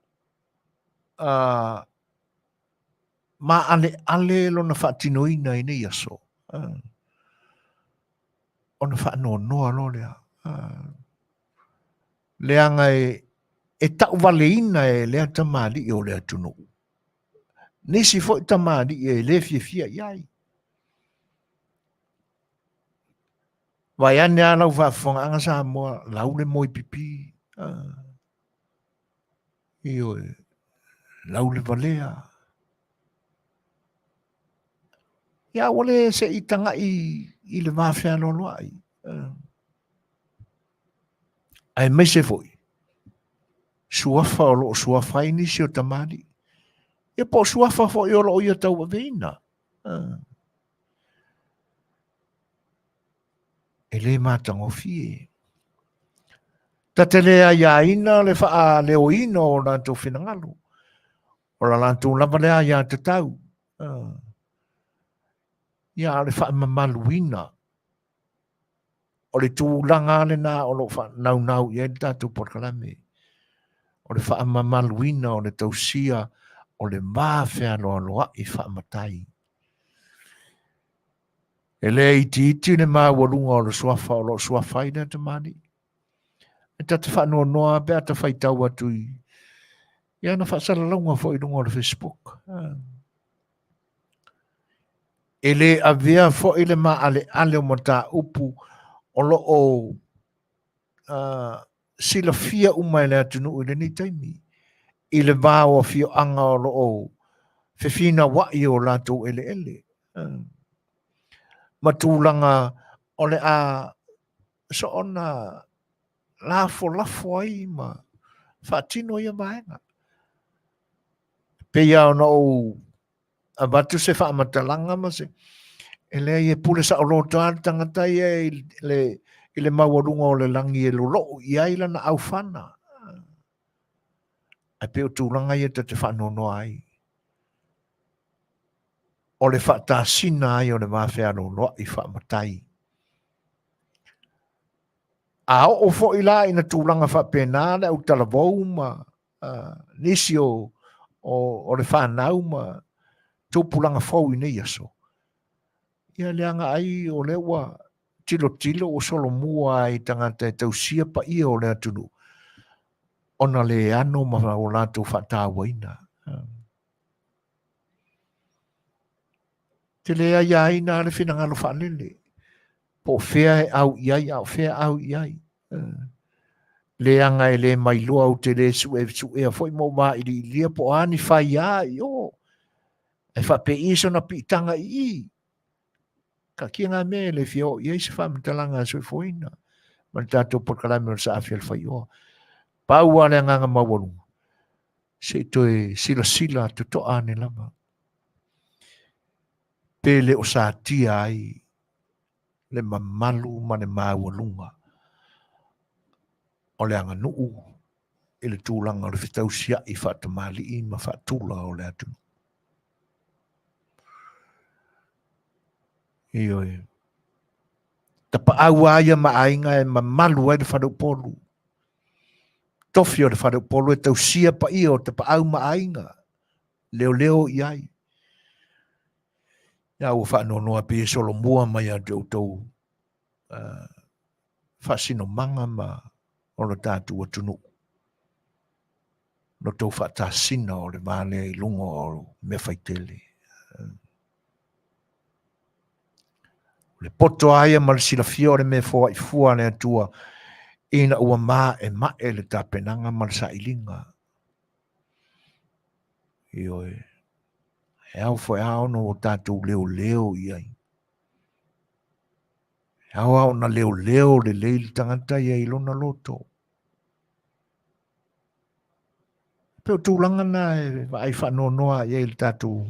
A: ma ale lona whaatinoina I nei aso. Ona whaanoa noa lo lea. Leanga e tau wale ina e lea tamari o lea tunu. Nisi fo I tamari e le fia iai. Vai ane anau whafonga anga Samoa laule moi pipi. Io e laule valea. Ia wale se I tanga I le mafia lolo ai. Ai mai se foi. Suafa o lo suafa ini si o tamari. Ia po suafa fo I o lo ia tau aveina. E le mātango fie. Ta te lea ia ina le wha leo ina o lantou whinangalo. O la lantou lava lea ia te tau. Ia le wha mamaluina. O le tūlanga le nā o lo wha nau ia le tātou porkalame. O le wha mamaluina o le tausia o le māwhea loa I wha matai. E le iti le māwarunga o le suafa o lo suafa I le te mani. E tata whanua noa bea ta whaitau atui. Ia na whaasara launga fo I lunga o le Facebook. E le avea fo I le maa ale o mata upu o lo o sila fia umai le atunu I le ni taimi. I le vāo fio anga o lo o fefina wai o lato ele. Matulanga o le a so ona lafo ai ma fatino ia vaenga. Pe ia ona o abatu se fa matalanga ma se ele ia pule sa o lotar tangata ia le mawarunga o le langi e lolo ia ila na aufana. A pe o tūlanga ia te whanono ai. O le whaatasina ai o le mawhea no loa I whaamatai. A o fo I la ina tūlanga whapena le au talavou ma nisi o le whanau ma tūpulanga fau I nei aso. Ia leanga ai o le ua tilo o solo mua I tangata e tausia pa ia o le atunu. Ona le ano ma o lato whatawaina. Te lea iai nā le whinangalo whanele. Po whea au iai, au iai. Leanga e le mai loa o te le su e foi mo ma I lia po ani whai ai o. E whape iso na pitanga I. Ka kia ngā me le whio iai se whamitalanga sui foina. Man tātou por kalame o sa afial whai o. Pāua le nganga mawanu. Se toi sila tu to ane lama. Pele o sa tia ai le mamalu mane mawalunga. O le anga nuu. I le tūlanga o le fitau sia I whaatamali I ma whaatula o le atu. Ioi. Ta paau aia ma ainga e mamalu ai le whanau polu. Tofi o le whanau polu e tau sia pa I o te paau ma ainga. Leo I ai. Ia ua whaanonoa pe e solo mua mai a tau whaasino manga ma o le tātu atunu. No tau whaatasina o le māle I lunga o me whaitele. Le poto aia ma le sila fiore me fua I fua le atua ina ua maa e mae le tāpenanga ma le sa ilinga. Ioi. E au fo e au no o tātou leo I ai. E au na leo le leili tangata I ai lona loto. Peo tūlanga na e ai whanonoa I ai le tātou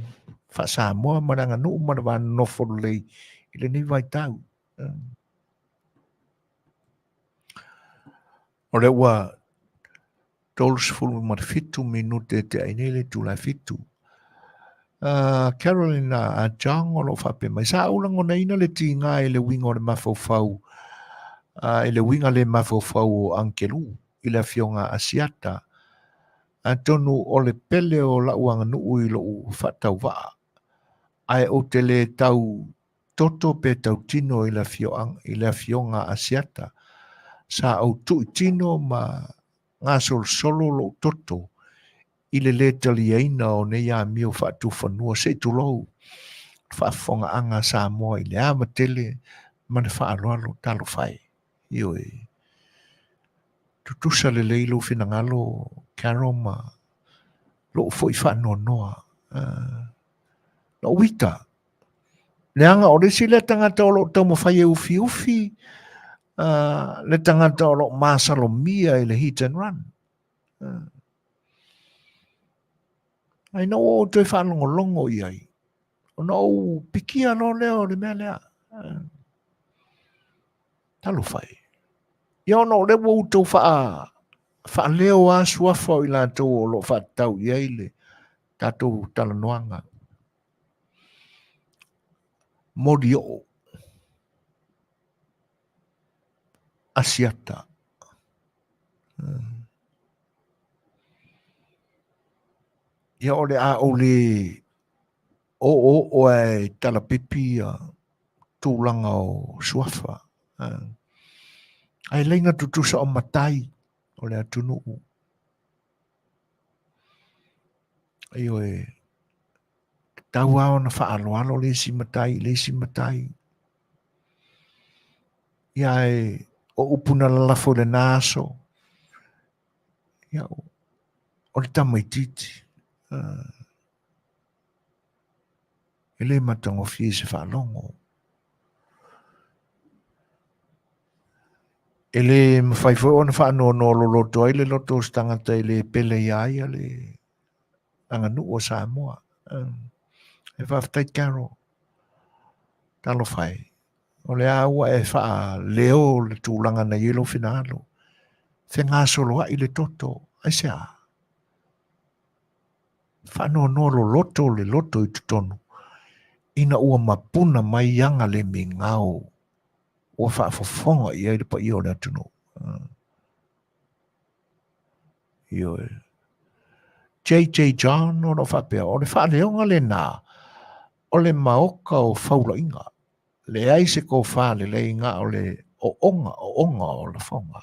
A: whaasamoa maranga nuu marawa noforo lei I le ni vai tau. O le ua tolos fulu mar fitu minute te ainele tu la fitu. Carolina a John o lo whape mai. Sa ulang o na ina le tinga I le winga o le mafau I le winga le mafau o Ankelu I le fionga asiata. A tonu o le pele o la uanga nuu I lo whatau waa. Ai o te le tau toto pe tau tino I la fionga asiata. Sa au tu tino ma ngā solo lo toto. I le tali aina o ne ia mio whaatu whanua se tu lou. Whaafonga anga sa moa I le ama tele mana whaaloalo talo whai. Ioi. Tutusa le leilo whina ngalo karoma. Lo fo I whanua noa. Lo wita. Leanga o le sile tangata o lo tau mo whai e ufi. Le tangata o lo masalo mia I le hit and run. Ai no o te whanongo I ai. O no pikia no leo le mea lea. Talo whai. Ia no le wo tau wha leo a suafa I la tau o lo wha tau I ai le. Tatou tala noanga. Mori o. Asiata. Ia o le a o le o ai tala pipi tūlanga o suafa. Ai leina tutusa o matai o le atunu. Ai o e tau ao na whaaloalo le si matai. Ia e o upuna lalafo le naso. Ia o le tamaititi. Ele matango fie se whaalongo. Ele mawhaifo o na whaano no loto ai le loto stangata ele pele iai ale anga nu o Samoa. E whaftai karo. Talo whai. O le aua e wha leo le tūlanga na yelo finalo. Whenga soloa I le toto. Ai se a. Whaano no loto le loto I tutonu. Ina ua mapuna mai anga le mingao. Ua whaafofonga I ai le pa I o le atunu. Io J.J. John o no whapea. O le whaaleonga le nā. O le maoka o whaula inga. Le aise ko whaale le inga o le o onga o le whonga.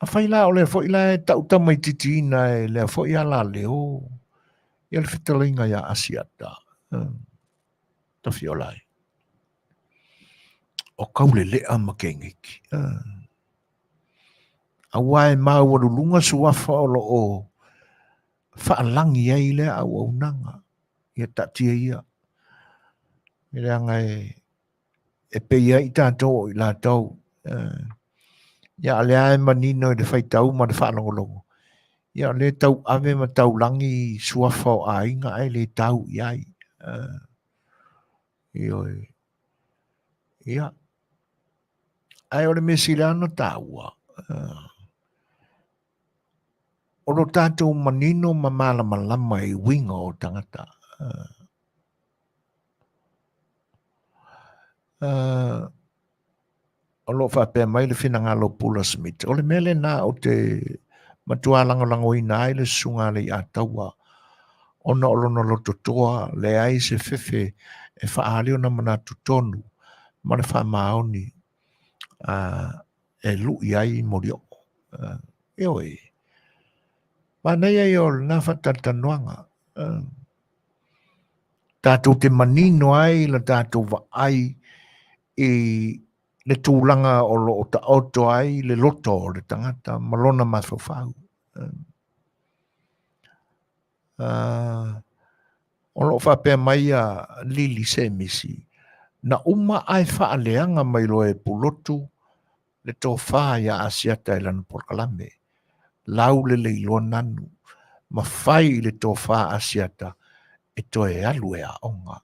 A: A whaila o le whaila e tau tamai titina e le whaila leo. Ia le whitalinga ia asiata. Ta whiolai. O kaule lea makengiki. A wae maa warulunga suafa o lo o whaalangi ai lea au au nanga. Ia tatia ia. Ia ngai e pe ia I tātou I la tau Ia le ai manino le fai tau ma le whanongolongo. Ia le tau ave ma tau langi suafa o ainga ai le tau iai. Ia. Ai o le mesilano taua. O lo tātou manino ma malama i winga o tangata. O lo whapea mai le whinanga lo Pula Smith. O le mele nā o te matua lango ina ai le sunga le a taua. Ona o lono lo totoa le ai se fefe e whaari o na mana tutonu. Ma le wha maoni e lui ai mori o. Eo e. Ma nei ai o na whatatanuanga. Tātou te manino ai la tātou wa ai i le tūlanga o lo o ta auto ai le loto o le tangata malona mawhawhau. O lo whapea mai a lili se misi. Na uma ai whaaleanga mai lo e pulotu le tō whaia asiata e lana porkalame. Lau le leilua nanu. Ma whai le tō wha asiata e tō e alu e a onga.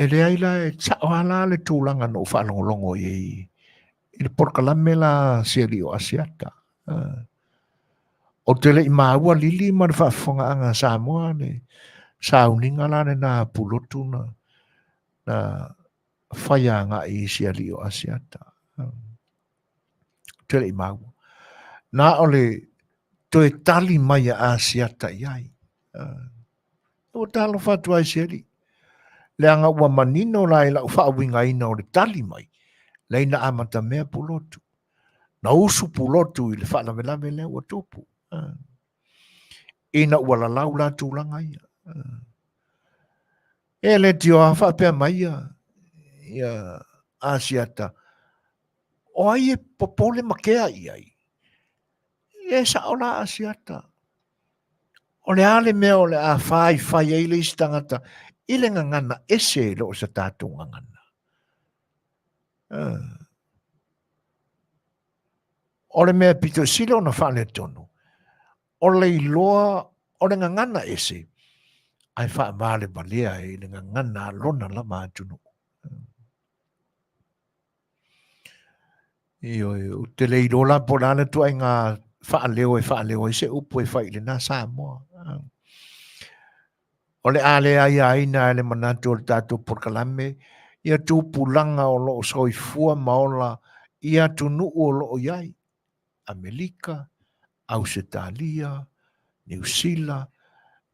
A: E le aila e tsao ala le tūlanga no whalongolongo i le porkalame la seri o asiata. O te le i maua lili ma le whaafonga anga Samoa le sauninga la ne nā pulotu na whaianga i seri o asiata. Te le i maua. Nā ole to e tali mai a asiata iai. O talo whatua i seri. Le anga ua manino la i la whaawinga ina o le tali mai. Le ina amata mea pulotu. Na usu pulotu i le whaalavelave le ua tupu. Ina ua la lau la tūlanga ia. E le tio a whaapea mai ia asiata. O ai e popole makea iai. E sa o la asiata. O le ale mea o le a whai e le istangata. Ile ngangana ese lo sa tātou ngangana. O le mea pito silo na whale tonu. O le iloa o le ngangana ese. Ai wha maale balea e le ngangana lona la mātunu. O te le ilola po lana tu ai ngā whaaleo e se upo e whaile nā Samoa. O le ale ai aina e le manatu o le tātou porkalame, ia tūpulanga o loo soifua maola, ia tunu o loo iai. Amerika, Ausitalia, New Zealand,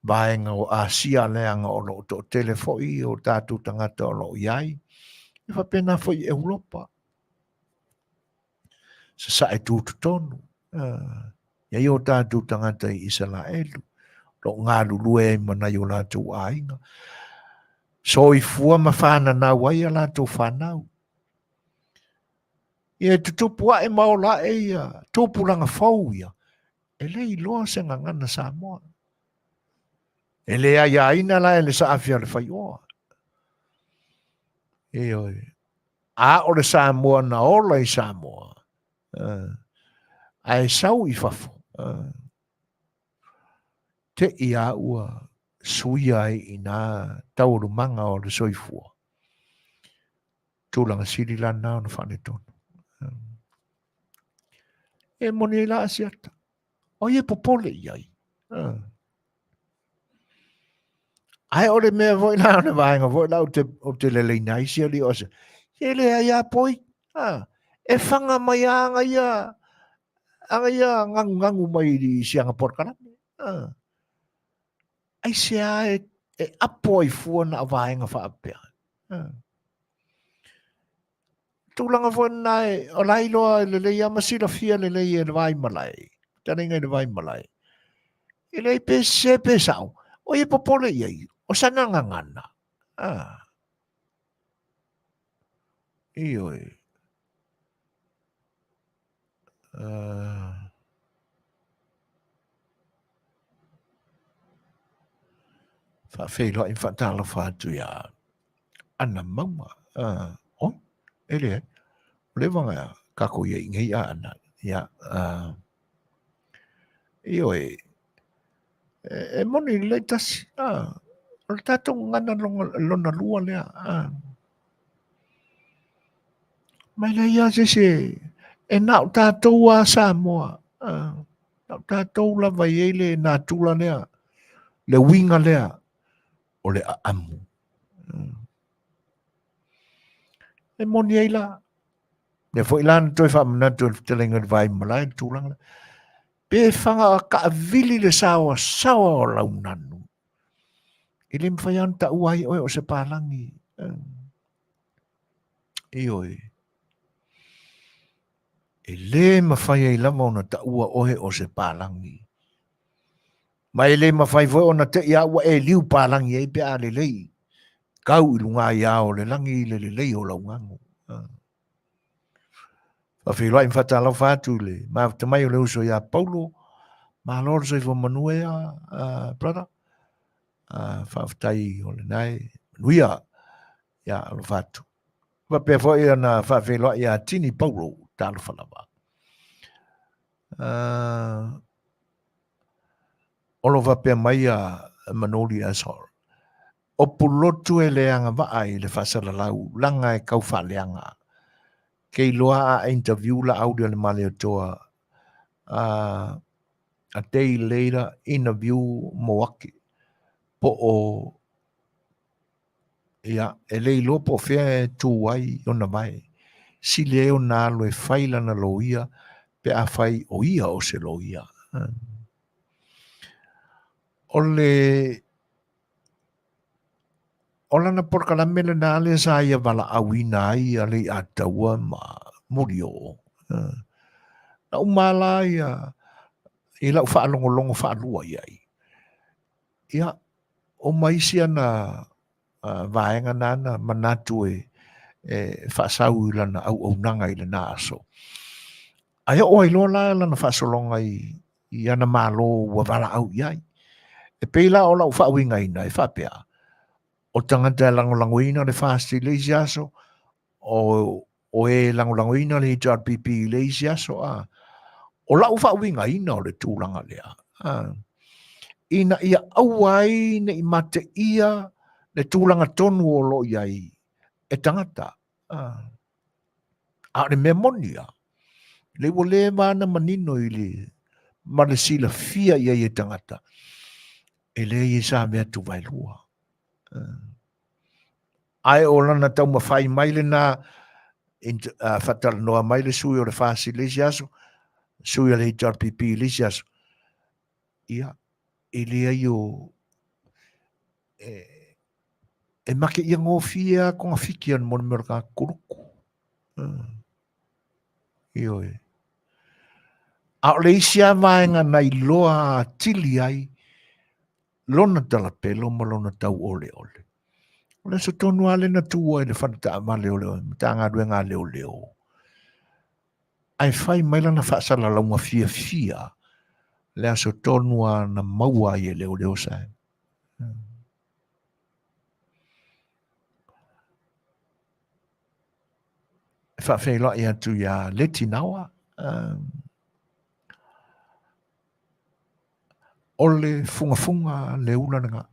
A: vaenga o Asia leanga o loo to telefoi o tātou tangata o loo iai. I whapena foi Europa. Sa sa e tūtu tonu. Ia o tātou tangata i Israelu. Lo ngā lulue e mana i o lātou ainga. So i fua ma whananau ai a lātou whanau. Ia tutupua e maola e ia, tūpulanga fau ia. E le i loa se ngangana Samoa. E le ai aina la e le sa afia le whai oa. E oi. A o le Samoa na ola i Samoa. Ai sau i fafo. Te ia ua suia i nā taurumanga o le soifua. Tūlanga siri lana o na whane tonu. E moni la asiata. O ie popole iai. Ai o le mea voi la o vaenga, voi la o te lelei naisi ali o se. E le aia poi. E whanga mai anga ia. Anga ia ngangu mai di sianga porkarame. Ai sea e apo i fua na vaenga whaapea. Tūlanga fua nai, o lai loa le lei amasila fia le lei e le vai malai. Taringa le vai malai. E lei pe se pe sao. O e popole iai. O sana ngangana. Ioi. Fa feilo in fatala fatu ya. Ana mama. ele le vanga kako ye ngai ana ya io e moni le tasi o tato ngana lona lua lea mai le ia se e nau tatou a Samoa nau tatou la vai ele na tula lea le winga lea o le amu e moni ai la le foi lan toi fa mna tu telenga vai malai tulang pe fanga ka vili le sawa o launanu ile mfaian ta uai o se palangi ioi e le mawhai ai lama ona ta ua ohe o se palangi mai le mawhai voi ona te ia ua e liu palangi e pe a le lei kau i lunga ia o le langi le lei o laungangu Whawhiloa i mwhata lau whātu le ma te mai o le uso ia Paulo ma lor se fo manue brother whawhtai o le nai nuia ia alo whātu wa pe fo ia na whawhiloa ia tini Paulo tālu whalawa olo wa pe mai a manoli asol o pulotu e leanga wa ai le whasala lau langa e kau whaleanga kei loa a interview la audio le male o toa a day later interview moaki po o ia e lei lo po fea tu wai o na mai si leo na lo e faila na loia pe a fai o ia o se loia Ola na porka la mele na ale sa ia wala awina ai ale ataua ma morio. Na umala ia i lau whaalongolongo whaalua iai. Ia o maisia na vaenga nana manatu e whaasau ila na au nanga ila na aso. Aia o ilo la na whaasolonga i ana malo wa wala au iai. E peila o lau whaawinga ina e whapea. O tangata langolangoina le fasti le isiaso, o e langolangoina le HRPP le isiaso, o lau whawinga ina o le tūlanga lea. Ina ia awai ne i mate ia le tūlanga tonu o lo iai e tangata. A le memonia, le wo le mana manino i le ma le sila fia iai e tangata. E le i sa mea tu vailua. Ai o lana tau mawhai maile na whatala noa maile sui o le whasi lesiaso, sui o le HRPP lesiaso. Ia, ili ai o e make ia ngofia ko ngā whiki an mona mera ka kuruku. Io e. A o le isia vaenga nei loa tili ai, lona tala pelo ma lona tau ole ole. Le so tonu ale na tua le whanata ma leo leo, ta ngā rue ngā leo leo. Ai whai maila na whaasala launga fia fia, le so tonu na maua i leo leo sai. Whawhai loa ia tu ia leti nawa, ole funga funga le ula nga.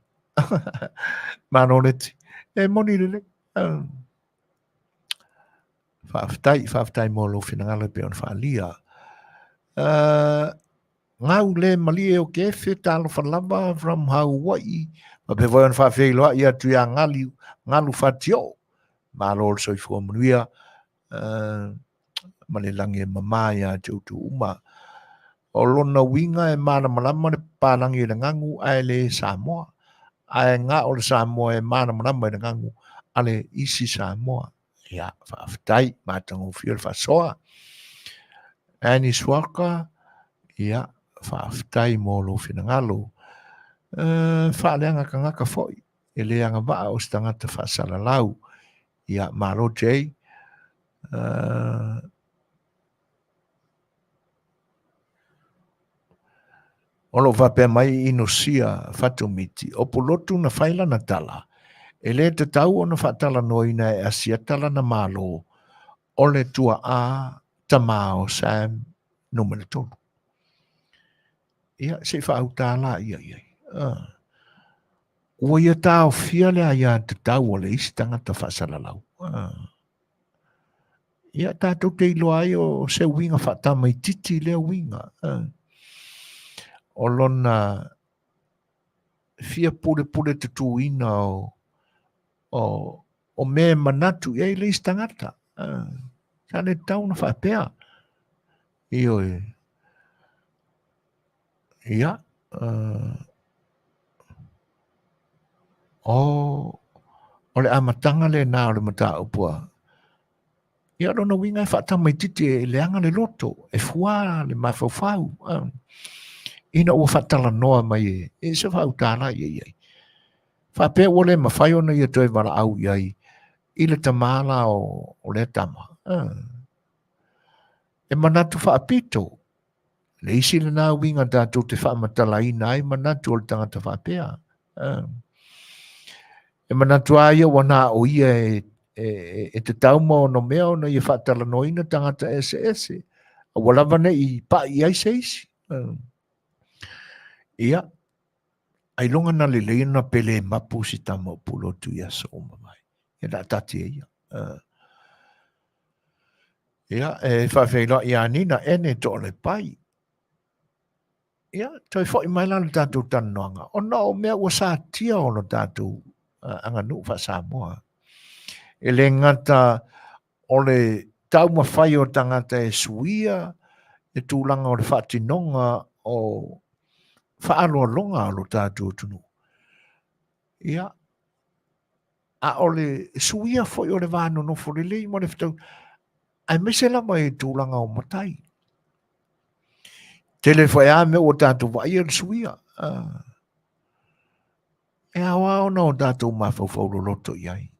A: Mano leti. E moni lele. Whaftai molo whinangala pe on whaalia. Ngau le malie o kefe talo whalamba from Hawaii. Ma pe voi on whawhai loa ia tu ia ngalu whatio. Malo also i fua manuia. Male langi e mama ia tautu uma. O lona winga e mana malama ne palangi e ngangu ai le Samoa. Ai ngā o le Samoa e mana malama e ngangu ale isi Samoa. Ia, whaafitai, mātango whio le whasoa. Ani swaka, ia, whaafitai mō lo whinangalo. Whaaleanga ka ngaka foi. E leanga waa o stangata whaasala lau. Ia, maro jay. Olo wapea mai ino sia whatumiti. O polotu na whaila na tala. E le te tau ona whaatala noina e asia tala na malo o le tua a tamao Sam numero tonu. Ia, se whautala ia. Ua ia tau fia le aia te tau o le isi tangata whaasalalau. Ia tātou te ilo ai o se winga whaatama i titi lea winga. O lona fia pule te tuina o me manatu ia i le isi tangata. Sa le tau na whaapea. Io e. Ia. O le amatanga le nā o le mata upua. Ia rona winga e whaatama i titi e leanga le loto. E fua le mawhawhau. Ina ua whaatala noa mai e se whautala iei. Whapea ole mawhai ona ia toi wala au iei. I le tamala o le tama. E manatu whaapito. Le isi le nā winga tātou te whaamatala ina ai manatu o le tangata whapea. E manatu aia wana o ia e te tauma o no mea o na ia whaatala no ina tangata ese. A walawane i pa i ai seisi. Ia. Ai longa na le leina pele mapu si tamo pulo tu ia so mai. E da tati e ia. Ia, e whawhelo i anina ene to le pai. Ia, toi fo i mai lana tātou tanoanga. O na o mea ua sa tia o no tātou anga nu wha Samoa. E le ngata o le tau mawhai o tangata e suia, e tūlanga o le whatinonga o whaaloa longa o lo tātou tunu. Ia, a o le suia foi o le vāno no furelei mo le whatau, ai mesela mai tūlanga o matai. Tele foi a me o tātou vai e le suia. E awa o na o tātou mawhawhau lo loto iai.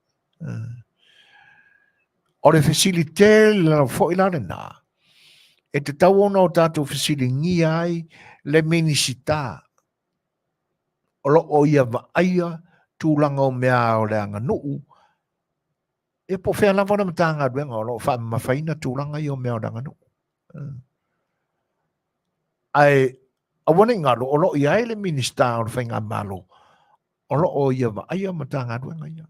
A: O le facilite la foi la na. E te tau ona o tātou facilite ngi ai le minisita. O lo o ia va aia tūlanga o mea o le anga nuu. E po whea lava na matanga duenga o lo wha mawhaina tūlanga i o mea o le anga nuu. Ai, a wana ngalo o lo ia e le minista o le whainga malo. O lo o ia va aia matanga duenga ia.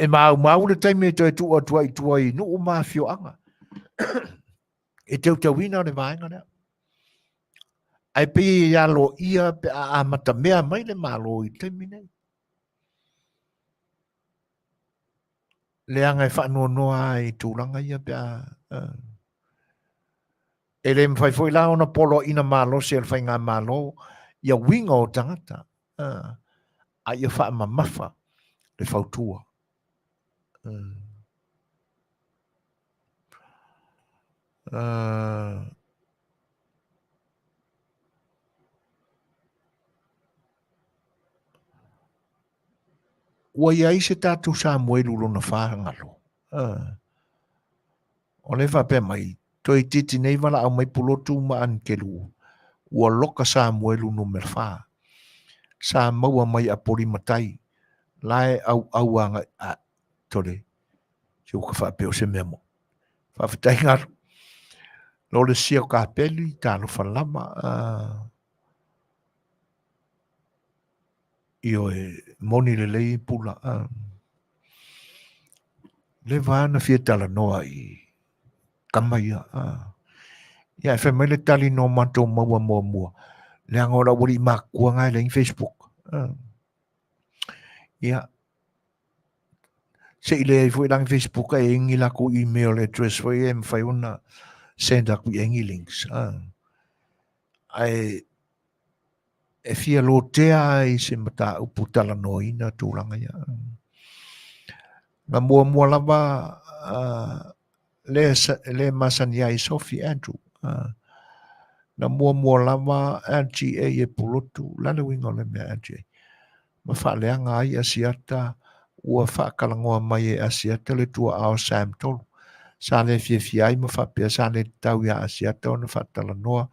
A: E mau le taime to e tua i nuu maa fio anga. E tau wina le vaenga lea. Ai pe ia lo ia pe a mata mea mai le malo i taime nei. Le anga e whanua noa i tūlanga ia pe a... E le mwhai fwoi la ona polo ina malo se al whainga malo ia winga o tangata. A ia wha mamafa le whautua. Ua ia se tātou sa moelu lona whahangalo. O le whape mai, toi titi nei wala au mai pulotu ma an kelu. Ua loka sa moelu no merwha. Sa maua mai a pori matai. Lae au anga a tore. Se uka whape o se memo. Whawhitai ngaru. Lo le sia o ka peli, tālo whalama. Io e moni le lei pula. Le vana fia tala noa i kamaia. Ia e whai le tali no mato maua mua. Le angora wari makua ngai le Facebook. Ia. Se ile fwoi lang Facebook e ingi lako email address fwoi e mwhai una send aku ingi links. Ai e fia lo tea i se mata upu tala noina tūranga ia. Nga mua lava le masani ai Sophie Andrew. Nga mua lava LGA e pulotu. Lale winga le mea LGA. Ma whaaleanga ai asiata ua whaakalangoa mai e asiata le tua ao Sam tolu. Sa le fia ai ma whapea sa le tau ia asiata o na whaatala noa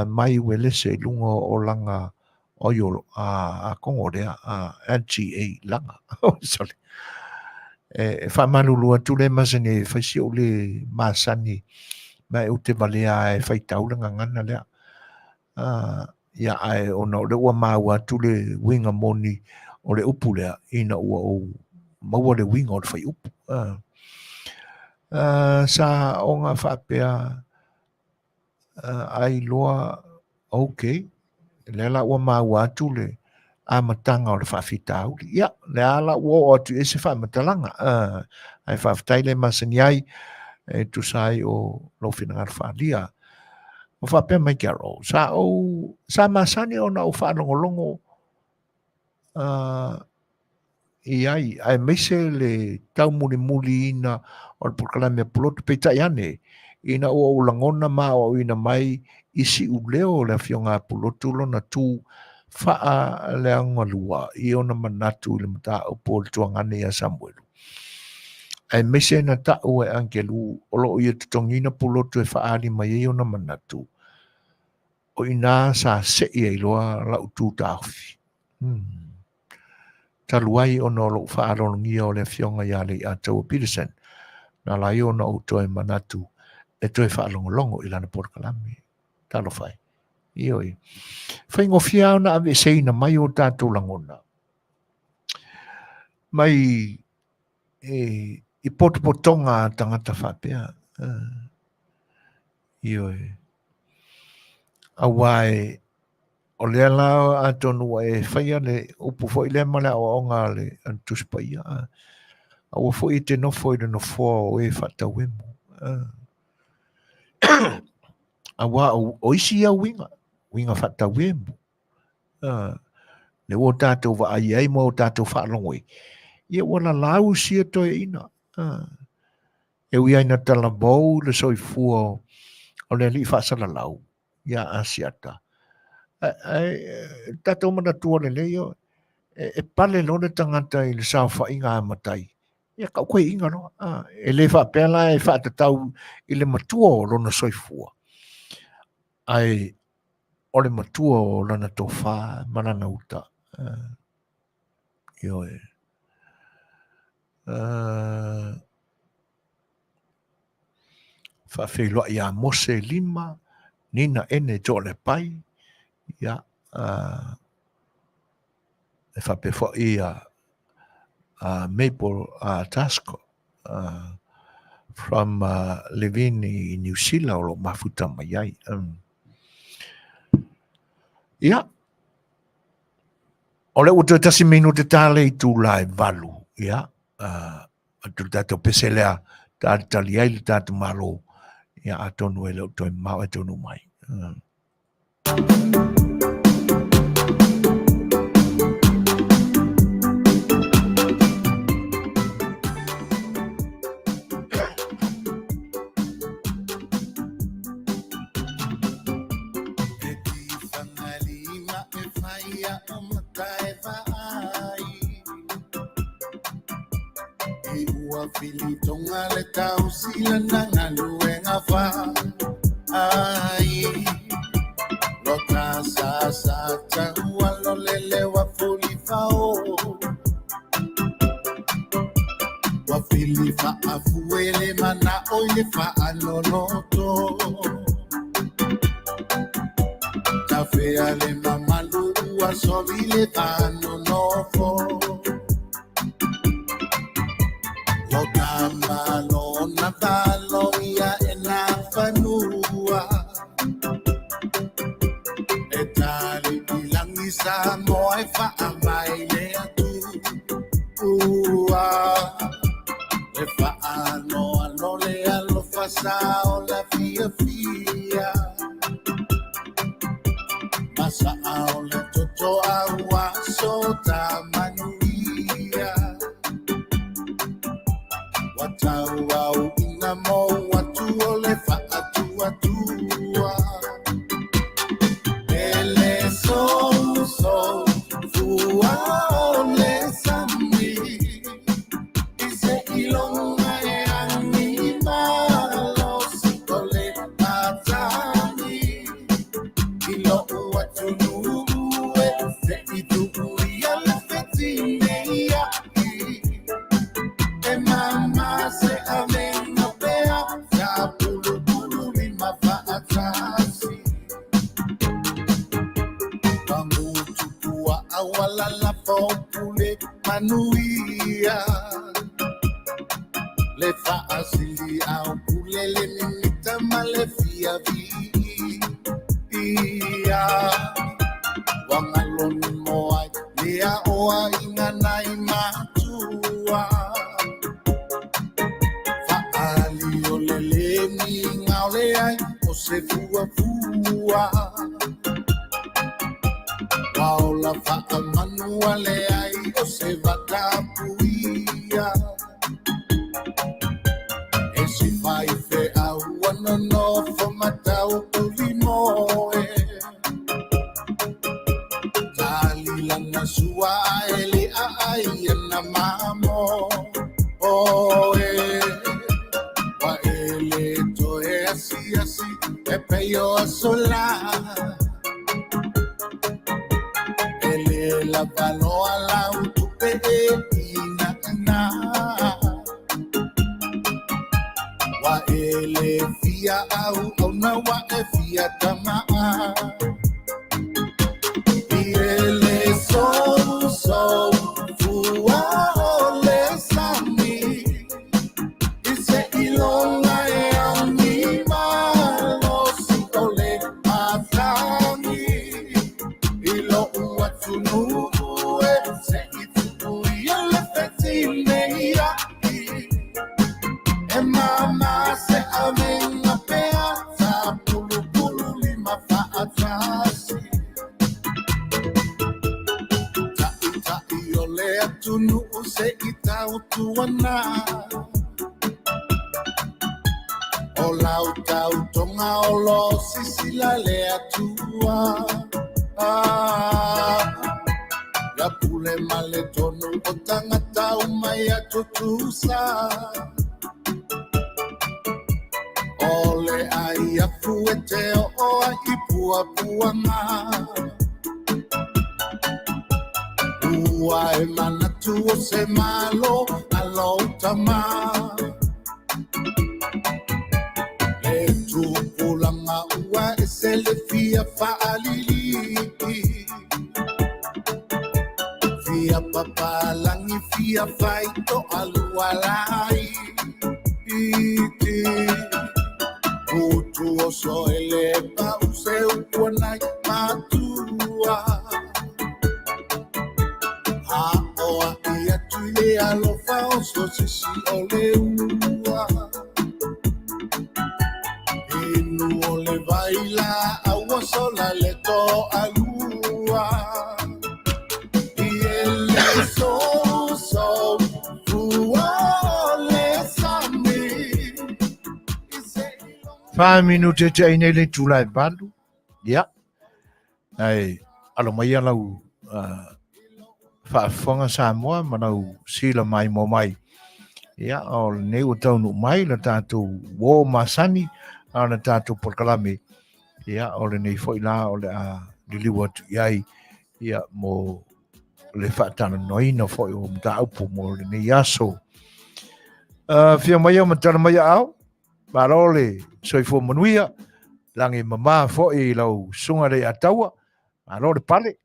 A: mai ue lese lungo o langa o yo a kongo rea a NGA langa sorry fa malulu atu le masani fa si o le masani mai o te valea e fai taulanga ngana lea ia ai ona o le ua mau atu le winga moni o le upu lea ina ua o maua le winga o le fai upu sa o ngā whapea ai loa okay le la ua mau atu le a matanga o le whawhita auli ia le ala ua o atu e se whamatalanga ai whawhitai le masani ai e tu sai o lo fina ngar whalia o whapea mai kia ro sa masani o na o whanongolongo ai meise le tau muli ina o le proklame pulotu peitai ane ina o ulangona ma o ina mai isi uleo le fionga pulotu lona tu faa le angalua i ona manatu le mata o pol tuangane ya Samuel ai meise na tau e angelu o lo ia tutongina pulotu e faa li mai ona manatu o ina sa se i loa la utu taufi taluai ono lo whaarongia o le fionga ia le a Tau Peterson na lai ona o toe manatu e toe whaalongolongo i lana porkalami talo whai ioi whai ngofia ona ave seina mai o tātou langona mai i potopotonga tangata whapea ioi awai o le ala a tonu e whaia le upu fo i le mala o ngā le antuspaia a ua fo i te nofo i le nofo o e whatawemu a wa o isi a winga whatawemu le o tātou wa ai ai mo o tātou whaalongoi ia wana lau sia toi ina e ui aina tala bou le soifua o le li whaasala lau ia asiata tātou mana tua le leo e pale lone tangata i le sao wha inga amatai ia kau koe inga no e le wha pēla e wha tatau i le matua o lona soifua ai o le matua o lana tō wha manana uta ioe wha wheloa ia mose lima nina ene jo le pai ia e wha pe fo ia Maple Tasco from living in New Zealand o lo mafuta mai ai ia o le uto tasi minu te tale i tu lai valu ia atu tato peselea tali ai le tatu malo ia atonu e le uto e mau atonu mai
B: Filitonga le tau sila nanga luenga fa ai lota sa taua lo lele wa fuli fao wa fili fa afuele mana oile fa anonoto kafe ale mamalu wa sobile anonofo Lo natalo ia ena fanua etali bilang isa mo ay faamaile atu le faano ano le alo fasao la fia masa ao le toto awa so tamanuia Watau au ina mo watu ole fa atua ele so fua ole sambi ise ilonga e anima los ole atani ilo watu nuru e le faasili au pulele minita malefia vi ia wangaloni moai lea oa inganai matua faali o lele mi ngaole ai o se fua fua waola faamanua le ai o se vatapuia e si fai fe au no fo matau ulimoe talilana sua ele ai na mamo oe wa ele to e asi e peyo sola ele la palo ala utupe ina wa ele fia au na wa e fia tamaa ele so fua ole sami ise ilonga e ami malo si ole atani ilo uatunu e se itu yele fetine ya e mama se amenga pea sa pulu lima fa atrasi ta iole atunu se ita utuana ola utau tonga olo sisila le atua ya pule male tonu o tangata umai atutusa ole ai afuete o ipua puanga ua e manatu o se malo alo tama e tu pulanga ua e se le fia faalili fia papalangi fia faito alualai iti utu o so ele pa use upuanai matua a oa ia tuile alofa o so sisi ole ua inu ole vaila aua sola leto alua iele so fua ole sami
A: 5 minute te ine le tulai balu ya ai alo mai ala fa fonga Samoa manau sila mai mo mai ya o ne o tau no mai la tatu wo masani ana tatu por kalame ya o le nei foi la o le a diliwat yai ya mo le fa tana noina foi o mta upo mo le nei yaso fia mai o mta mai au barole soi fo manuia langi mama fo i lau sunga re ataua barole pale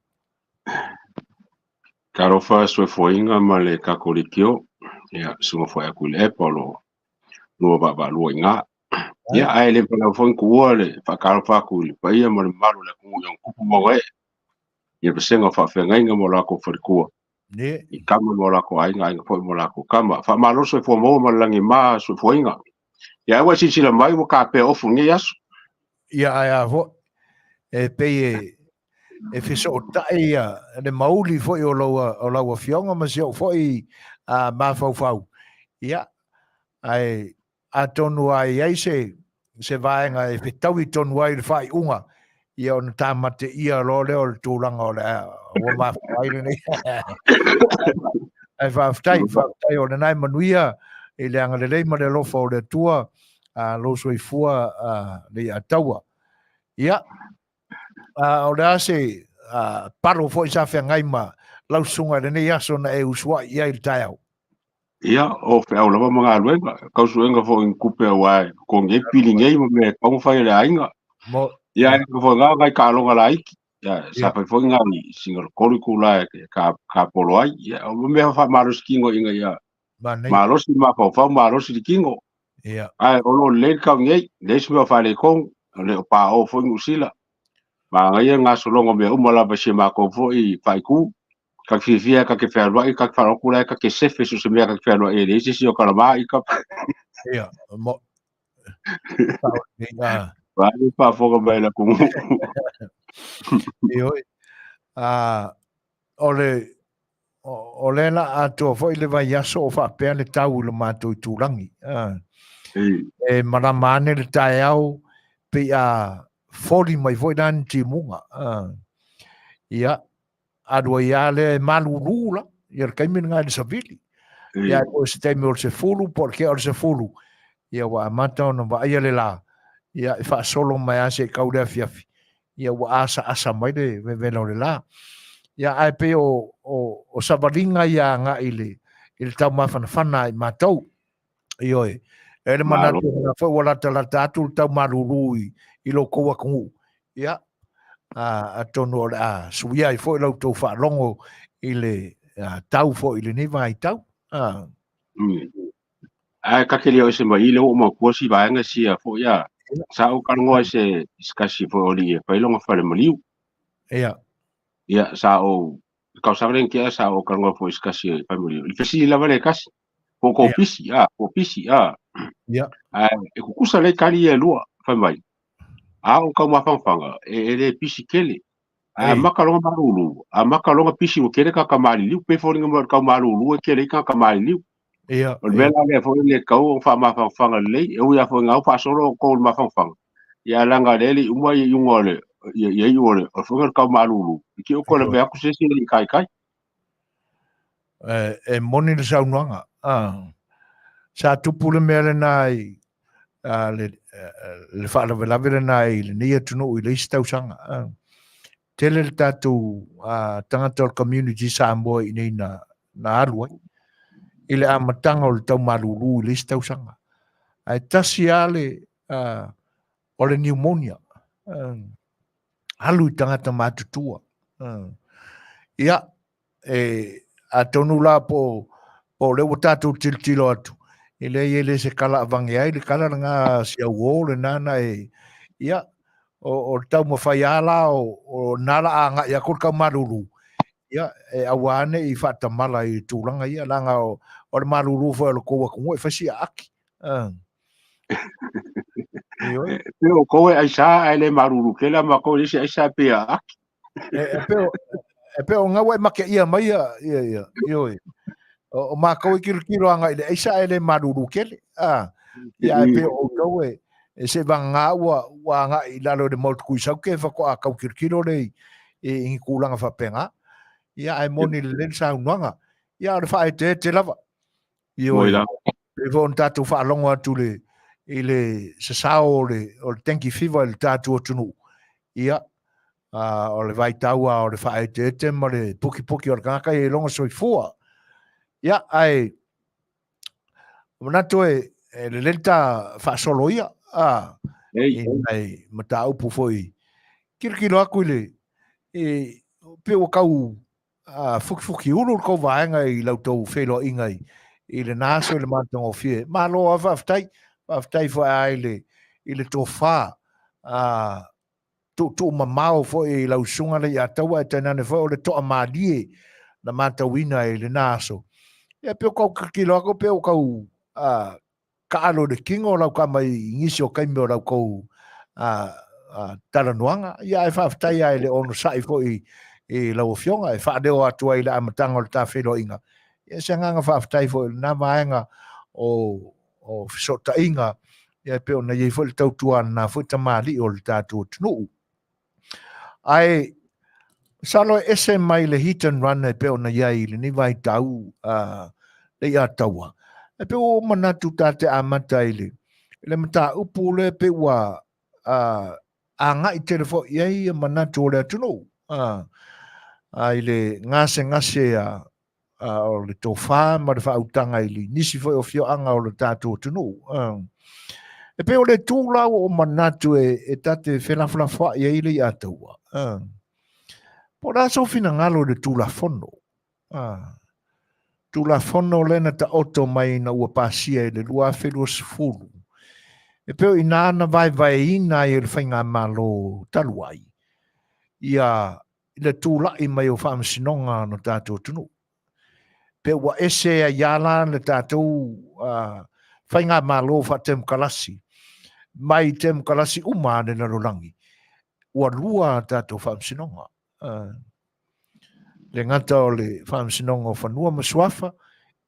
C: Karofa soi foinga ma le kakolikio ia sunga foi aku le polo lua ba lua inga ia ai le pala foi ku le fa karofa ku le pa ia ma le malu le ku yang kupu mo e ia besenga fa fenga mo la ko fo
A: ne
C: i kama mo la ko ai ngai foi mo la ko kama fa malo soi fo mo ma langi ma soi foinga ia wa si la mai mo ka pe ofu ni yasu
A: ia ia vo e pe e fiso o tai ia le mauli foi o laua fionga ma se o foi a ma fau ia ai a tonu ai ai se vaenga e fitau i tonu ai le fai unga ia on tamate ia lo le o tulanga o le o ma fai le nei ai fai o le nai manuia e le anga le ma le lofa o le tua a lo soifua le ataua ia o le ase paro foi sa fe ngai ma lau sunga le nei aso na e usua ia il taiau
C: ia o fe au lava mga luenga kausuenga fo in kupe wa ko nge pili nge mo me ko fa ile ainga
A: mo
C: ia ko fo nga ngai ka longa lai ya sa fa fo nga ni single curricular ka polo ai ia o me fa maru skingo inga ia
A: Mana
C: Marosi mapawhaw, marosi di kingo.
A: ia.
C: Ai, olo le kau ngei, le sima whale kong, le o pa o fo ngusila. Ma ngai ngā solongo mea umala ba se mako fo I whaiku. Ka whiwhia, ka ke whērua, ka wharokulai, ka ke sefe, so se mea ka ke whērua e le si o kalama I ka.
A: Ia, mo. Tau ni
C: Vai pa foga mai la kungu.
A: Ioi. Ole na ato fo ile vai aso o fa pe le tau le mato I turangi. E maramane le tai au pe a fori mai foi dan ti munga. Ia adua ia le malulula ia kai min ngai sa vili. Ia o se te me se fulu porque o se fulu. Ia wa mata no va ia le la. Ia fa solo mai ase kauda fiafi. Ia wa asa mai de velo le la. Ia ai pe o sabaringa ia nga ile tau mawhanawhana I mātou. Ioi. Ele manatu na fo wala tala tatu tau marurui I lo koa kungu. Ia. Atono a suia I fo I lau tau whaalongo ile tau fo ile ni vai tau.
C: Ai kakele o se mai ile o ma kuosi vaenga si a fo ia. Sa o kango se skasi fo oli e pailonga fale maliu.
A: Ia.
C: Ia sa o kau sabren kia sa o kango fo skasi e pa maliu. I fesi la vale kasi. Ko pisi a.
A: Ia.
C: E kukusa le kali e lua fa mai. A o kau mafanga e le pisi kele. A makalonga marulu. A makalonga pisi o kele ka kamali liu pe fo ringa kau marulu e kele ka kamali liu.
A: Ia.
C: O mela le fo le kau fa mafanga le e u ya fo ngau fa solo ko mafanga. Ia langa le umwa I ungole. Ia iole o fo kau marulu. Ki o ko le ba ku se se kai.
A: E moni le saunoanga. Sa tupule mele nai le whaalavelawere nai le nia tunu I le istausanga. Tele le tatu tangata o community Samoa I nei na arua. I le amatanga o le tau maruru I le istausanga. Ai tasi ale o le pneumonia. Halu I tangata matutua. Ia, a tonu la po le watatu tiltilo atu. Ile se kala avange ai, le kala nga si au le nana ia, o tau mawhai ala o nala a nga ia kur kau maruru. Ia, awane I whatamala I tūranga ia, langa o le maruru fo le koua kungo, whasi a aki.
C: Pero koe ai sa ai le maruru kela ma ko le ai sa pe a.
A: Pero nga wai make ia mai ia. O ma ko kilo anga ile ai sa ele maruru kele. Ia pe o koe se vanga wa nga I lalo de mot kuisau ke fa ko a kau kilo le I kulanga fa penga. Ia ai moni le sa unanga. Ia le fa te lava. Ia. E von tatu fa longo atu le ile se sao le o tenki fiva le tatu o tunu. Ia. O le vai taua o le whae te mo le puki o le kaka e longa soifua. Ia, ai, manato le lenta whaasolo ia, ai, mata upu foi. Kirikiro aku le, peo kau fuki uru kau vaenga I lautou whelo ingai, I le naso le matongo fie. Malo a whaftai fo ai le tō wha, tu mamao fo I lau sunga le ia taua e tainane fo o le toa maadie na matawina I le naso. Ia peo kau kakilo ako peo kau ka alo le kingo lau ka mai ngisi o kaime o lau kau talanuanga. Ia e whaftai ai le ono sai fo I lau o fionga e whaadeo atua I le amatanga o le tawhelo inga. Ia se nganga whaftai fo I na maenga o fisota inga. Ia peo na iei fo le tautua na fo tamali o le tatu o tunu. Ai, salo ese mai le hit and run e peo na iai le ni vai tau le ia taua. E peo manatu tate amata ile. Le mata upu le peo a ngai telefo iai manatu o le atunu. Ai le ngase o le tofa ma le whautanga ili. Nisi foi o fio anga o le tatu o tunu. E peo le tūla o manatu e tate whenawhana iai le ia taua. Po rā so fina ngalo le tūla fono. tula fono lena ta oto mai na ua pasia le lua whelua sifuru. E peo ina ana vai ina i le whainga malo taluai. Ia le tūlai mai o whaamasinonga no tātou tunu. Peo wa ese a iala le tātou whainga malo whatem kalasi. Mai tem kalasi uma le na rolangi. Ua lua tātou whaamasinonga. Le ngata o le whaamasinonga o whanua masuafa.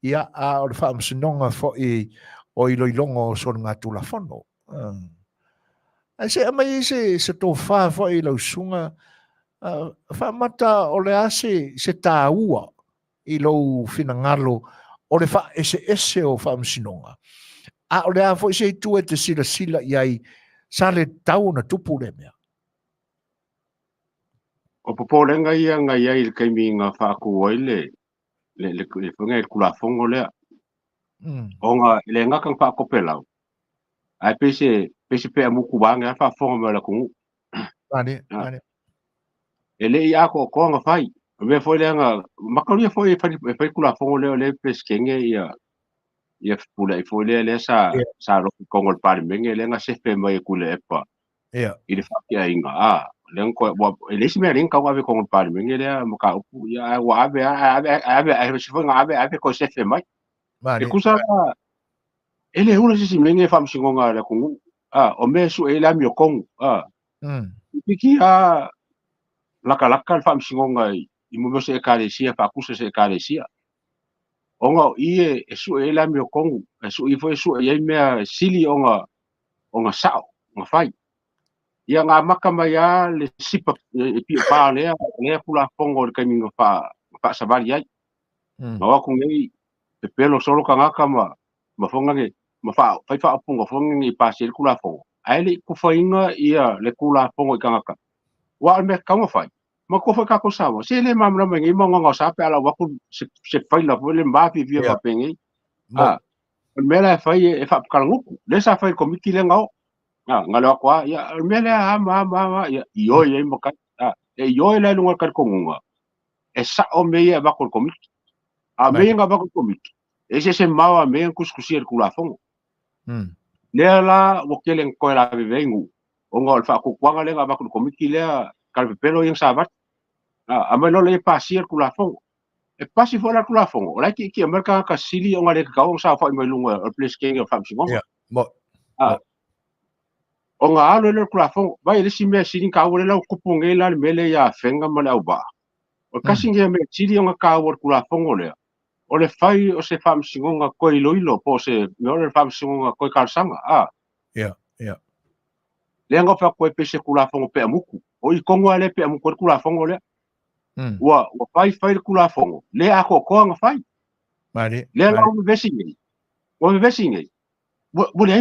A: Ia a o le whaamasinonga fo i o iloilongo o sona ngā tula whono. Ai se amai se tō wha fo i lau sunga whaamata o le ase se tā ua i lau whina ngalo o le wha ese o whaamasinonga. A o le a fo i se tu e te sila iai sa le tau na tupu le mea.
C: O popolenga ia ngai ai le kaimi ngā whaaku ai le whunga i kula whongo lea. O ngā le ngakang whaakope lau. Ai pese pea muku wange a whaafonga me la kungu.
A: Ane.
C: E le i ako o nga whai. Me foi le nga makaria foi e whai kula whongo leo le pese kenge ia pula i foi le sa roki kongo le pari menge le nga sefe mai e kule epa. I le whakia inga le ko le si me ring ka wa kongo le pari menge le maka upu ia wa ave se foi nga ave ko sefe mai. E kusa ele ula si menge fam singonga le kungu o me su e la mi o kongu piki laka fam singonga i mo se ekalesia fa kusa se ekalesia onga ie su e la mi o kongu su i foi su e me sili onga sao nga fai ia nga maka mai le sipa e pi pa le pula pongo le kaminga fa savali ai ma ku ngai pe pelo solo kanga ma fonga nge ma fa punga fonga ngi pasir kula fongo ai le ku fainga ia le kula fongo i kanga wa me kanga fai ma ko fa ka ko sawa se le mamra ngi mo ngo sa pe ala wa ku se fai la le mba fi vi va pengi me la fai e fa kalangu le sa fai komiki le ngao ngalo kwa ya me le ma ya yo ye mo ka e yo le lunga ka kongunga e sa o me ya ba ko komiki me nga ba ko komiki ese se mawa me kuskusir kula fongo Lela wakileng ko la vivengu ongo fa ku kwanga le ngaba ku komiki le kal pelo yang sabat amelo le pasir kula fongo e pasi fora kula fongo ola ki amerika ka sili onga le ka ong sa fa me lunga o place king of famsingo onga alo le kula fongo ba ile si me sili ka wole la kupunge la mele ya fenga mala uba o kasinge me sili onga ka wor kula fongo le o le fai o se whaamsingonga koe iloilo po se me o le whaamsingonga koe karsanga le anga wha koe pese kula fongo pe amuku o i kongo ale pe amuku kula fongo le wa fai le kula fongo le ako koanga fai le anga o me vesinge wo le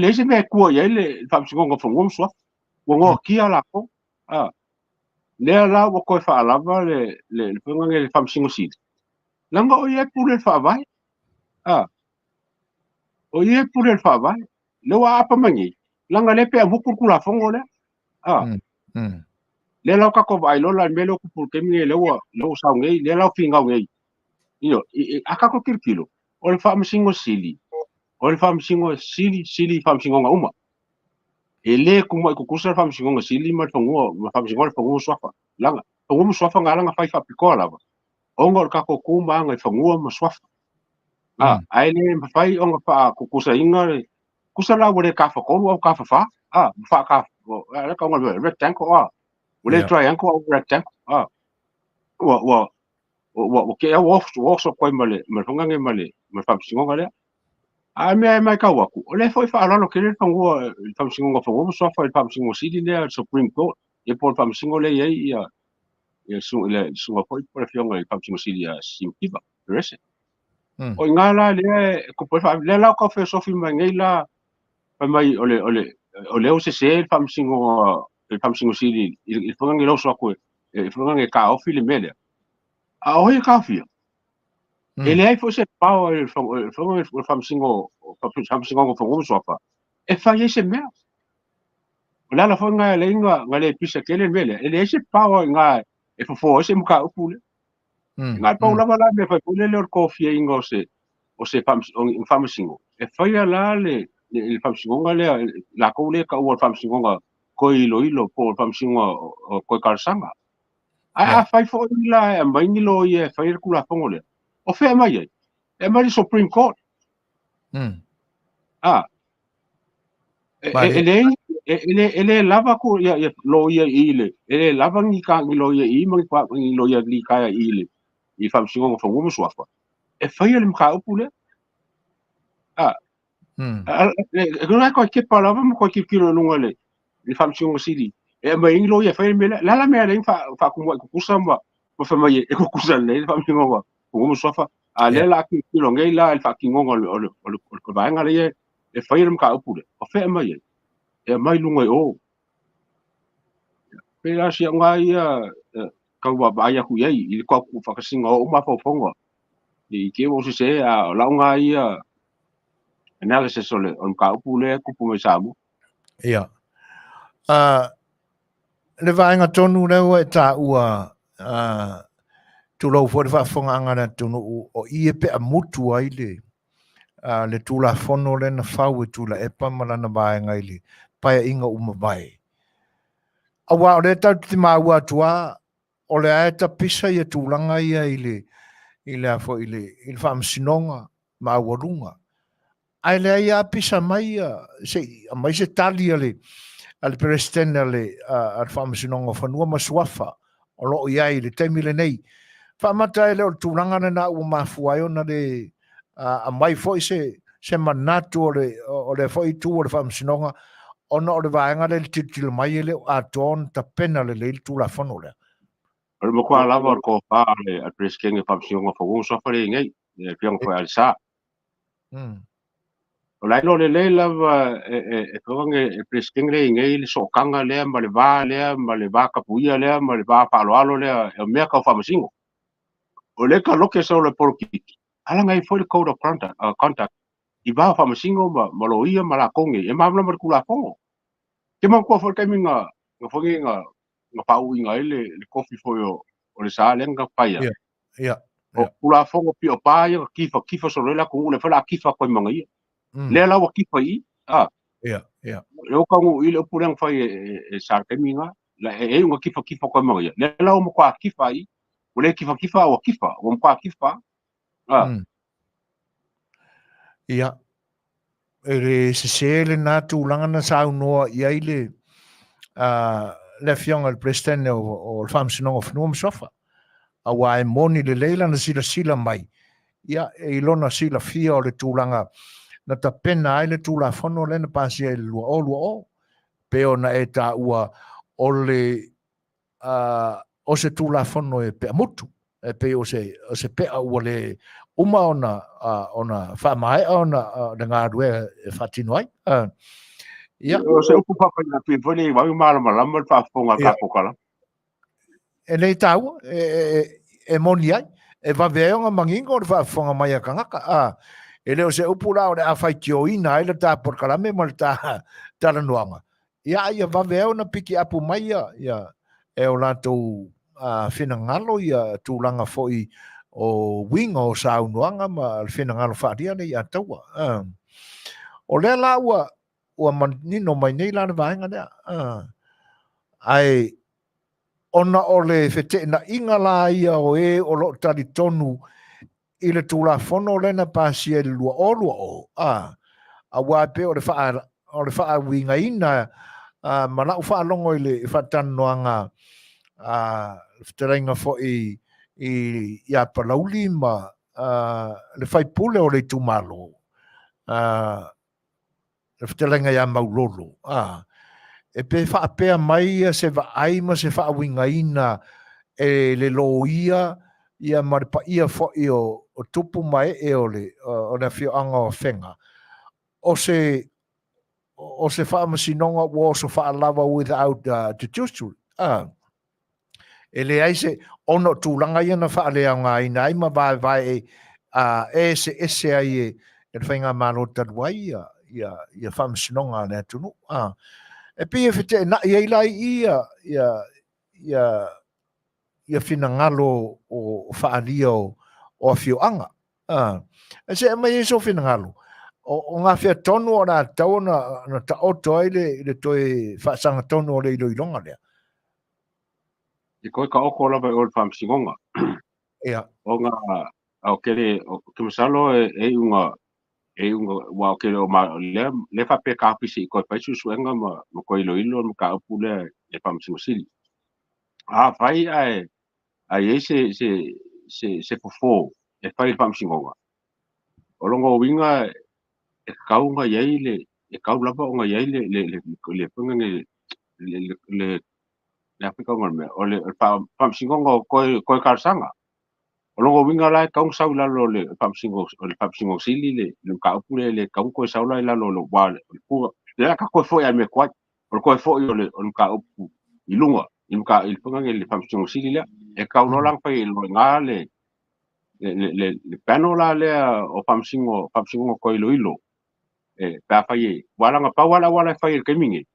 C: ese me kua ia le whaamsingonga fongo msua wo ngo kia lako le ala wo koe whaalava le whangange le whaamsingo sidi langa o ye pure fa vai o ye pure fa vai lo apa mangi langa le pe buku kula fongo le le lo ka ko vai lo la melo ku pu kemi le lo sa ngai le lo finga ngai io aka ko kirkilo o le fa msingo sili fa msingo nga uma ele ku mo ku kusa fa msingo sili ma fongo fa msingo swafa langa fongo swafa ngala nga fa pikola ba ongo ka ko kuma ngai fangua maswafa ai le fai onga fa kusa inga kusa la wole ka fa ko ka fa fa ka ala ka ngol rectangle wole triangle rectangle wa ke wa so ko male me fonga nge male me fa singo le me mai ka wa ku le foi fa ala lo ke le fangua fa singo fangua maswafa fa singo sidi le supreme court e por fa singo le ia su poi por fionga i pamsingo silia simpiva rese o ngala le ko por fa le la ko fe sofi mangela pa mai ole o se pamsingo sili il fonga lo so ko il fonga ka o fili mele a o ka fia ele ai fo se pa il fonga pamsingo fonga so fa e fa ye se me la fonga le inga ngale pisa kele mele ele se pa nga e fo se muka upule Ngai pau lava la me fai pule le kofia ingo o se famsingo. E fai ala le famsingo le la ko le ka o famsingo ko ilo po famsingo ko kalsanga. A fai fo la e mai ni lo ye fai ku la fongo le. O fe mai e mai Supreme Court. Ele lava ko ya lo ye ile. Ele lava ni ka ni lo ye I mai pa ni lo ye li ka ile. I famsingo fo mo swafa. E fai le mka upule. Kuna ko ke pala mo ko ke kilo lunga le. Ni famsingo sidi. E mai lo ye fai me la me le fa ku samba. Mo fa mai e ku kusan le famsingo ko mo swafa. A le la ki kilo ngai la el fa ki ngongo o ba nga le e fai le mka upule. O fe mai e mai lunga o. Pe la si ngai ka wa ba ya ku ye I ko ku fa ka singa o ma fo fongo. I ke o se a la ngai analysis ole on ka upule ku pu me samu.
A: Ia. Le vaenga tonu leo e tā ua tūlau fo le whaafonga angana tonu o I e pe a mutu ai le tūla whono le na whau e tūla e pamalana vaenga ili paia inga umawai. Awa o le tau te maua atua o le aeta pisa I e tūlanga ia ile a fo ile whaamsinonga maua ai le ia pisa mai se tali ale presidente al whaamsinonga whanua masuafa o loo iai le teimile nei. Whaamata ele o tūlanga na ua mafuai ona le a mai foi se manatu o le foi tu o le whaamsinonga ona o le vaenga le titila mai ele a ton ta pena le tūla whano le.
C: O le mokua lava ko pa le al presidente famsinonga fo mo swafa le ngai. E piang ko al sa. O lai lo le lava e konge e presidente le ngai le sokanga le ma le va kapuia le ma le va paloalo le e mea ka famsingo. O le ka loke sa o le porokiki. Ala ngai foi le code of contact. I va famsingo ma lo ia ma la konge e ma ma kula fongo. Ke ma ko foi kaminga nga fongi nga pau inga le coffee foi o le sa le nga paia.
A: Ia.
C: O kula fongo pi o paia kifa so le la ko le fa la kifa ko manga ia. Le la wa kifa I.
A: Ia.
C: Le o kangu ile purang fai e sa kaminga la e nga kifa ko manga ia. Le la o mo kwa kifa I. O le kifa o kifa o mo kwa kifa.
A: Ia. E se le nā tūlanga na sau noa I aile le fionga le presidente o le whaamsinonga whanua msofa. A wae moni le leila na sila mai. Ia e ilona sila fia o le tūlanga na ta pena ai le tūla whano le na pasi e lua o. Peo na e tā ua o le o se tūla whano e pea mutu. E pe o se pea ua le uma ona whaamae ona le ngā rue e whatino ai. Ia.
C: O se upu papa na pi fole wa malama le whaafonga ka pokala.
A: E nei tāua, e moni ai, e waweonga mangingo le whaafonga mai a kangaka. E leo se upu rao le a whai tio ina ai le tā porkalame ma le tā ranuanga. Ia waweona piki apu mai ia e o lātou whina ngalo ia tūlanga foi o winga o saunuanga ma le whina ngalo whaaria nei a taua. O lea la ua manino mai nei lana vaenga lea. Ai ona o le whete na inga la ia o o lo tari tonu I le tūla whono lena pāsi e lua o. A wāpe o le wha winga ina mana u wha longo I le whatanoanga whterainga fo I ia palauli ma le whaipule o le tūmalo. Le whterainga ia maulolo. E pe whaapea mai se vaaima se wha winga ina e le lo ia maripa ia fo o tupu mai e o le whioanga o whenga. O se whaamasinonga wo so whaalava without judicial. E le aise ono tūlanga ia na whaaleanga ina ai ma vai e se ese ai e whainga maro taruai ia whaamasinonga le atunu. E pia white na ia ilai ia ia finangalo o whaalia o whioanga. E se mai e so finangalo. O ngā whia tonu o nā tau na ta oto ai le toi whaasanga tonu o le iloilonga lea.
C: E koe ka oko lava o le whamsingonga.
A: Ea.
C: O ngā, au kere, o ke masalo e unga wa o kere o ma le whape ka apisi i koe paisu suenga ma koe iloilo ma ka upu le whamsingosili. Whai ai se pofo e whai le whamsingonga. O longo winga e kaunga iai e kau lava o nga iai le punga le Afrika ngol o le whamsingonga koe karsanga. O longo winga lai kaung sau lalo le whamsingo sili le ka upu le kaung koe sau lai lalo le wale. Le ka koe foi ai me kwai. O koe foi o le ka upu i lunga. I punga le whamsingo sili le. E kau no lang pai lo ngā le panola le o whamsingo koe ilo. E pa fai wala pa wala fai ke mingi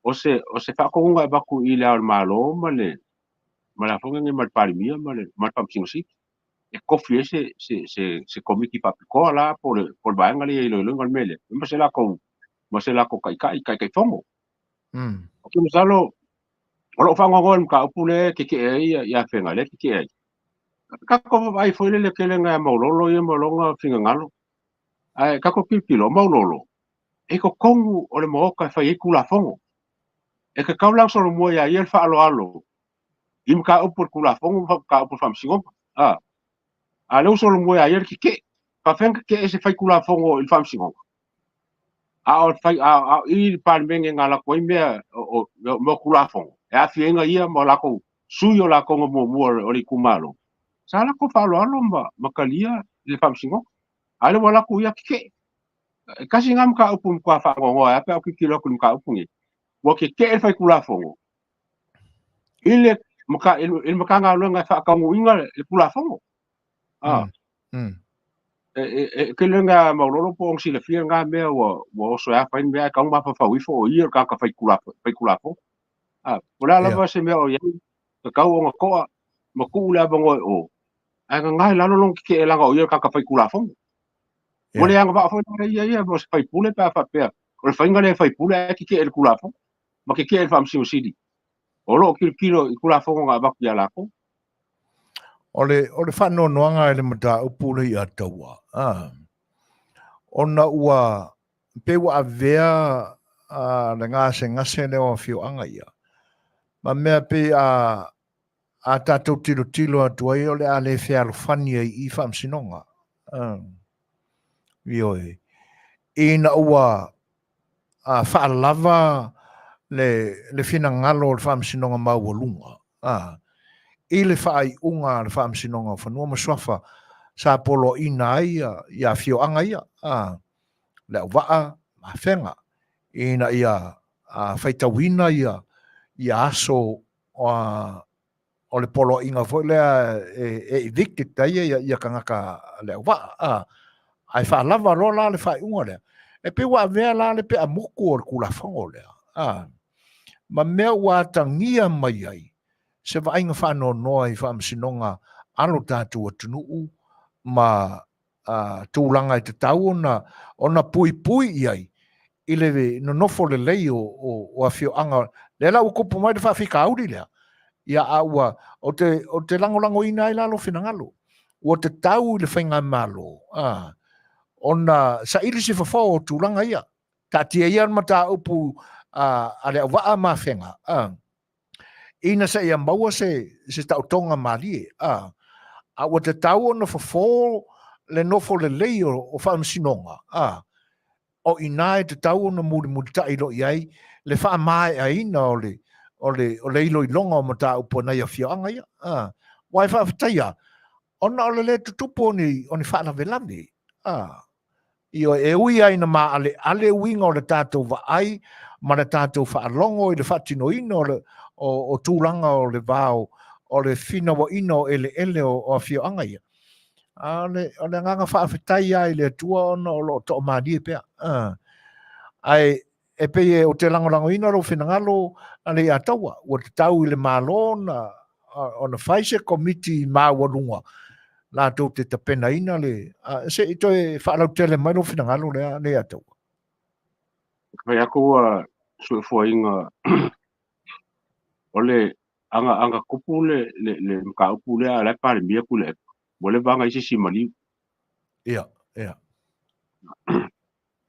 C: o se fa ko nga ba ku ile al malo male mala fonga nge mal parimia male mal pamsingosi e kofi se komiti pa ko la por ba ngale ilo ngal mele ma se la ko kai fongo o ke misalo o lo fa ngol ka upule ke ya fenga le ke ai ka ko vai foi le ke le nga mo lo ye mo lo nga finga ngalo ai ka ko pilo mo lo e ko kongu o le mooka fai e kula fongo. E ka kaulang soro mua ia ia fa alo. Im ka upur kula fongo ka upur whamsingonga. A leo soro mua ia ke. Ka whenga ke e se fai kula fongo il whamsingonga. A o fai a i parmenge ngā lako i mea mo kula fongo. E a fienga ia mo lako sui o lako mua o li kumalo. Sa lako fa alo ma kalia il whamsingonga. A leo lako ia ke. Kasi ngam ka upum kwa whangongo e ape au ki kilo kum ka upungi. Wa ke e fai kula fongo. Ile maka ngā lunga whakaungu inga le kula fongo. Ke lunga mauroro po ong sila fia ngā mea wa oso e awhain mea kaung mapa whawifo o ia ka fai kula fongo. Pura lava se mea o iau ka kau o ngā koa ma kuu le abango e o. Ai ka ngai lalo long ke e langa o ia ka fai kula fongo. Mole anga ba fo ia mo se fai pule pa fa pe. O fai ngale fai pule ki ke el kula fo. Ma ke el fam si usidi. O lo kilo kula fo nga ba ya la ko.
A: O le fa no noanga le mata upule ia taua. Ona ua pe wa avea le ngase le o fio anga ia. Ma mea pe a tatou tilo atu ai o le ale fea alofani i fam sinonga. Ioi. Ina ua whaalava le whina ngalo le whaamsinonga maualunga. I le whaai unga le whaamsinonga whanua maswafa sa polo ina ia fio anga ia. Le waa ma whenga. Ina ia whaitawina ia aso o le polo inga fo lea e evicted taia ia kangaka le waa. Ai whaalava rola le whai unga lea. E pe wa vea la le pe amuku o le kula whango lea. Ma mea wa tangia mai ai. Se wa inga whano noa i whaamsinonga alo tātua tunuu ma tūlanga i te tau ona pui i ai. I le no nofo le lei o a fio anga. Le la ukupu mai de whawhika auri lea. Ia aua o te lango ina i lalo whinangalo. O te tau i le whainga malo. Ona sa ili si whawhau o tūlanga ia. Ta tia ia mata upu a le waa ma whenga. Ina sa ia maua se tautonga malie. A o te tau ona whawhau le nofo le lei o whaamsinonga. O ina e te tau ona muri ta ilo iai le wha mai a ina o le ilo i longa o mata upu na ia whianga ia. Wai whaaftaia. Ona o le tutupo ni wha na velami. Io e ui ai na ma ale winga o le tātou wa ai, ma le tātou whaalongo i le whatino ino o tūlanga o le vāo, o le whina wa ino ele o whio anga ia. O le nganga whaafetai ai le tua ono o lo to maadi e pia. Ai e pe o te langolango ino ro whinangalo ale i ataua, o te tau i le mālona ona fai se komiti mawalunga la tau te tapena ina le se ito e whaalau tele mai no finangalo le atau.
C: Kai aku su foinga ole anga kupu le mka upu le ala pare mia kule bole banga isi simali.
A: Ia.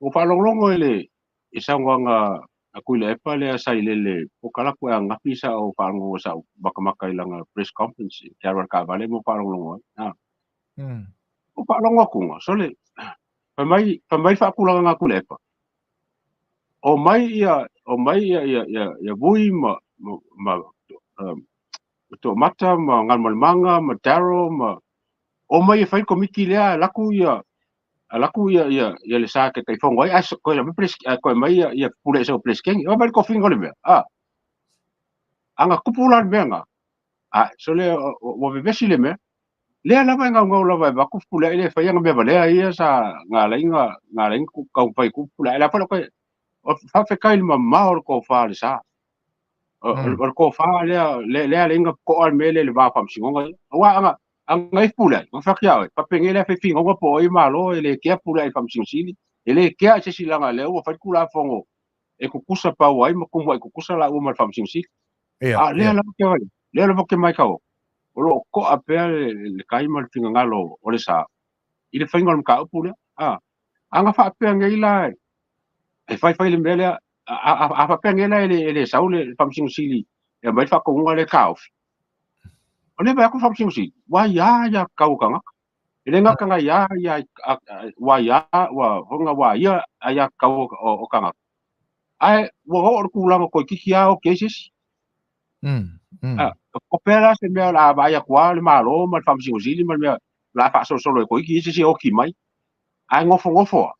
C: O whalonglongo ele isa nga aku le epa le asai le o kala ko anga pisa o whalongo sa makamaka ilanga press conference kiarwa ka vale mo whalonglongo. O whalongo kunga so le pamai whakulanga nga kule epa. O mai ia vui ma to mata ma ngal manga ma taro ma o mai fai komiki lea laku ia le sa ke tai fongo ai ko le pres ko mai ia pule so pres king o mai ko fingo le me anga kupula menga so le o be vesile me le la vai nga la vai ku pula ile fai nga me vale ia sa nga ku ka fai kupula la fa ko o fa fe kai ma ma ko fa le sa o ko fa le inga ko al mele le va pam singonga wa anga i pula o fa kia pa pengele fe fingo ko po i malo ele kia pula i pam singosili ele kia se silanga le o fa kula fongo e ko kusa pa wa i mo ko mo ko kusa la o ma pam singosili le la ke vai le la ke mai ka o lo ko a pe le kai mal finga ngalo o le sa i le fingo ka pula anga fa pe ngai la e fai le mele a papengela ele saule famsing sili e mai fa ko ngale kauf ole ba ko famsing sili wa ya kau kanga ele nga kanga ya wa honga wa ya aya kau o kanga ai wo o ku langa ko kikia o kesis ko pera se me la ba ya kwa le malo ma famsing sili ma la fa so ko kisis o ki mai ai ngofo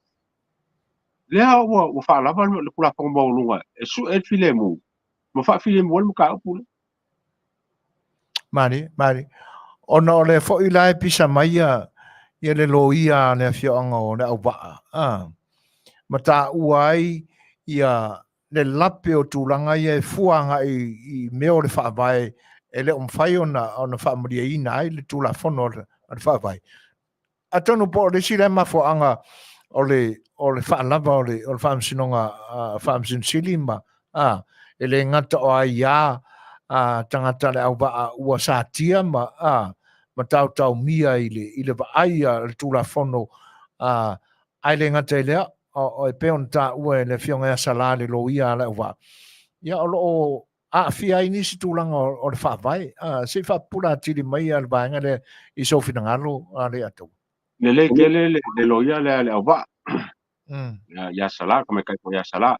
C: lea ua whaalava le kula whanga maulunga e su e file mu ma wha file mu mo ka upule
A: Mari ona o le fo ila e pisa mai ia le loia le fionga o le au waa ma ta uai ia le lape o tūlanga ia e fuanga i meo le whaavai e le umwhai ona whaamaria ina ai le tūla whono o le whaavai a tonu po le sile ma fuanga o le whaalava o le whaamsinonga whaamsinsili ma e le ngata o ai ia tangata le au waa ua sātia ma tau mia i le vaai le tūla whono ai le ngata i lea o e peon ta ua le fionga sala le lo ia le wa ia o fia ini si tūlanga o le whaavai se whapura tiri mai al vaenga le i sofina ngalo le atu
C: le kele le lo ia le au wa ya sala kome kai po ya sala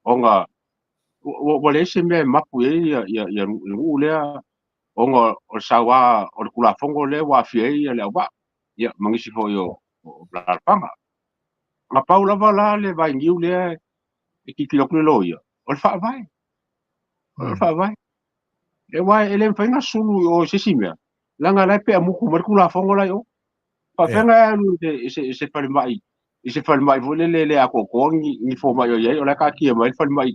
C: onga wale se me mapu ia ngu lea onga o sawa o kula fongo le wa fia le au wa ia mangisi fo yo bla panga ma paula vala le vai ngiu le e ki kilo lo ia o fa vai e vai ele fa na sulu o se simia langa la pe amuku markula fongo la yo fa fenga lu de se fa mai vole le ako ko ni fo mai yo o la ka ki mai fa mai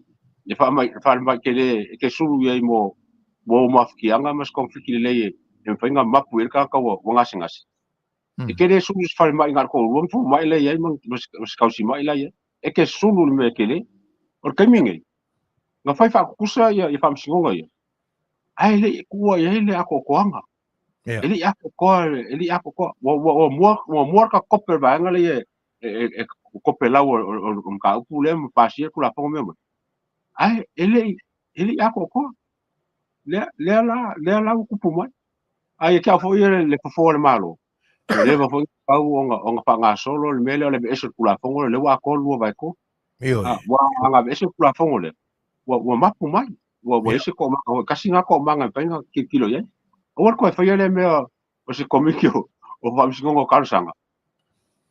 C: ke sulu ye mo mafki anga mas konflik le e fa nga mapu el ka wo ngasingas e kere sulu fa mai ngar ko lu fo mai le ye mas kausi mai la ye e ke sulu me kele o kaminge nga fai fa kusa ya i fam singonga ya ai le kuwa ya le ako koanga ele ako ko mo ka kopper ba nga le e kopper la o ka upule mo pasie kula pongo me ai ele ako ko le la ku puma ai ka fo le fo le malo le va fo pa onga pa nga solo le mele le eso kula pongo le wa ko lu ba ko wa nga eso kula pongo le wa mapu mai wa ese ko ma kasi nga ko manga penga kilo ye o ko fa le me o se komikio o va msingo kalsanga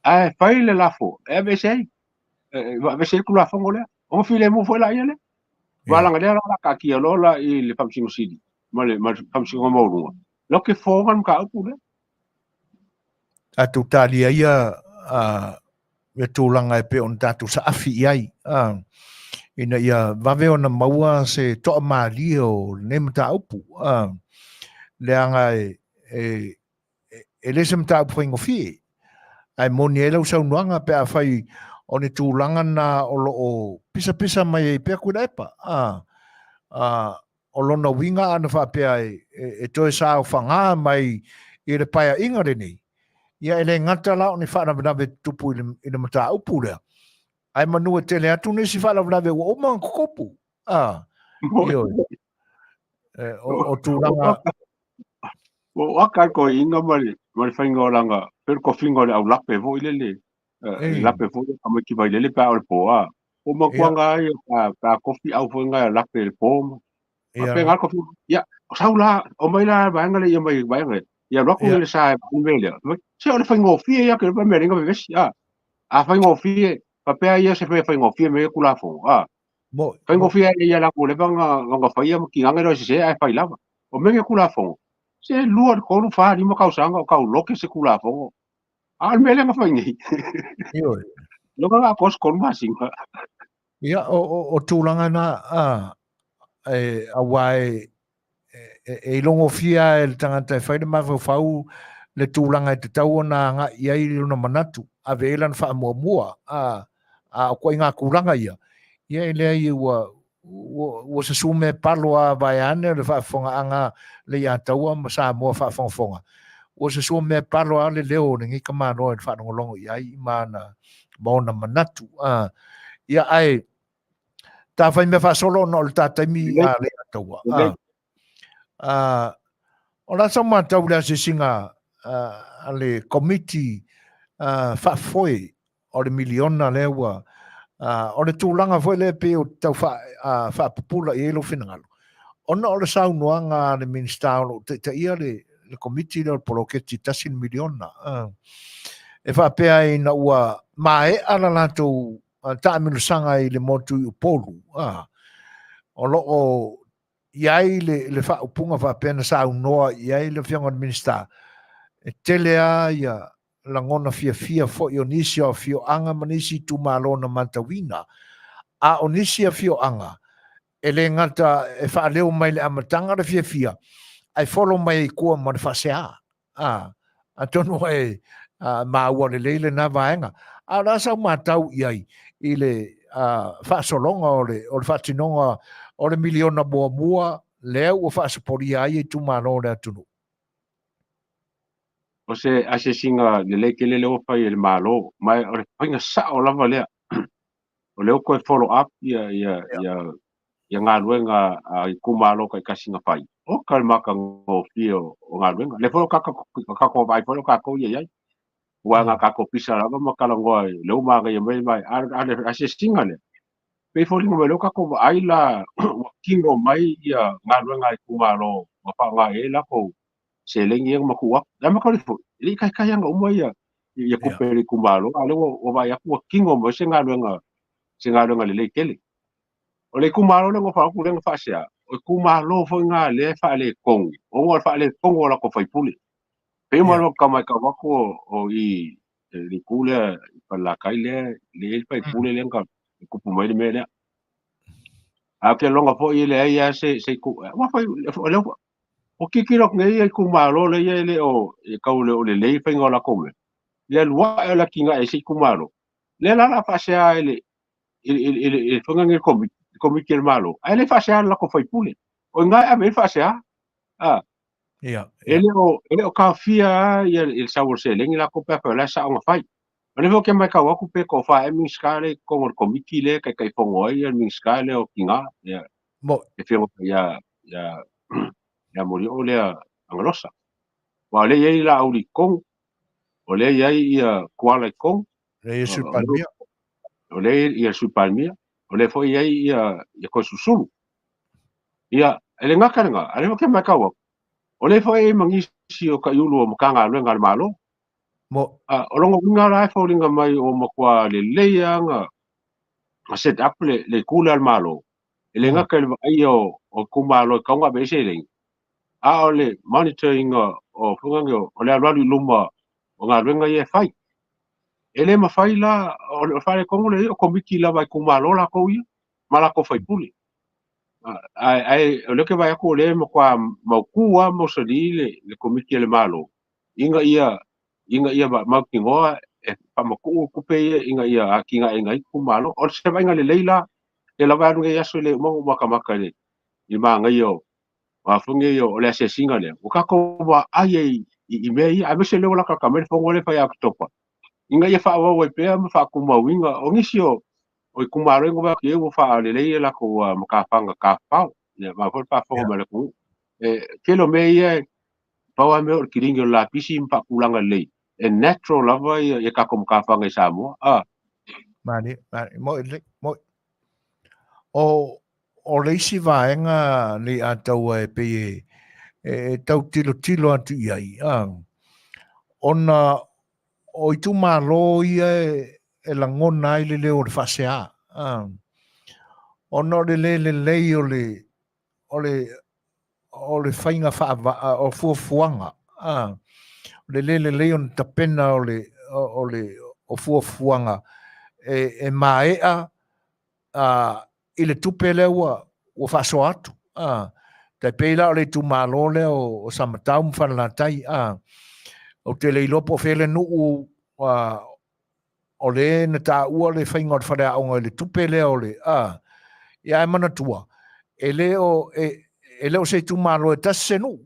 C: ai fa le lafo e be sei va se kula fongo le o file mo fo la yele wala nga la ka ki lo la i le pamsingo sidi ma pamsingo mo lu lo ke fo ngan ka u le
A: atu talia ia e tūlanga e pe on tatu sa afi ai ina ia vave ona maua se toa mali o ne mata upu le anga e le sem ta poingo fi ai moni ele usau nuanga pe a fai o ne tūlanga na o pisa mai pe ku pa o lona winga ana fa pe ai e toi sa o fanga mai i le paia inga re nei ia ele ngata la ni fa na be tupu i le mata upu le ai manu te le atu ni si fa na be o man kopu io o tūlanga
C: o aka ko inga mari whainga langa per ko finga le au lape vo ile lape vo ka mai ki vai le pa o po a o ma kwanga ai ka kofi au vo nga lape le po ma pe ngal kofi ya saula o mai la ba nga le ya mai ba nga ya ro ko le sa ni le se o le whainga fi ya ke ba me ringa be ya a whainga fi pa pe ai se pe whainga fi me ku la fo whainga fi ya la ko le ba nga fa ya ki nga ro se ai fa lava o me ku la fo se lua ko lu fa ni mo ka usanga ka loke se kula fo al mele nga fa ngi
A: io
C: lo ka ko ko ma singa
A: ia o tūlanga na a wai e longo fia e tangata e whaide mawhau whau le tūlanga e te tau na nga ia i luna manatu a veelan wha mua a koe ngā kūranga ia i lea i ua se sume palo a vai ane le whaafonga anga le ia taua ma sa mua whaafonga ua se sume palo a le leo ni ngika mano e whaanongolongo i mana maona manatu ia ai ta whai me whaasolo no le tātaimi a le ia taua o la sa matau le se singa ale committee whaafoi o le miliona lewa o le tūlanga foi le pe o tau whaapupula i elo whinangalo. Ona o le saunoanga le minister o te ia le committee le poloketi tasin miliona. E whaapea i na ua mae ala lato taamilu sanga i le motu i upolu. O loo iai le whaupunga whaapea na saunoa iai le whianga le minister. E telea ia langona fia fo i onisi o fio anga manisi tu malona mantawina a onisi a fio anga ele ngata e whaaleo mai le amatanga le fia ai follow mai kua ma le whasea a tonu e maua le leile na vaenga a rasa matau iai i le whaasolonga o le whaatinonga o le miliona mua leo o whaasapori ai tu malona atunu
C: o se ase singa le ke le o fai le malo mai o le pinga sa o lava le o le ko follow up ya nga luenga i ku malo ka singa fai o kalma ka ngo fio o nga luenga le follow ka ko vai follow ka ko ya wa nga ka ko pisa la ma kala ngo le o ma ga ya mai ase singa le pe follow ngo le ka ko ai la kingo mai ya nga luenga i ku malo ma pa nga e la ko se lengi yang makuwa da makali fo li kai kai yang o ya ku peri ku malo ale o va ya ku kingo mo se nga le le kele o le ku malo le ngo fa ku le nga fa sia o ku malo fo nga le fa le kong o ngo fa le kong o la ko fai puli pe mo lo ka mai ka wa ko o i li ku le pa la kai le pa ku le nga ku pu mai me le a ke longa fo i le ya se ku wa fa le o kikiro ngai ai ku malo le ye le o e ka o le pe ngola come le lua e la kinga e si ku malo le la fasea ele fonga ngai komi ke malo ai le fasea la ko foi pule o ngai a me fasea ele o ka fia ia il sa se lengi la ko pe la sa o fai ale vo ke mai ka wa ku pe ko fa e min skale ko ngor komi le kai fongo ia min skale o kinga ia
A: mo
C: e fio ya ya mori o le anglosa wa le ye la au li kong o le ye ia kuala kong
A: le su palmia
C: o le ia su palmia o le fo ye ia ko susulu ia ele ngaka nga ale ke makawa o le fo e mangisi o ka yulu o makanga le ngal malo
A: mo
C: o longo nga la fo linga mai o makwa le leia nga a set up le kula al malo ele ngaka le ai o kumalo ka nga be se le a ole monitoring o funga o le alu luma o nga renga ye fai ele ma fai la o fai ko le o komiki la vai ku malo la ko ia mala ko fai puli ai o le ke vai ko le mo kwa mo kua mo so le komiki le malo inga ia ma ki ngoa e pa mo ku pe inga ia a kinga inga ku malo o se vai nga le leila e la vai nga ia so le mo maka le i ma nga yo wa funge yo o le se singa le o ka ko wa ai i me ia a se le ola ka kamel fo ngole fa ya topa inga ia fa wa pe ma fa ku ma winga o ngisio o i kumaro ingo ba ki o fa le le la ko maka fanga ka pa ne ma fo pa fo ma le ku ke lo me ia pa me o kiringo la pisi mpa kulanga le e natural lava ia ka ko maka fanga sa mo
A: Mani mo o leisi vaenga ni atau e pe e tau tilo atu iai. Ona o i tu malo ia e langona ai le leo le fasea. Ona le lei o le whainga o fuafuanga. Le lei on tapena o fuafuanga. E maea i le tupe leua o whaso atu. Tai peila o le tu malo leo o samatau mwhanalatai. O te leilopo whele nuu o le na tā ua le whainga o whare aonga le tupe leo le. Ia e mana tua. E leo se tu malo e tase nu.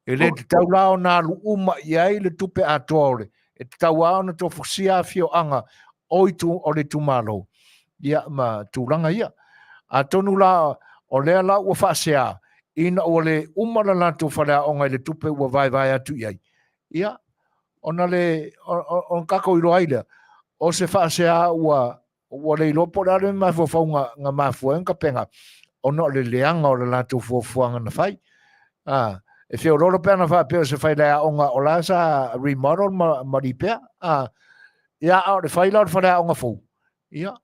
A: E le te tau lao nā lu uma iai le tupe atoa o le. E te tau ao na tō whusia fio anga o le tu malo. Ia ma tūranga ia. A tonu la o lea la ua whaasea. Ina o le umara la tō whare aonga le tupe ua vai atu iai. Ia. Ona le, on kako iro aile. O se whaasea ua le lopo rare mai whawhaunga ngā mafua en ka penga. Ona le leanga o le la tō whafuanga na whai. E whio roro pēr na wha pēr se whai lea onga o la sa remodel ma ripea. Ia au le whai lau whare aonga fōu. Ia.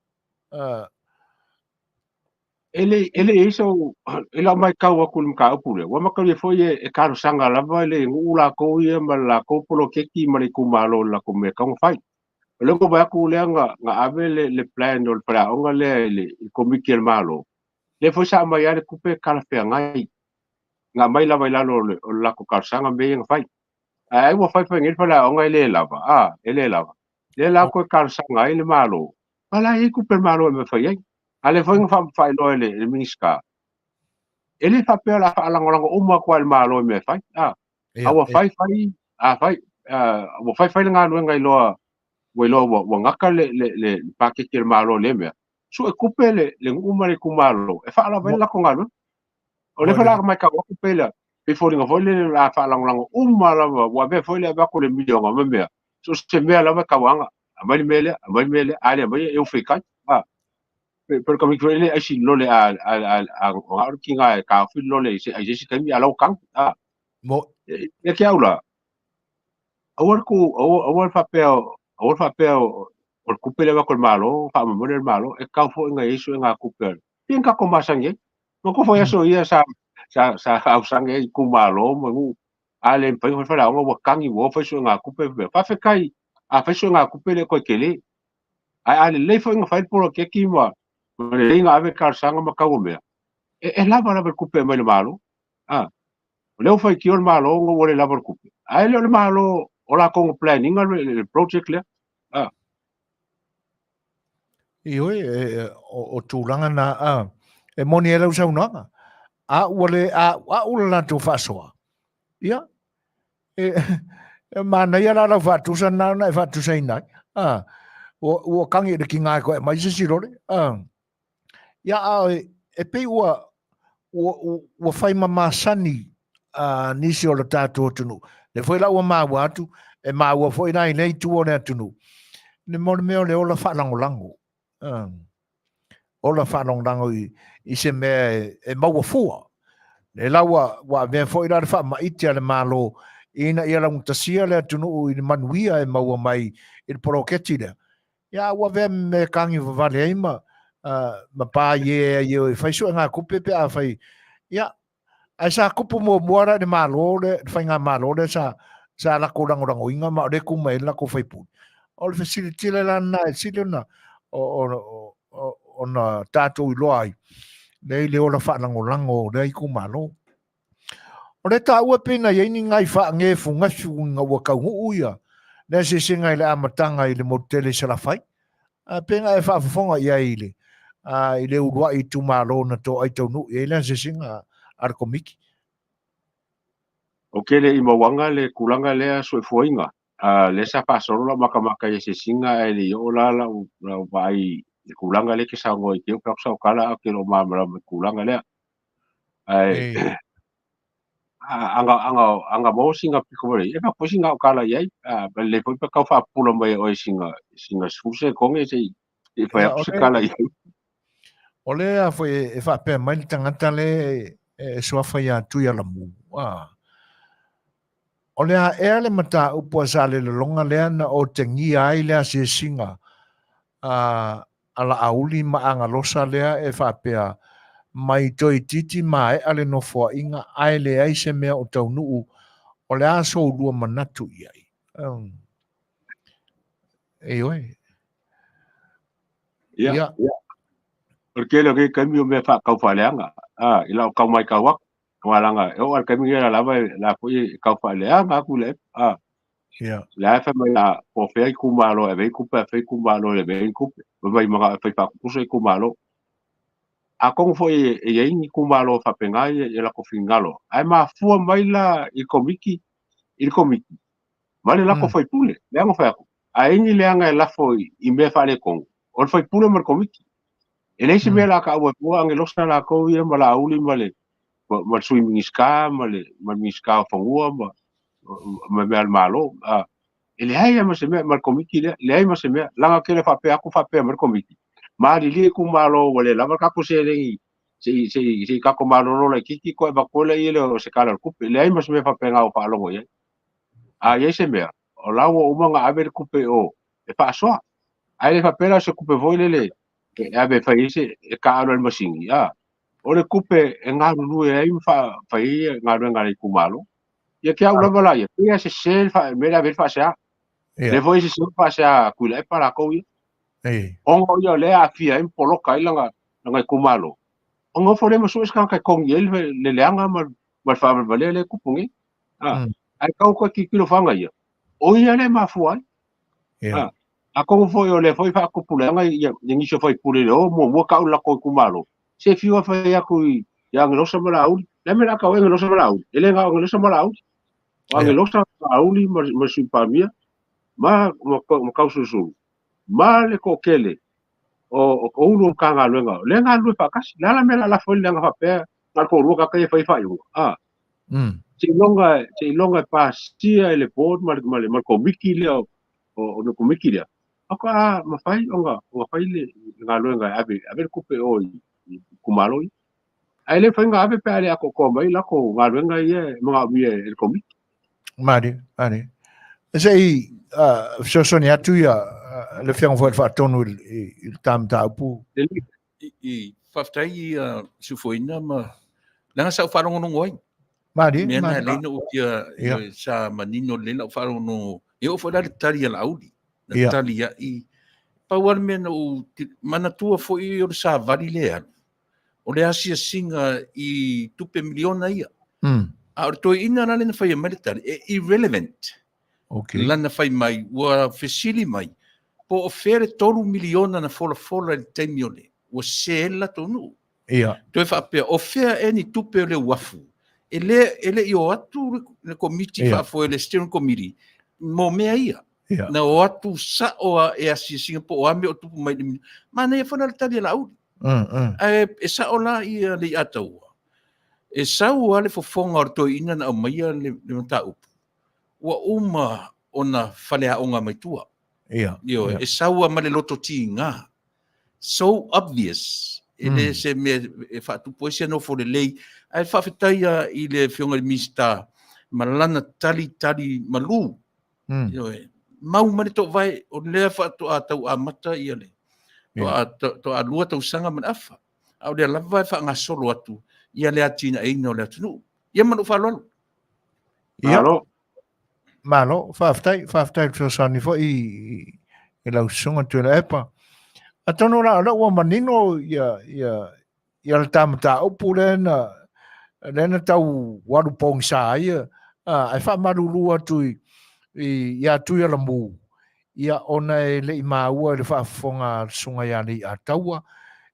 C: ele iso ela mai kau aku le ka upule wa maka le foi e karo sanga lava le ngula ko ia ma la ko polo keki ma le kumalo la ko me kang fai le ko ba ku le nga ave le plan o para onga le ko mikel malo le foi sa mai ale kupe kala fe ngai nga mai lava lo la ko kar sanga me nga fai ai wa fai fa ngel para onga le lava ele lava le la ko kar sanga ile malo ala e kupe malo me fai ale foi nga fai lo le minska ele fa pe la lango uma ko al malo me fai wa fai wa fai nga no ngai lo wa ngaka le pa ke ke malo le me so e kupe le uma le kumalo e fa la bella ko ngalo o le fa la mai ka ko pe la pe fo nga fo le la fa lango uma la wa be fo le ba ko le milio nga me so se me la ka wanga amai mele ale mai eu fikai per come quelle ai si lo le a kinga ka fi lo le se ai si kami ala kang
A: mo
C: e ke aula awar fa pe o kupele va col malo fa mo el malo e ka fo nga iso nga kupel pin ka ko masange mo ko fo eso ia sa au sange ku malo mo ale pe fa la mo kang i wo fa so nga kupel fa fe kai a fa so nga kupele ko kele ale le fo nga fa por ke ki mo le nga ave kar sanga ma kawo me e lava la kupe mai malo le fai ki ol malo ngo le lava kupe ai le malo ola ko planning le project le
A: Io o tūranga na e moni e lau sau nanga. Ule la tō whasoa. Ia. Mana ia la lau whatusa na e whatusa inai. Ua kangi e ki ngai koe mai se sirore. Ia e pei ua whai mamasani nisi o la tātua tunu. Le whai lau maa watu e maa ua whai nai nei tuone atunu. Ne mone meo le ola whalangolango. Ola whanongango i se mea e maua fua. Le laua wa mea fwoi rare wha maiti ale malo ina ia la mutasia le atunu i ni manuia e maua mai i le poroketi le. Ia wa vea me kangi vavale eima ma pā ye e whaisu ngā kupe pe a whai. Ia, ai sa kupu mua muara ni malo le, whai ngā malo le sa lako rangorango inga ma reku mai lako whaipu. O le fasilitile la na e sile na o na tātou i loa ai. Lei le ola whaanangolango, lei kumalo. O le ta ua pena ia ini ngai wha nge fungasu nga ua kaungu uia. Nea se singa ile amatanga ile motele salafai. Penga e whaafafonga ia ile. Ile urua i tumalo na to ai taunu. Ile se singa arkomiki.
C: O ke le imawanga le kulanga lea so foinga. Le sa pasorola makamaka e se singa e le yo lala vai le kulanga le ke sa ngoi ke ka sa kala ke lo mamara me kulanga lea. Ai anga mo singa pikore e pa singa kala yai le po pa ka fa pulo mai o singa suse konge se e fa se kala yai.
A: O lea foi e fa pe mai tangata le e soafa ia tu ia lamu. O lea ea le mata upua sa le longa lea na o te ngia ai lea se singa ala auli maanga losa lea e whapea mai toi titi mai ale no fua inga ai le ai se mea o tau nuu o lea so lua manatu iai. E oi.
C: Ia. Porque lo que cambio me fa kau fa leanga. Ila o kau mai kau wak. Walanga e o al kami la lava la foi kau fa leanga ku le. La fa mai la po fe ku malo e ve ku pe fe ku malo le ve ku. Vai ma fa pa ku se ku malo. A kong foi e ye ni ku malo fa pengai e la ko fingalo. Ai ma fu mai la i komiki. Male la ko foi pule. Leanga fa ku. Ai ni leanga la foi i me fa le kong. O foi pule mar komiki. Ele se me la ka wa ang losta la ko ia mala uli male ma swimming ska male ma miska fangua ma me al malo ele ai ma se me mal komiki le ai ma se me la ka le fa pe aku fa pe mal komiki ma li ku malo wale la ka ko se le se ka ko malo no le kiki ko ba ko le ile o se kala ku le ai ma se me fa pe nga o fa lo ye ye se me o la o ma ave ku pe o e fa so ai le fa pe la se ku pe voi le ave fai se ka alo al masingi o le kupe e ngā ruru e ai fa fai ngā ruru ngā kumalo ia kia ula wala ia ia se sel fa me la fa sa le foi se fa sa ku le para ko ia ongo ia le a fia en polo kai langa kumalo ongo fo le mo so ska ka kong il le leanga ma fa vale le kupungi ai ka ko ki kilo fanga ia o ia le ma fuai a ko foi o le foi fa ku pulanga ia ngi so foi pule o mo ka ula ko kumalo se fiwa fa ya ku ya ngelo sa mala ul le me la ka ngelo sa mala ul ele nga ngelo sa mala ul wa ngelo sa mala ul ma su pa mia ma ka su ma le ko kele o ulo ka nga le nga lu pa kas la me la foi le nga fa pe na ko ru ka ka fa yu se longa pa sia ele board ma ko miki le o no ko miki le aka ma fai onga fai le nga lu nga ave ku pe o kumalo ai le fanga ave pe ale ko mai la ko ngarenga ye mga mi el komi
A: mari sei so sonia tu ya le fiang vo fa tonu il tam ta pu
D: i faftai su foina ma langa sa fa rongo ngoi
A: mari
D: me na le no kia sa manino le la fa rongo e o fa la tari la audi na tali ya i pa war me no mana tua fo i o sa vali le o le asia singa i tupe miliona ia. A o toi ina na lena whai Ameritari, irrelevant.
A: Okay.
D: Lana whai mai, ua whesili mai. Po o where 3 miliona na fola le taimione, ua seela tonu.
A: Ia.
D: Toi whapea, o whea e ni tupe o le wafu. Ele i o atu le komiti whafo e le steering committee, mo mea ia. Na o atu sa oa e asia singa po o ame o tupu mai. Mana e whana le tari la auri. E sa ola ia le ataua. E sa ua le fofonga o toi ina na maia le mata upu. Ua uma o na whalea onga mai tua. E sa ua ma le loto ti ngā. So obvious. E le se me e whaatupo e se no fo le lei. Ai whawhetaia i le whionga le mista malana tali malu. Mau mani to vai o lea whaatu a tau a mata ia le. To a lua tau sanga man afa. Au le lava fa nga solo atu. Ia le atina e ino le atunu. Ia manu whalolo.
A: Malo, whaftai whiosani fo i lau sunga tu la epa. A tono la ua manino ia ia le tamata upu lena tau waru pong sa ia ai fa maruru atu ia tu ia lambu ia ona e le maua le fa fonga sunga ia ni ataua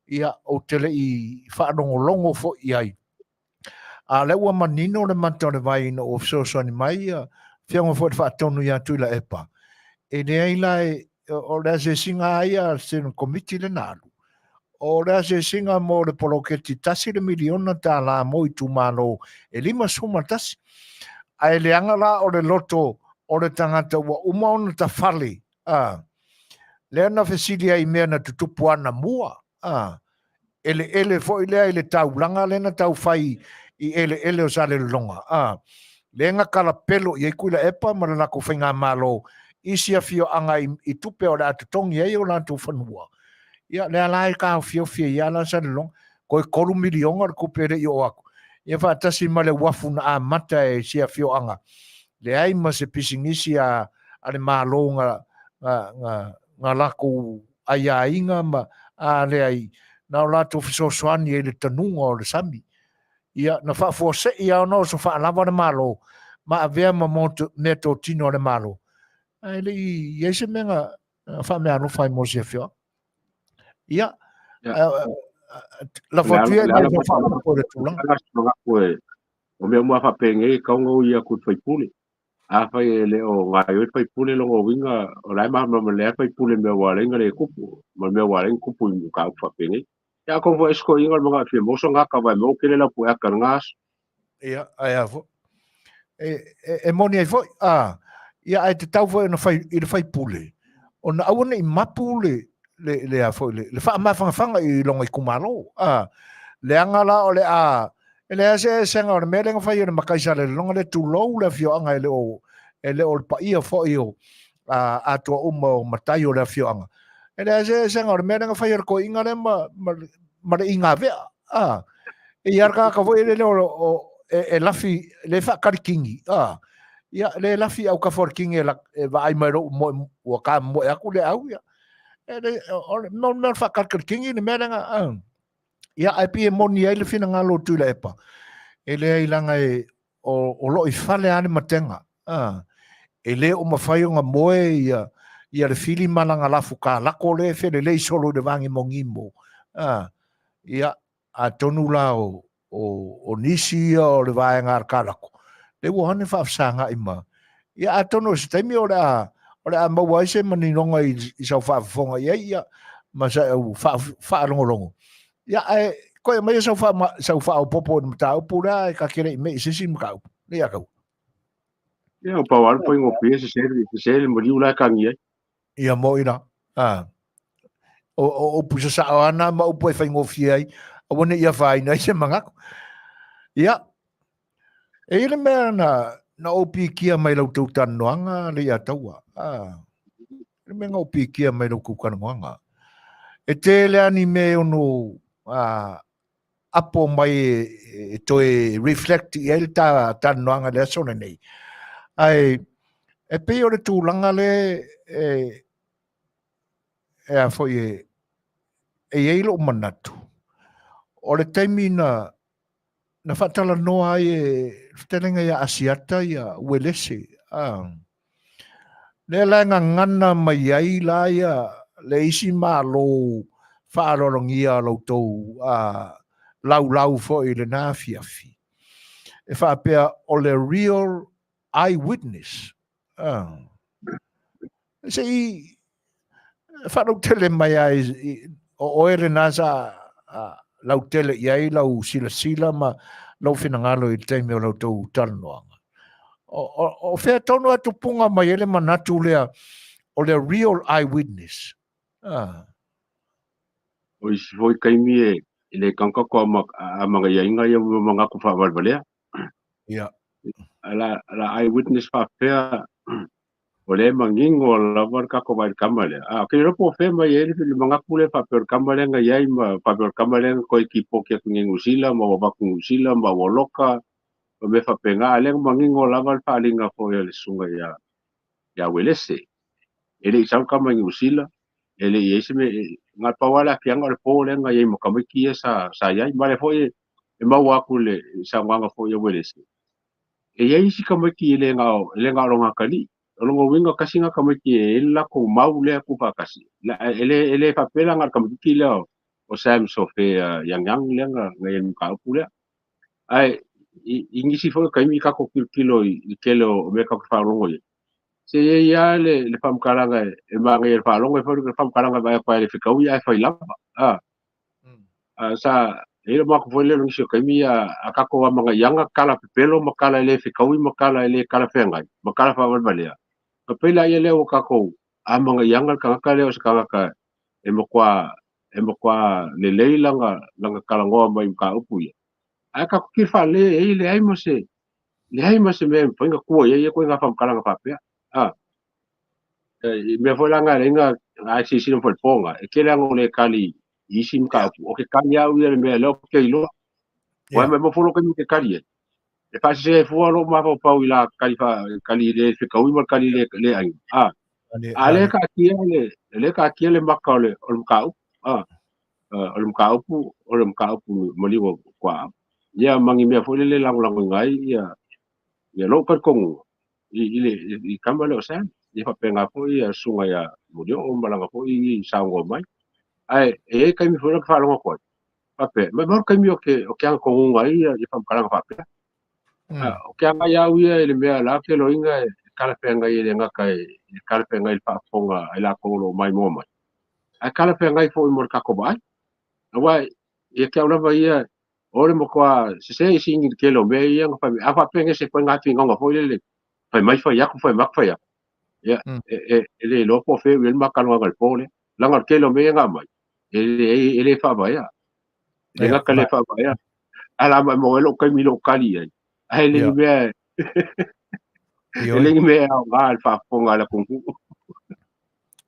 A: ia o tele i fa longo fo ia a le ua manino le manta le vai no o so ni mai fianga fo fa tonu ia tu la epa e ne ai lai o le se singa ia se no komiti le nalu o le se singa mo le poloketi tasi le miliona ta la mo i tu malo e lima suma tasi ai le anga la o le loto o le tangata ua uma ona ta fale le ana fesilia i mea na tutupu ana mua ele fo ile ile tau langa le na tau fai i ele o sale longa le nga kala pelo i kuila epa ma na ko fainga malo isi a fio anga i tupe o la tongi e o la tu fanua ia le ala ka fio ia la sale long ko kolu miliona ko pere i o aku ia fa tasi male wafu na mata e si a fio anga le ai ma se pisingisi a ale malo nga lako aya inga ma a le ai na la tu so swani e le tanunga o le sami ia na fa fo se ia no so fa lava le malo ma avea ma moto neto tino le malo ai le ia se menga fa me anu fai mo se fio ia la foto ia mai fa po le tulang
C: o me mo fa penge ka ngo ia ku fai puli a fai le o nga yo fai puli lo winga o lai ma le fai puli me wa lenga le kupu ma me wa lenga kupu i ka fa penge ya ko vo esko inga mga fi mo so nga ka vai mo kele la pu ka ngas
A: ia ai avo e moni ai foi ia ai te tau foi no fai i fai pule ona auna i mapule le a foi le fa ma fanga i longa i kumalo le anga la o le ele se senga o me lenga fai o makaisa le longa le tu lo le fio anga ele o pa ia fo io a to o matai o le fio anga ele se senga o me lenga fai ko inga le ma le inga ve e arka ka foi le o e lafi le fa karkingi ia le lafi au ka for kingi la va ai mai mo o ka mo ya ku le au ia ele no fa karkingi ne me lenga ia ai pi moni ai le fina ngalo tu le epa ele ai langa o lo i fale ane matenga ele o mafai nga moe ia le fili malanga lafu ka lako le fe le solo de vangi mongimo ia a tonu la o nisi o le vai ngar kalako le wo hane fa sanga ima ia a tonu se taimi o la ma wai se mani nonga i sa fa fonga ia ma sa fa longo ia ko mai sa fa o popo de mata o pura ka kere me se sim ka le ya ka
C: ia o pa wal po ngo pe se mo di ula ka ngie
A: ia mo ina o pusa sa ana ma o po fa ngo fiai o ne ia fa ina se manga ia e ile me na o pi kia mai lo tu tan noanga le ya taua le me ngo pi kia mai lo ku kan noanga e te le ani me ono apo mai to reflect el ta noanga le sona nei ai e pe o le tūlanga le e a foi e eilo manatu o le taimi na whatala noa ai telenga ia asiata ia uelese le langa ngana mai ai la ia le isi malo whaarorongia lau tau lau foi le nā fiafi e whaapea o le real eyewitness se i whanau tele mai ai o ere nasa lau tele iai lau sila ma lau whinangalo i teime o lau tau talanoanga o whea tono atu punga mai ele manatu lea o le real eyewitness
C: o isi foi kaimi e le kanka ko mga yainga ia mga ko fa valvalea
A: ia
C: ala eyewitness fa fea o le mangingo la var ka ko vai kamale ke ro po fe mai ele le mga kule fa per kamale nga yai ma fa per kamale ko ekipo ke ngusila ma wa ngusila ma woloka o me fa penga ale mangingo la var fa linga fo ele sunga ya welese ele sa ka ngusila ele yesme ngal pawala kianga le pole nga ye mo kamiki sa ya male foi e mau aku le sa nganga foi e welesi e ye isi kamiki le nga ronga kali longo winga kasinga kamiki e la ko mau le ku pa kasi la ele papela ngal kamiki le o sam sofe yang le nga ngayen ka pula ai ingisi foi kaimi ka ko kilo i kelo me ka fa longo ye se ya le fam karanga e ma ngai fa longo foi le fam karanga ba pa le fika uya fa ilapa sa ele ma ko foi le ngisio kaimi a ka ko ma ngai yanga kala pelo makala le fika ui makala le kala fengai makala fa balea ka pela ye le o ka ko a ma ngai yanga ka le o ska ka e mo kwa le leilanga langa kala ngoa mai ka upu ye ai ka ki fa le e le ai mo se me pinga ko ye ko nga fam kala fa pe me foi langa lenga ai si no foi ponga e que lango le kali isim ka o ke kali au ye me lo ke ilo wa me mo folo ke mi ke kali e fa se fu lo ma fa pa ila kali le fe ka wi mo kali le ai ale ka ki le makale o ka o le ka mo liwo kwa ya mangi me foi le lang ngai ya lo ka kong i kambale o sa i fa penga foi a sunga ya mudio o malanga foi sa ngo mai ai e kai mi foi fa lo ko pa pe me mo kai mi o ke ko ngai i fa kala fa pe o ke anga ya wi le me la ke lo inga kala penga i le nga kai kala penga i fa fonga ai la ko lo mai mo mai ai kala penga i foi mo ka ko bai wa e ke ona vai ore mo kwa se singi ke lo me ia fa fa penga se ko nga tinga nga foi le fai mai fai aku fai mak fai aku ya ele lo po fe el makalo ngal pole la ngal ke lo me nga mai ele fa ba ya le nga kale fa ba ya ala ma mo lo kai mi lo kali ai ele me ele me ngal fa ponga la kungu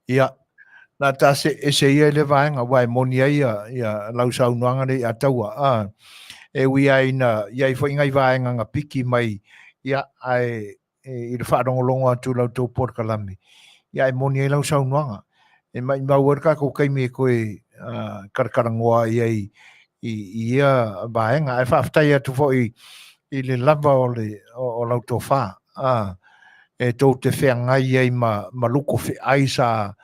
A: ya na ta se ye le vai nga wai monia ya lau sau noanga le ataua e wi ai na ia foi ngai vai nga piki mai ya ai i le whaarongolongo atu lau tau Port Kalami. Ia e moni e lau sau noanga. E mai mauar ka ko kaimi e koe karakarangoa i ia baenga. E whaaftai atu fo i le lava o lau tau wha. E tau te whengai i ma luko whi ai sa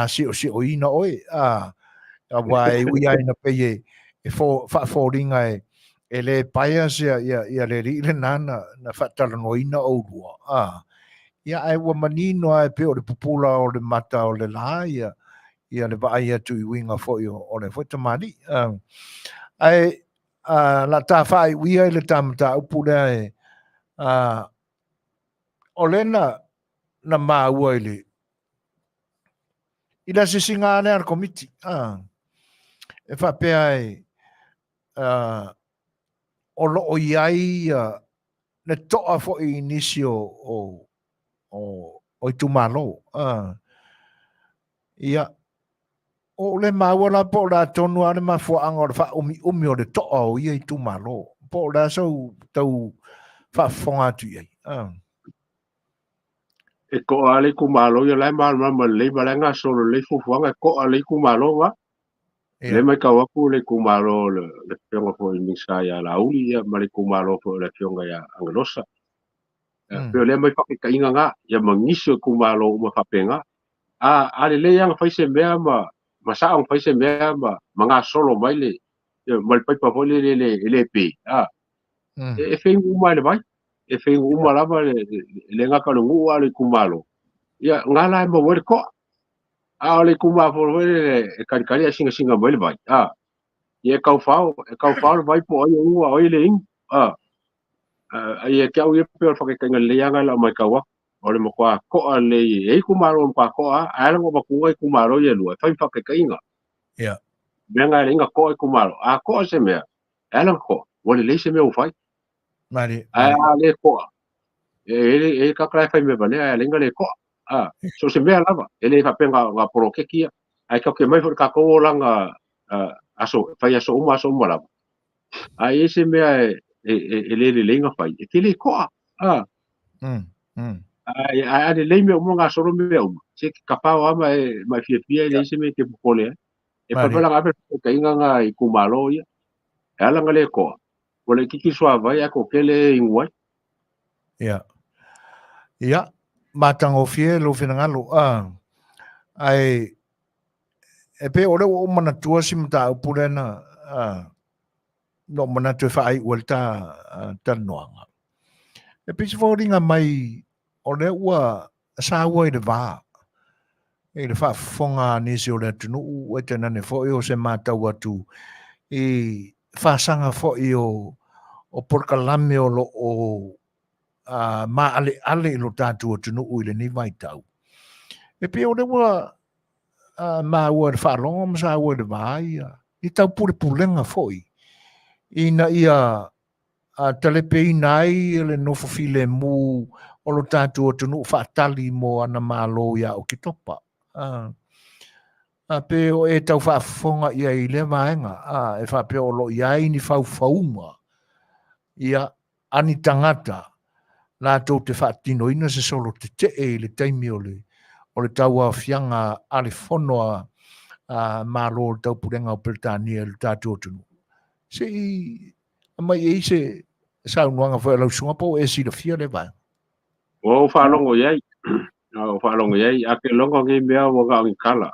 A: si o ina oe. A wai ui ai na pei e whaaforinga e le paia ia le rile nana na whatara noina o rua. Ia ai wa manino ai pe o le pupula o le mata o le la ia le vai atu i winga fo o le fo tamari. Ai la ta whai ui ai le tamata upule ai o lena na maua i le i la sisinga ane ar komiti. E whapea ai o loo iai na toa fo i inisio o i tumalo. Ia, o le mawala po la tonu ane ma fo angor fa umi o le toa o ia i tumalo. Po la sau tau fa fonga tu iai.
C: e ko ale ku malo ia lai mal mal le balanga solo le fufuanga ko ale ku malo wa le mai ka waku le ku malo le fionga fo i misaya la uli ia mali ku malo fo le fionga ya anglosa pe le mai pa ka inga nga ya mangiso ku malo uma fapenga ale le yang fa se mea ma sa ang fa se mea manga solo mai le mal pa pa fo le pe e fe uma le vai e fe uma la le nga ka ngu ale ku malo ya ngala mo wer ko ale ku ma fo le kari singa mai le vai ye kau fao vai po ai ua oi le ing ai ke au ye pe fa ke ngal le yanga la mai kawa ole mo kwa ko ale e ku maro pa ko ala ngo ba ku ai ku maro ye lu fa fa ke inga
A: ya
C: menga inga ko ku maro ko se me ala ko ole le se me u fai
A: mari
C: ale ko e ka kra fa me bane ale ngale ko so se me ala ba ele fa penga nga pro ke kia ai ka ke mai for ka ko langa aso fai aso uma la ai se me le lenga fai e ke le ko ai le me mo nga soro me o se ka pa o mai fia le se me ke pole e pa pala ngape ka inga nga I kumalo ia ala ngale ko wala kiki swa vai ako kele ingwai
A: ia matango fie lo finangalo ai e pe ore o mana tua simta upurena no mana tu fai welta tannoanga e pe se voringa mai ore ua sa ua de va e le fa fonga ni se ore tunu u e tena ne fo o se mata watu e fa sanga fo o porkalame o lo o ma ale lo tatu tunu u le ni vai tau e pe ore ua ma ua fa longa sa ua de vai I tau pure pulenga foi ina ia telepe nai le nofo file mu o lo tatu o tunu whaatali mo ana malo ia o ki topa. Pe o e tau whaafonga ia I le vaenga. E whape o lo ia ni whauwhaunga. Ia ani tangata la tau te whaatino ina se solo te te le taimi o le tau a fianga ale whonoa malo tau purenga o Britania le tatu o tunu. Se mai e se sa unwanga foi lau sunga po e si le fia le vai.
C: O whalongo iai. O whalongo iai. Ake longo ngi mea o ngā ngi kala.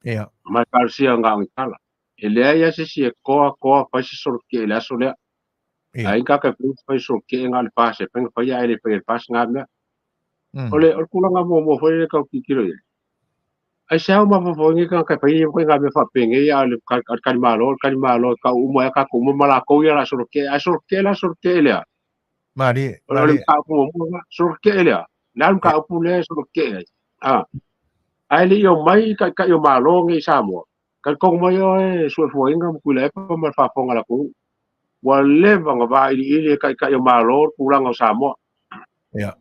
A: Ia.
C: Mai karsia ngā ngi kala. E lea ia se si e koa paisi soro ke e laso lea. Ai kaka pai soro ke ngā le pase. Penga pai ai le penga pase ngā mea. Ole kulanga mo foi le kau kikiro iai. Ai sao ma fo ngi ka pai ko ngā me fa penge ia le kalimalo ka umo ya ka umo mala ko ia la soro ke lea.
A: Mari.
C: Ole ka umo soro ke lea. Nalum ka upo le soro ke. Ai le yo mai ka yo malo ngi Samoa. Ka ko mo yo e so fo inga mo kula pa ma fa fonga la ko. Wa le vanga va ile ka yo malo kulanga Samoa.
A: Ia.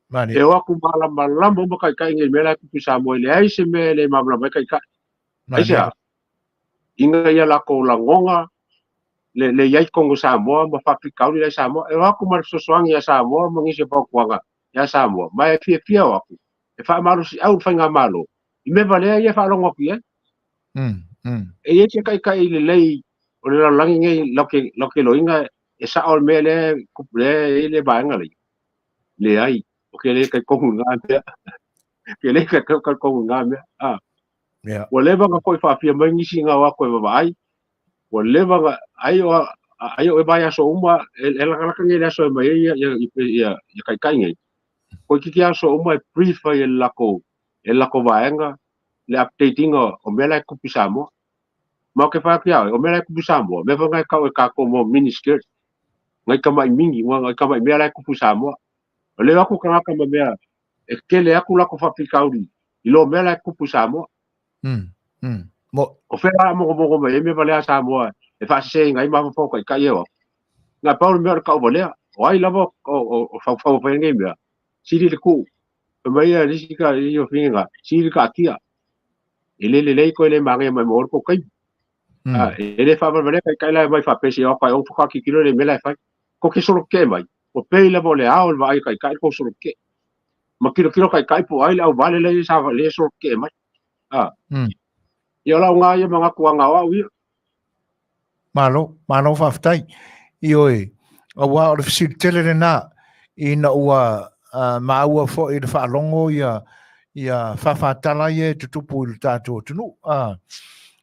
A: Mani.
C: E wa ku malam mo kai ngi mela ku Samoa le ai se me le mamla mai kai. Ai se inga ia la ko la ngonga le yai kongo Samoa ma fa pikau le Samoa e wa ku mar so soangi ya Samoa mo ngi se pa kuanga ya Samoa mai fia wa ku e fa malu si au fa nga malo I me vale ia fa longo ki e ye kai le o le langi ngai loke lo inga e sa ol me le ku le baanga le ai o ke le kai kongo nga ke le kai kongo nga me
A: Yeah.
C: Whatever nga koi fa fia mai ngisi nga wa koi vai whatever nga ayo e baya so uma e la ka ngi la so mai ya kai ngai ko ki so uma brief e la ko vaenga le updating o mela ku pisamo ma ke fa pia o mela ku pisamo me va ngai ka ko mo miniskirt ngai ka mai mingi ngai ka mai mela ku pisamo le aku ka ma mea e ke le aku la ko fa pikauri ilo mela ku pisamo
A: Mo
C: o fera mo me vale a Samoa e fa se ngai ma fo kai yo nga pa me ka vale o ai lavo o fa ngai me siri le ku mai ya risika yo finga siri ka kia le ko le mangi mai mo ko kai ele fa vale kai la mai fa pesi o kai o fa ki kilo le mela fa ko ke solo ke mai o pe le vole a o vai kai ko solo ke ma kilo kai po ai la vale le sa le solo ke mai Ia la nga ia mga kuanga wa wi.
A: Malo faftai. Ioi. Awa o fisi tele na ina ua maua fo I fa longo ia fafatala ye tutupu I tatu tunu.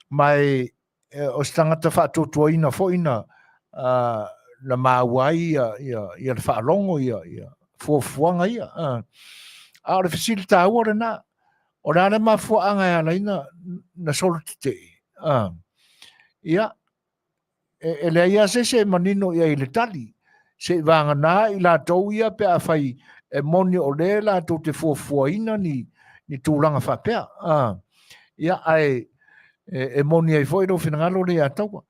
A: Mai o stangata fa tutu ina fo ina na maua ia fa longo ia fuanga ia. A o fisi taua na o rana mafu anga ya laina na solite ia ele ia se manino ia ile tali se vanga na ila tou ia pe afai e moni o le la to te fuaina ni tulanga fa pe ia ai e moni ai foi do finalo le atau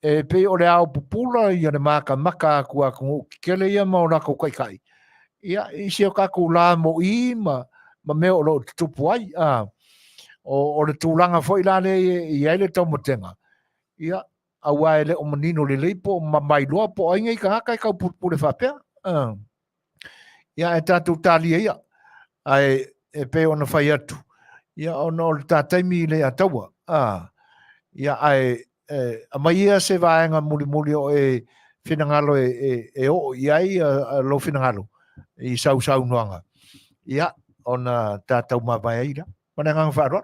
A: e pe o le au pupula ia le maka ku kele ia ma ora ko kai ia isi o ka ku la mo I ma me o lo tupu ai o le tūlanga foi la le I ele tau motenga ia awa ele o manino le leipo ma mai loa po ai ngai ka haka kau pule whapea ia e tātou tālia ia ai e pe ona whai atu ia ona o le tātaimi le ataua ia ai a mai ia se vaenga muli o e finangalo e o iai lo finangalo i sau noanga ia ona tatau mawaeira mana ngang wharoa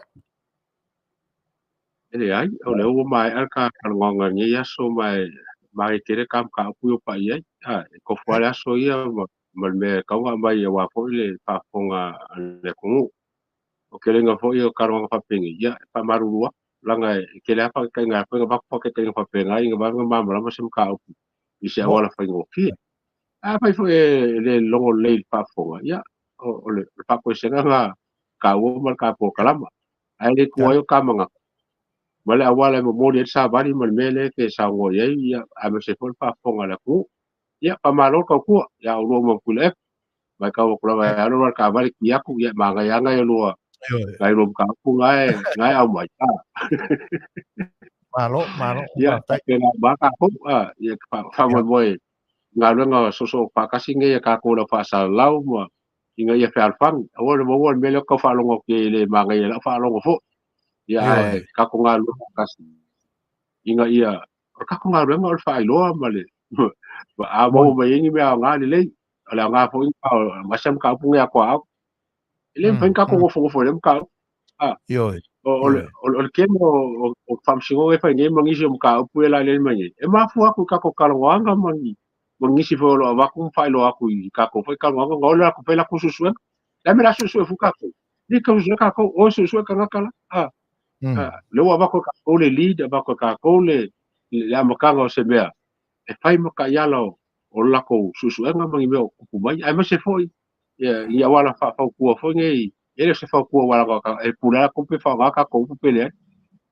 C: Ele ai, o le ua mai al ka kalonga ngi ya so mai tere kam ka pu pa ia. Ko fuala so ia mal me ka wa mai wa fo le pa fonga le ku. O ke lenga fo ia kalonga pa pingi ya pa marua langa ke le pa ka nga pa ba po ke te pa penga inga ba ma ma ma sim ka pu. I se wala fa ngo ki. Pa fo le longo le pa fonga ya. O le pa ko se nga ka wo mal ka po kalama. Ai le ku yo ka manga Male awala mo mori sa bari mal mele ke sa ngo ye ya ame se fol pa fonga la ku ya pa malo ka ku ya ulo mo kule ba ka ko la ya no ka bari ya ku ya ma ga ya nga lo ga lo ka ku ngai au mai ta
A: malo
C: ya ta ke na ba ka ku ya pa mo boy nga lo nga so pa ka singe ya ka ko la fa sa lau mo inga ya fa alfang awol mo wol mele ko fa lo ngo ke le ma ga ya fa lo ngo fo ya ka ko nga lo ka inga ia ka ko nga renga or fai loa male a mo me ingi me nga le ala nga fo ka masam ka pu ya kwa le pen ka ko fo le ka a o ke mo o fam singo e fa ngi mo ngi jom ka pu la le mani e ma fu aku ka ko ka nga mangi mo ngi si fo lo va ku fai lo aku ka ko fa ka nga nga la ku pe la ku susu la me la susu fu ka ko ni ka susu ka ko o susu ka nga kala le wa ba ko ka ko le lead ba ko ka ko le ya makanga o se mea e fai maka yalo o lako susuenga mangi meo kupu mai ai ma se foi ia wala fa kua foi ngai ele se fa kua wala ka e pula ko pe fa ka ko pe le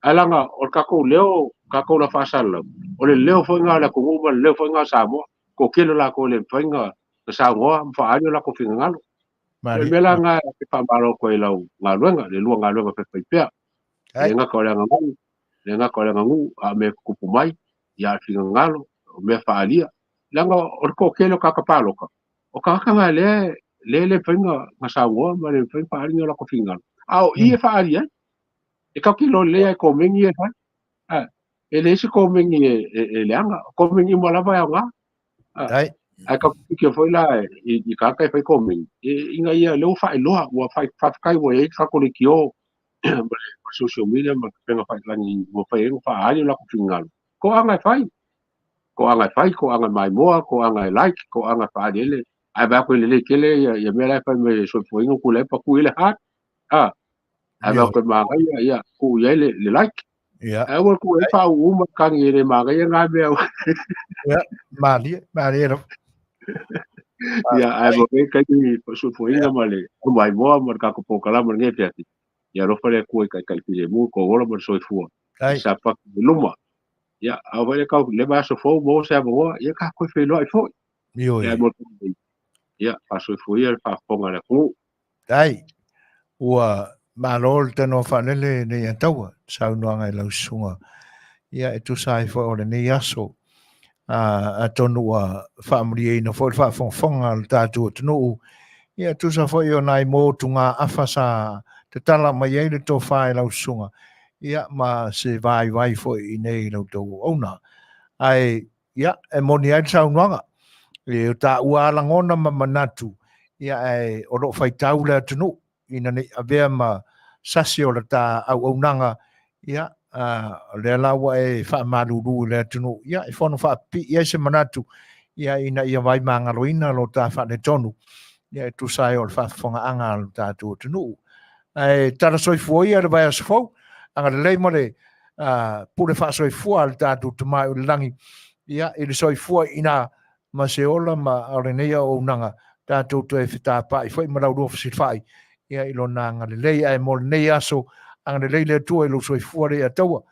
C: alanga o ka ko leo ka ko la fa sala o le leo foi nga la ko mo leo foi nga sa mo ko kilo la ko le foi nga sa ngo fa ayo la ko finga ngalo le mela nga ke fa balo ko ila nga luenga le luanga luenga pe pe le nga ko la nga le nga ko la ngu a me kupu mai ya finga ngalo o me faalia langa o ko kelo ka kapalo ka o ka ka le finga masawo ma le finga faalia la ko finga au ie faalia e ka kilo le ko mengi e fa e le si ko mengi e le anga ko mengi mo la va nga ai ka ki foi la i ka ka foi ko mengi inga ia le fa lo wa fa kai wo e ka ko le kio social media ma penga fa lani mo fa e fa ali la ko finga ko anga fai ko anga mai moa ko anga like ko anga fa dele ai ba ko le kele ya me la fa me so fo ingo ku le pa ku ile hat ai ba ko ma ya ku ya le like ai wo ku fa u ma kan ye ma ga ya nga me
A: ya mali
C: ya ai ba ke ka ni so fo inga male mai moa ma ka ko po kala ma nge te ya ro fa le ku ka le mu ko wo ma so fo sa pa luma ya a vale ka le ba so fo mo se mo ya ka ko fe lo ai fo ya mo ya pa so fo ya pa fonga le ku
A: ai ua malol tano fanele ne ya tawa sa no ngai lau sunga ya tu sai fo o ne yaso a tonu wa family no fo fa fonga ta tu no ya tu sa fo yo nai mo tunga afasa te tala mai ele to fai lau sunga ya ma se vai fo i nei no to ona ai ya e moni ai sa unga e ta ua langona ma manatu ya ai o ro fai taula tunu ina nei avea ma sasi o ta au nanga ya le la wa e fa malulu le tunu ya e fono fa pi ya se manatu ya ina ia vai manga loina lo ta fa le tonu ya tu sai o fa fonga anga lo ta tu tunu ai tara soi foi ar vai as fo anga le mole pure fa soi fo al ta tu mai langi ya e soi fo ina ma se ola ma arenea o nanga ta tu tu e fita pa i foi ma lau do fi fai ia ilona nga le lei ai mo nei aso ang le le tu e lo soi fuare a taua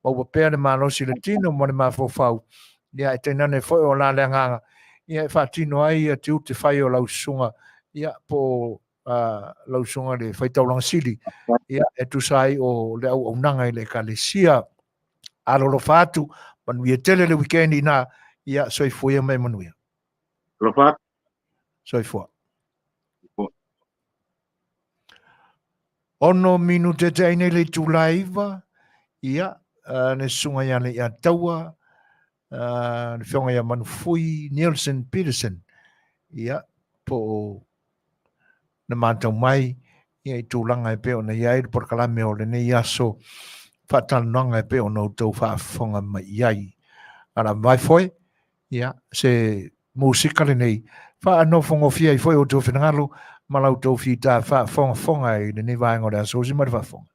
A: o wa pere ma no si le tino mo ma fo fau ia te nane foi o la le nga ia fa tino ai tu te fai o lau sunga ia po lau sunga le fai tau lang sili ia e tu sai o le au nanga le kalesia alo lo fatu man wi tele le weekend ina ia soi foi mai manuia
C: lo fa
A: soi foi ono minute te ine le tu laiva ia ne sunga ia le ia taua, ne whionga ia manufui, Nielsen Peterson, ia, po na mātau mai, ia I tūlanga e peo na iai, por kalame o le ne iaso, whatananga e peo na utau whaafonga mai iai. Ara mai foi, ia, se musika le nei, whaanofongo fia I foi o tō whenangalo, malau tō whita whaafonga I le ne vaenga o aso, si mara whaafonga.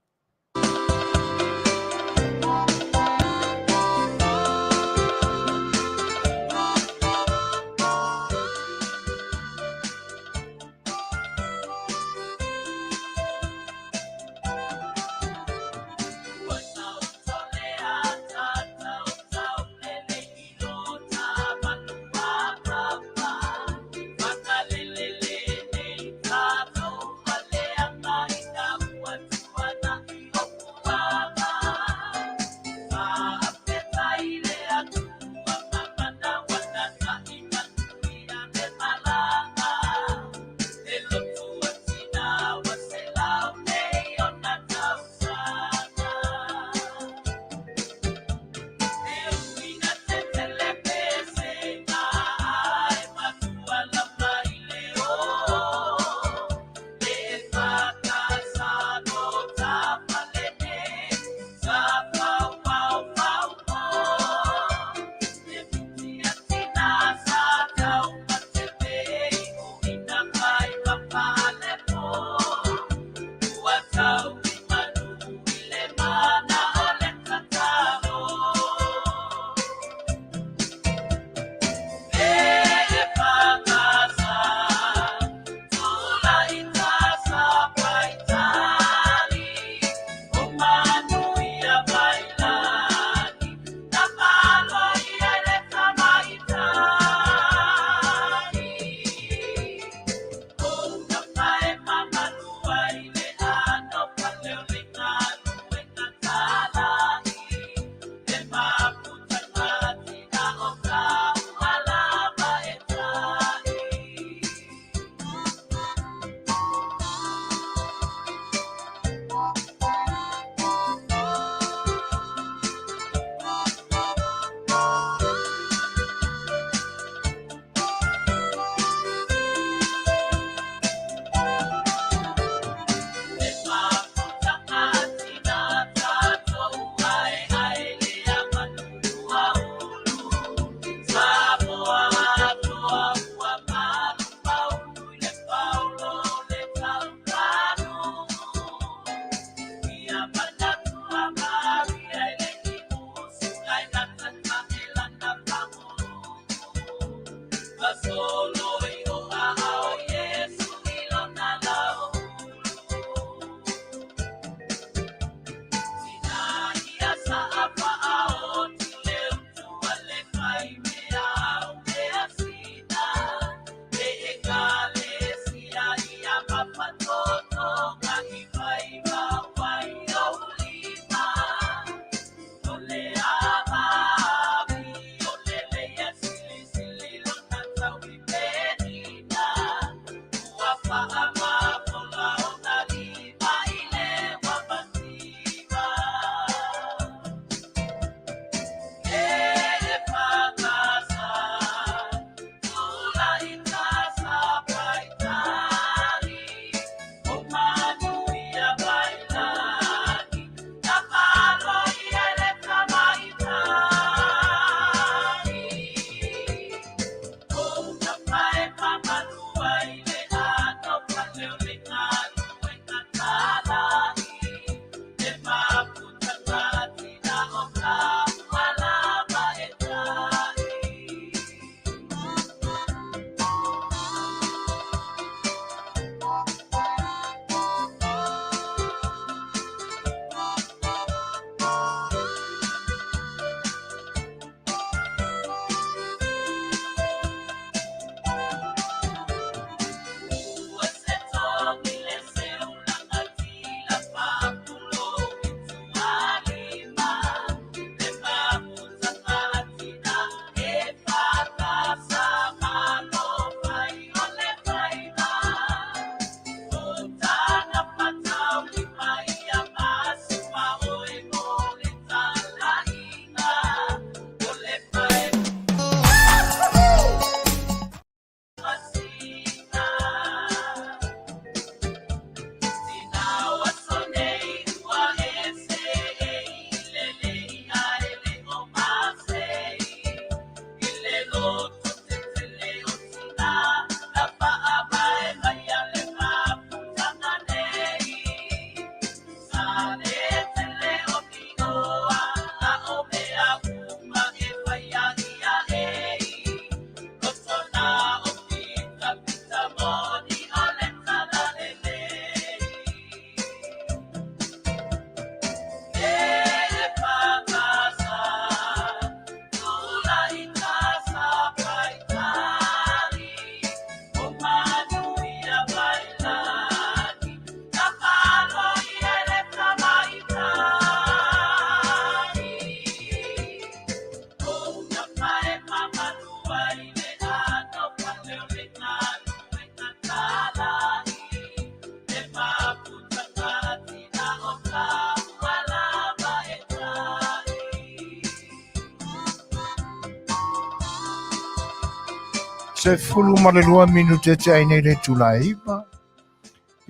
A: Se fulu malelua minute te ai nei le tulai pa.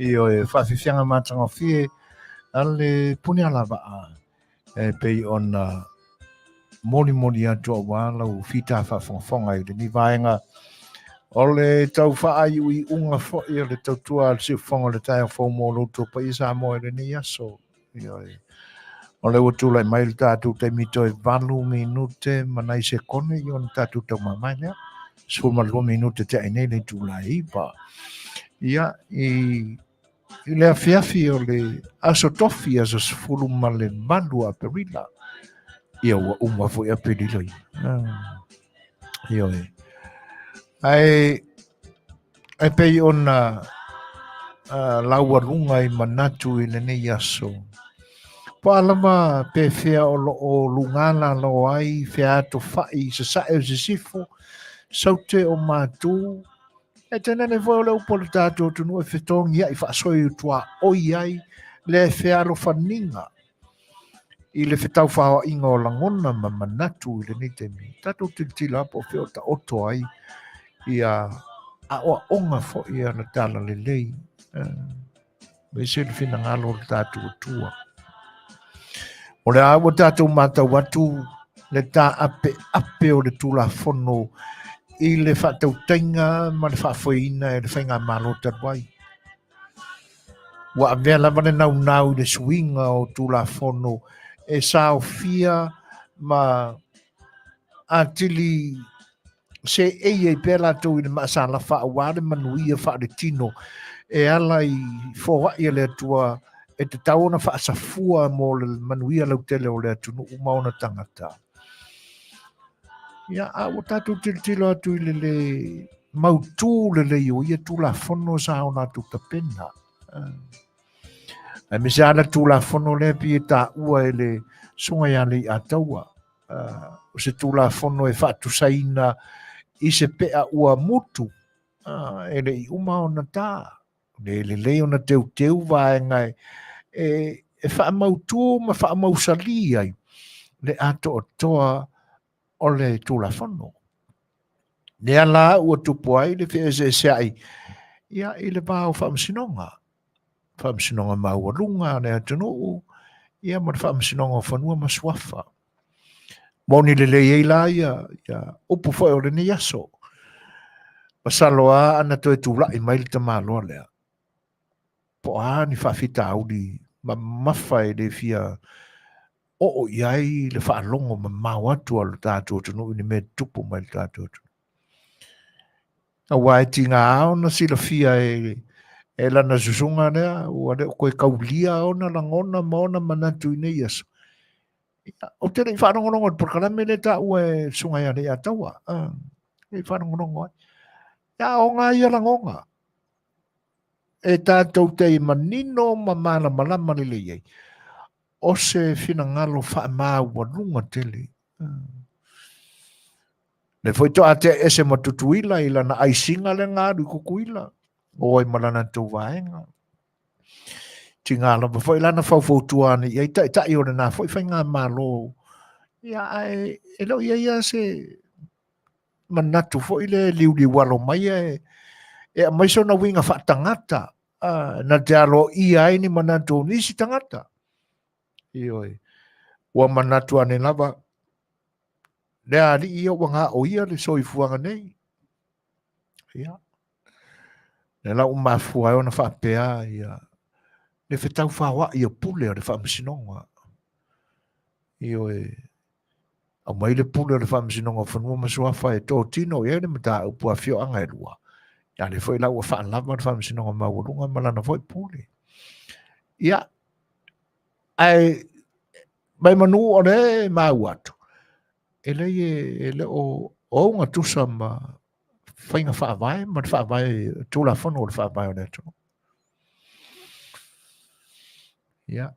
A: Io e whawhiwhianga mātanga whie ale puni ala waa. E pei ona moni atua wala u whita whawhonga i le ni vaenga. O le tau whaai ui unga fwoi o le tau tua al siu whonga le taia whaumo loto pa isa mo e le ni aso. Io e. O le utula i mai le tātou te mito e valu minute manai se kone i on tātou tau mamanya. Suma 2 minute te ai nei le tulai pa. Ia i le afiafi o le aso tofi aso sfulu ma le malu a perila. Ia ua uma foi a perila i. Ia e. Ai pei ona laua runga i manatu i le nei aso. Pa alama pe fea o lungana lo ai fea ato fai se sae o se sifo. Saute o mātu. E tēnā ne voi o leo pole tātou tunu e whetongi ai whaasoi utua oi ai le whearo whaninga. I le whetau whaoa inga o langona ma manatu i le nitemi. Tātou tila po whio ta oto ai i a oa onga fo i a na tala le lei. Me se le whina ngalo le tātou tua. O le awa tātou mātau watu le tā ape o le tula whono i le whatautainga ma le whawhaina e le whainga malota wai. Wa avea lava le nau i le swinga o tula whono e sao fia ma atili se e pela tau i le maasala whaaware manuia wha le tino e ala i whawai le atua e te taona whaasafua mo le manuia lau tele o le atunu umaona tangata. Ia a o tātou tilo atu i le mautū le o ia tūla whono sa o nātou tapena. A me se ala tūla whono le pi e tā ua e le sunga ia le a taua. O se tūla whono e whatu saina i se pea ua mutu. E le i uma o na tā. Le leo na teu vaenga e wha mautū ma wha mausali ai. Le ato o toa o le tūla whono. Nea la ua tupu ai le whea se ai. Ia i le pāo whaamsinonga. Whaamsinonga maua runga nea tunu. Ia ma whaamsinonga whanua ma swafa. Mauni le lei la ia upu whai o le ni aso. Pasaloa ana toi tūla i mai le tamaloa lea. Po a ni whawhita audi ma mawhai le fia o iai le whaalongo ma mau atu alu tātou tunu ni me tupu mai le tātou tunu. A wai tinga ao na sila fia e lana susunga nea, ua le koe kaulia o na langona maona manatu i nei aso. O tēne i whanongonongo por kalame le tā ua e sunga ia le ataua. I whanongonongo ai. Ia o ngā ia langonga. E tātou te i manino ma mana malama le iei. O se fina ngalo wha maa ua lunga tele. Le foi toa te ese matutuila ila na aisinga le ngāru kukuila. O ai malana tau vaenga. Ti ngāla pa foi lana whautuana. Ia tai o le nā foi whai ngā malo. Ia e lau ia se manatu foi le liuli walo mai e mai so na winga wha tangata. Na te alo ia ni manatu nisi tangata. Ioi. Ua manatu ane lava. Lea li ia wanga o ia le soifuanga nei. Ia. Le lau mafua e ona whapea ia. Le whetau whawa ia pule o le whamasinonga. Ioi. Au mai le pule o le whamasinonga whanua masuafa e tō tino ia le mata upua fio anga e lua. Ia le foi lau a whaalama le whamasinonga maurunga malana foi pule. Ia. Ai mai manu o le mau atu. Ele o nga tusa ma whainga whaavai, ma whaavai tūla whanu o le whaavai o le atu. Ia.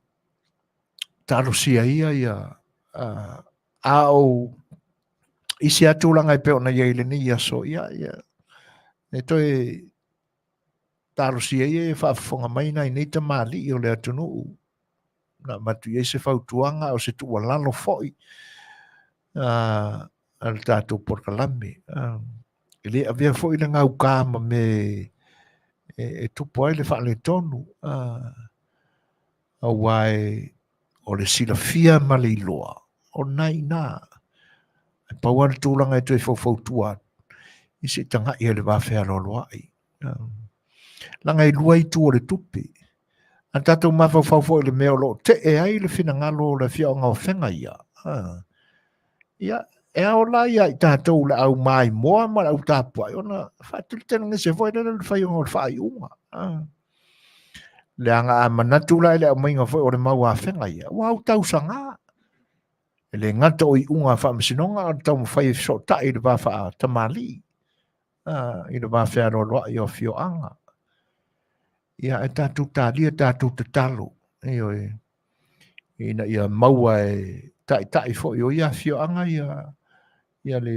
A: Talo sia ia a o isi atulanga i peo na iei le ni aso. Ia. E toi talo sia ia whaafonga maina i neita mali o le atu nuu. Na matu ia se whautuanga o se tua lalo foi al tātou por kalame. Ele avea fo i ngau kama me tupo ai le wha le tonu. A wai o le sila fia ma le iloa. O nai nā. Paua le tūlanga e tui fau tua. I se tanga i le wawhea lolo ai. Langa i lua i tu o le tupi. An tatou mawhau le meo lo te e ai le whina ngalo le fia o ngau whenga ia. Ia, e ao la ia i tatou le au mai moa ma le au tāpua. Iona, whaatuli tena nge se voi le whai o ngau whai unga. Le anga a manatu la le au mainga foi o le mau a whenga ia. Wau tau sanga. Le ngata o i unga wha masinonga o tau mwhai so tai le wawha tamali. I le wawhea roa i o fio anga. Ia e tātou tālia tātou te talo. Ina ia maua e tai fo i o ia fio anga ia le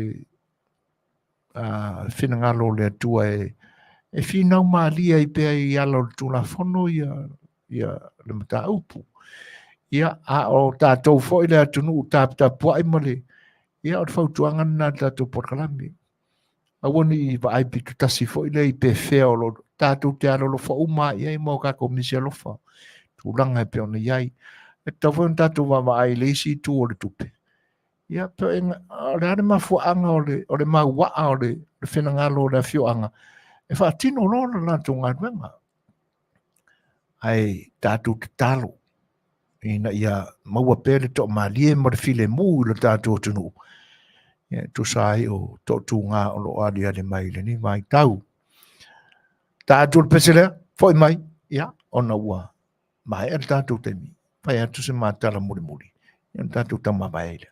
A: whinangalo le atua e whinau maalia i pēa i alo le tūla whono ia le mata upu. Ia a o tātou fo i le atunu tāpita puai male. Ia o te whautuanga nā tātou porkalami. Awani i wa ai pitu tasi fo i le i pē whea o lo tātou te alo lo wha uma ia i mō kako misi alofa. Tūlanga e pēo na iai. E tau whaun tātou wa ai leisi tū o le tupe. Ia pēo e le ane mafuanga o le mauwaa o le whenangalo o le fioanga. E wha tino lona nātou ngā duenga. Ai tātou te talo. Ina ia maua pēle to malie mo le file mū le tātou tunu. Ia tu sai o to tu ngā o lo ali ale mai le ni mai tau. Tātou le pesele, foi mai, ia, ona ua. Mai e tātou temi. Pai atu se mātala muri. Ia tātou tama mai ele.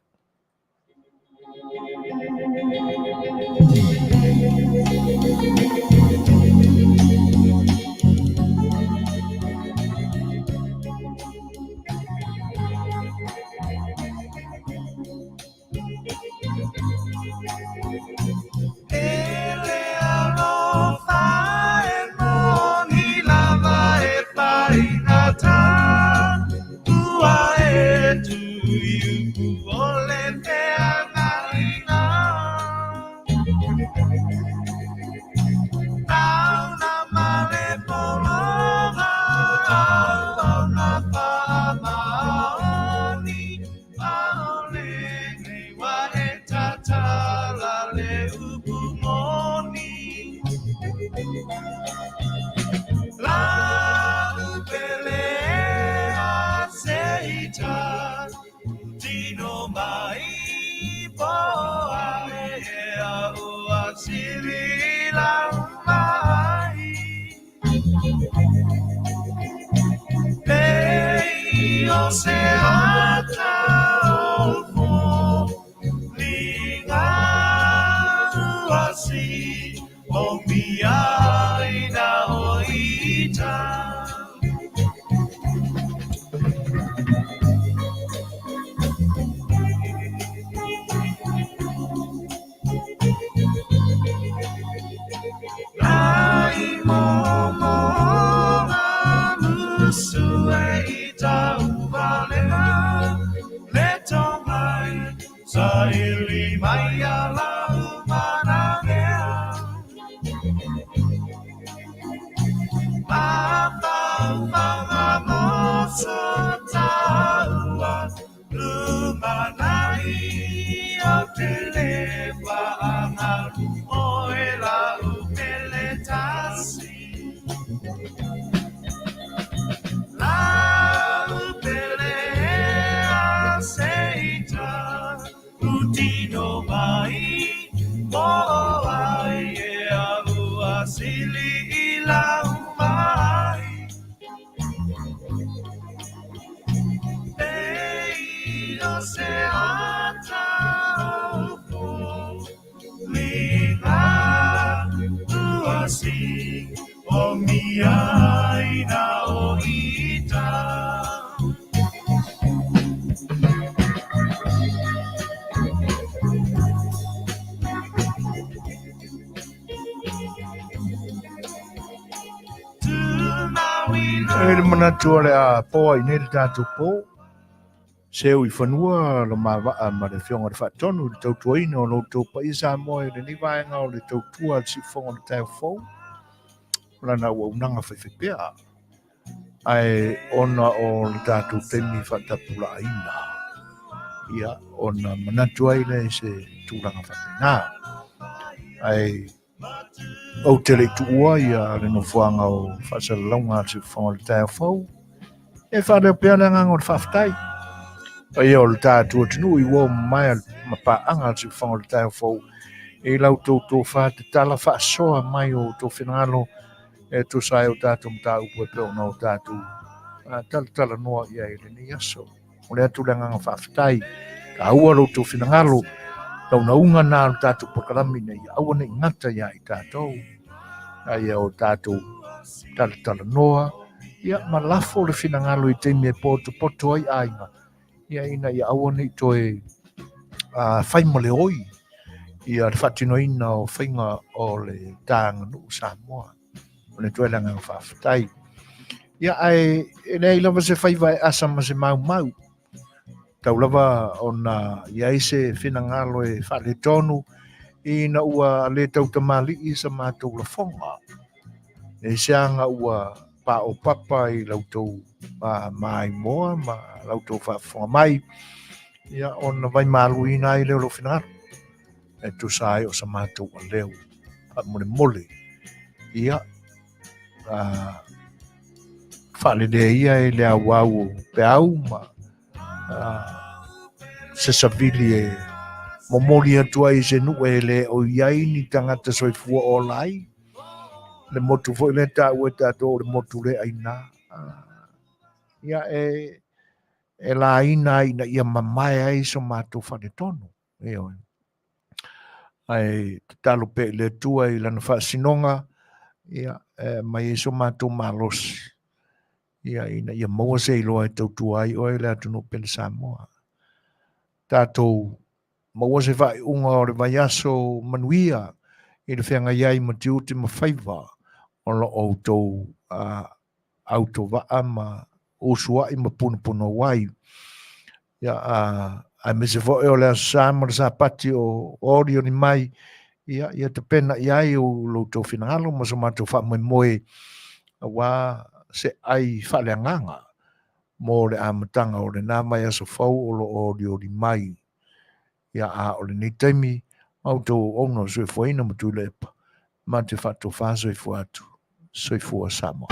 A: Ele manatua le a poa i nere tātou pō. Seu I whanua lo mawaa ma le whionga le whaatonu le tautuaina o lo tau pa isa moe le nivaenga o le tautua si whonga le tau fau. Lana ua unanga whaiwhipea. Ai ona o le tātou temi whaatapula aina. Ia ona manatu ai le se tūranga whapena. Ai o te le tuua ia le no whanga o whaasalaunga si whonga le tau fau. E whaare pia le nganga o le whaftai. Ai o le tātua tinu I wau mai mapaanga si whonga le tau fau. E lau tō whaate tala whaasoa mai o tō whinangalo e tō sai o tātou mta upo e peo na o tātou tala noa ia I le ni aso. O le atu le nganga whaftai. Ka aua lo tō whinangalo. Lau na unga nā o tātou pakarami nei. Aua nei ngata ia I tātou. Ai o tātou tala noa. Ia malafo le whinangalo I teimi e poto ai ainga. Ia ina ia aua nei toi whaima le oi. Ia le whatinoina o whainga o le tāanga nuu Samoa. O le toi langa whaftai. Ia ai nei lava se whaiva asa ma se mau. Tau lava o na ia se whinangalo e whale tonu. Ina ua le tau tamali I sa mātou la whonga. E seanga ua pa o papa I lautou mai moa ma lautou whaafonga mai. Ia ona vai malu ina I leo lo whinangalo. E tu sai o sa mātou a leo. A mole. Ia whale de ia e lea wau pe au ma se savili e momoli atua I se nu e le o iai ni tangata soifua o lai. Le motu foi le ta ue tato le motu le aina. Ia e la ina ia mamae ai so mātou whane tonu. Eo. Ai talo pe le tua I lana whaasinonga. Ia mai so mātou malos. Ia ina ia maua se iloa e tautua ai oe le atu no pele Samoa. Tātou maua se vai unga o le vai aso manuia. I le whenga iai ma te ute ma whaiva. O lo o tau auto waa ma usua I ma puna wai. Ia ai me se voe o le asama le sapati o orio ni mai. Ia te pena iai o lo tau whinangalo ma so mātou wha moe wa se ai whaleanganga. Mo le amatanga o le nā mai aso fau o lo orio ni mai. Ia o le ni taimi auto ono sui fuaina ma tu lepa. Ma te whato whaso I fuatu. Sui fua Samoa.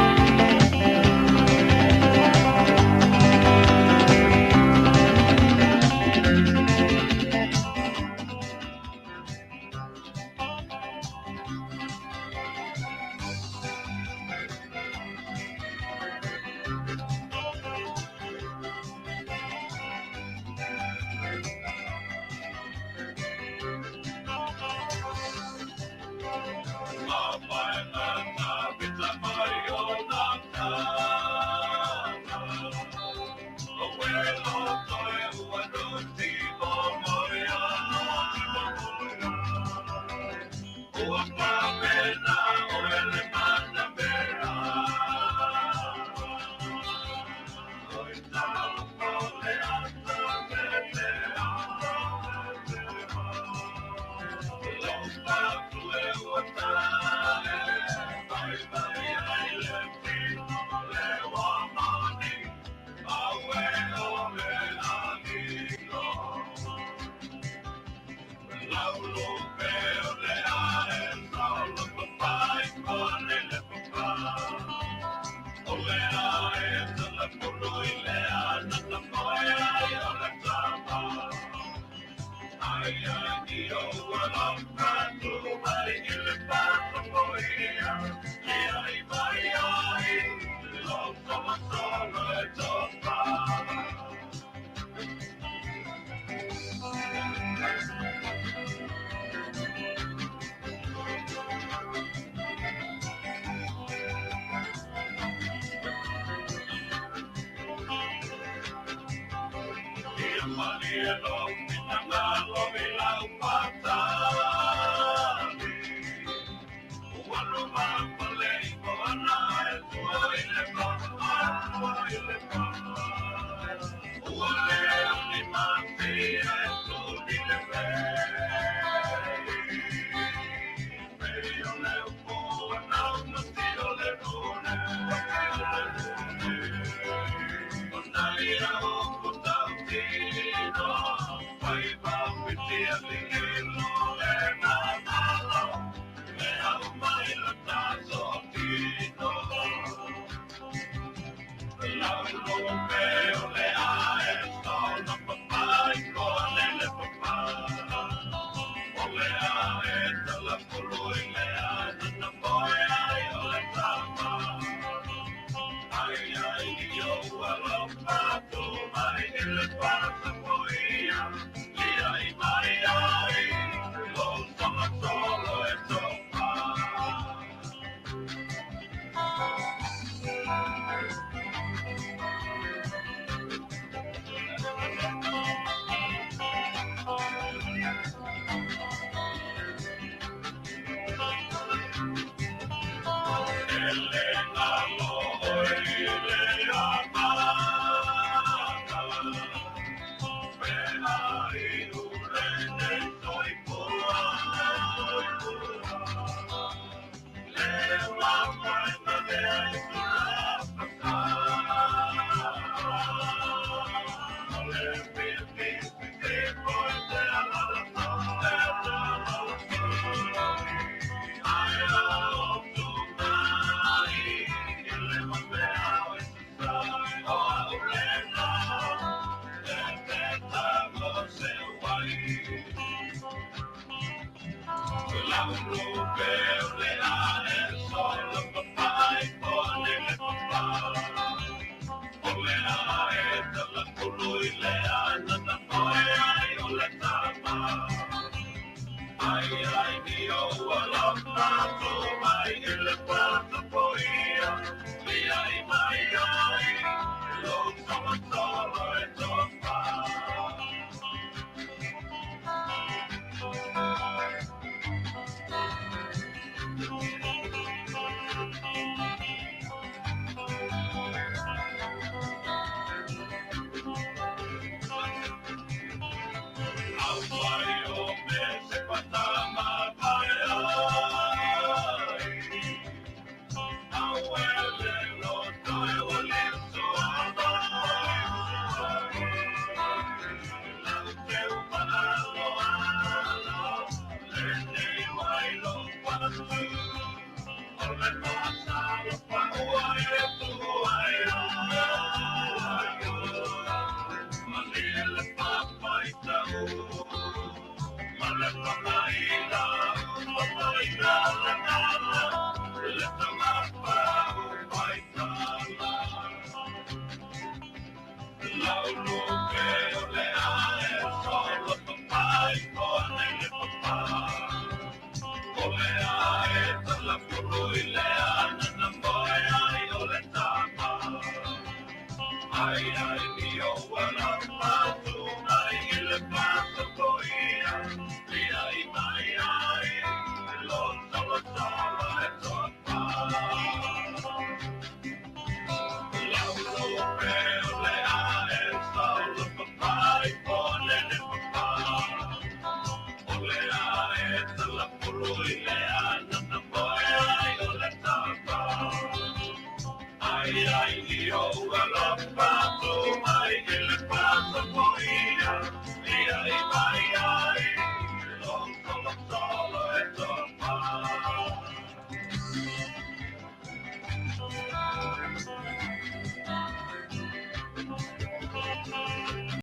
B: Wow.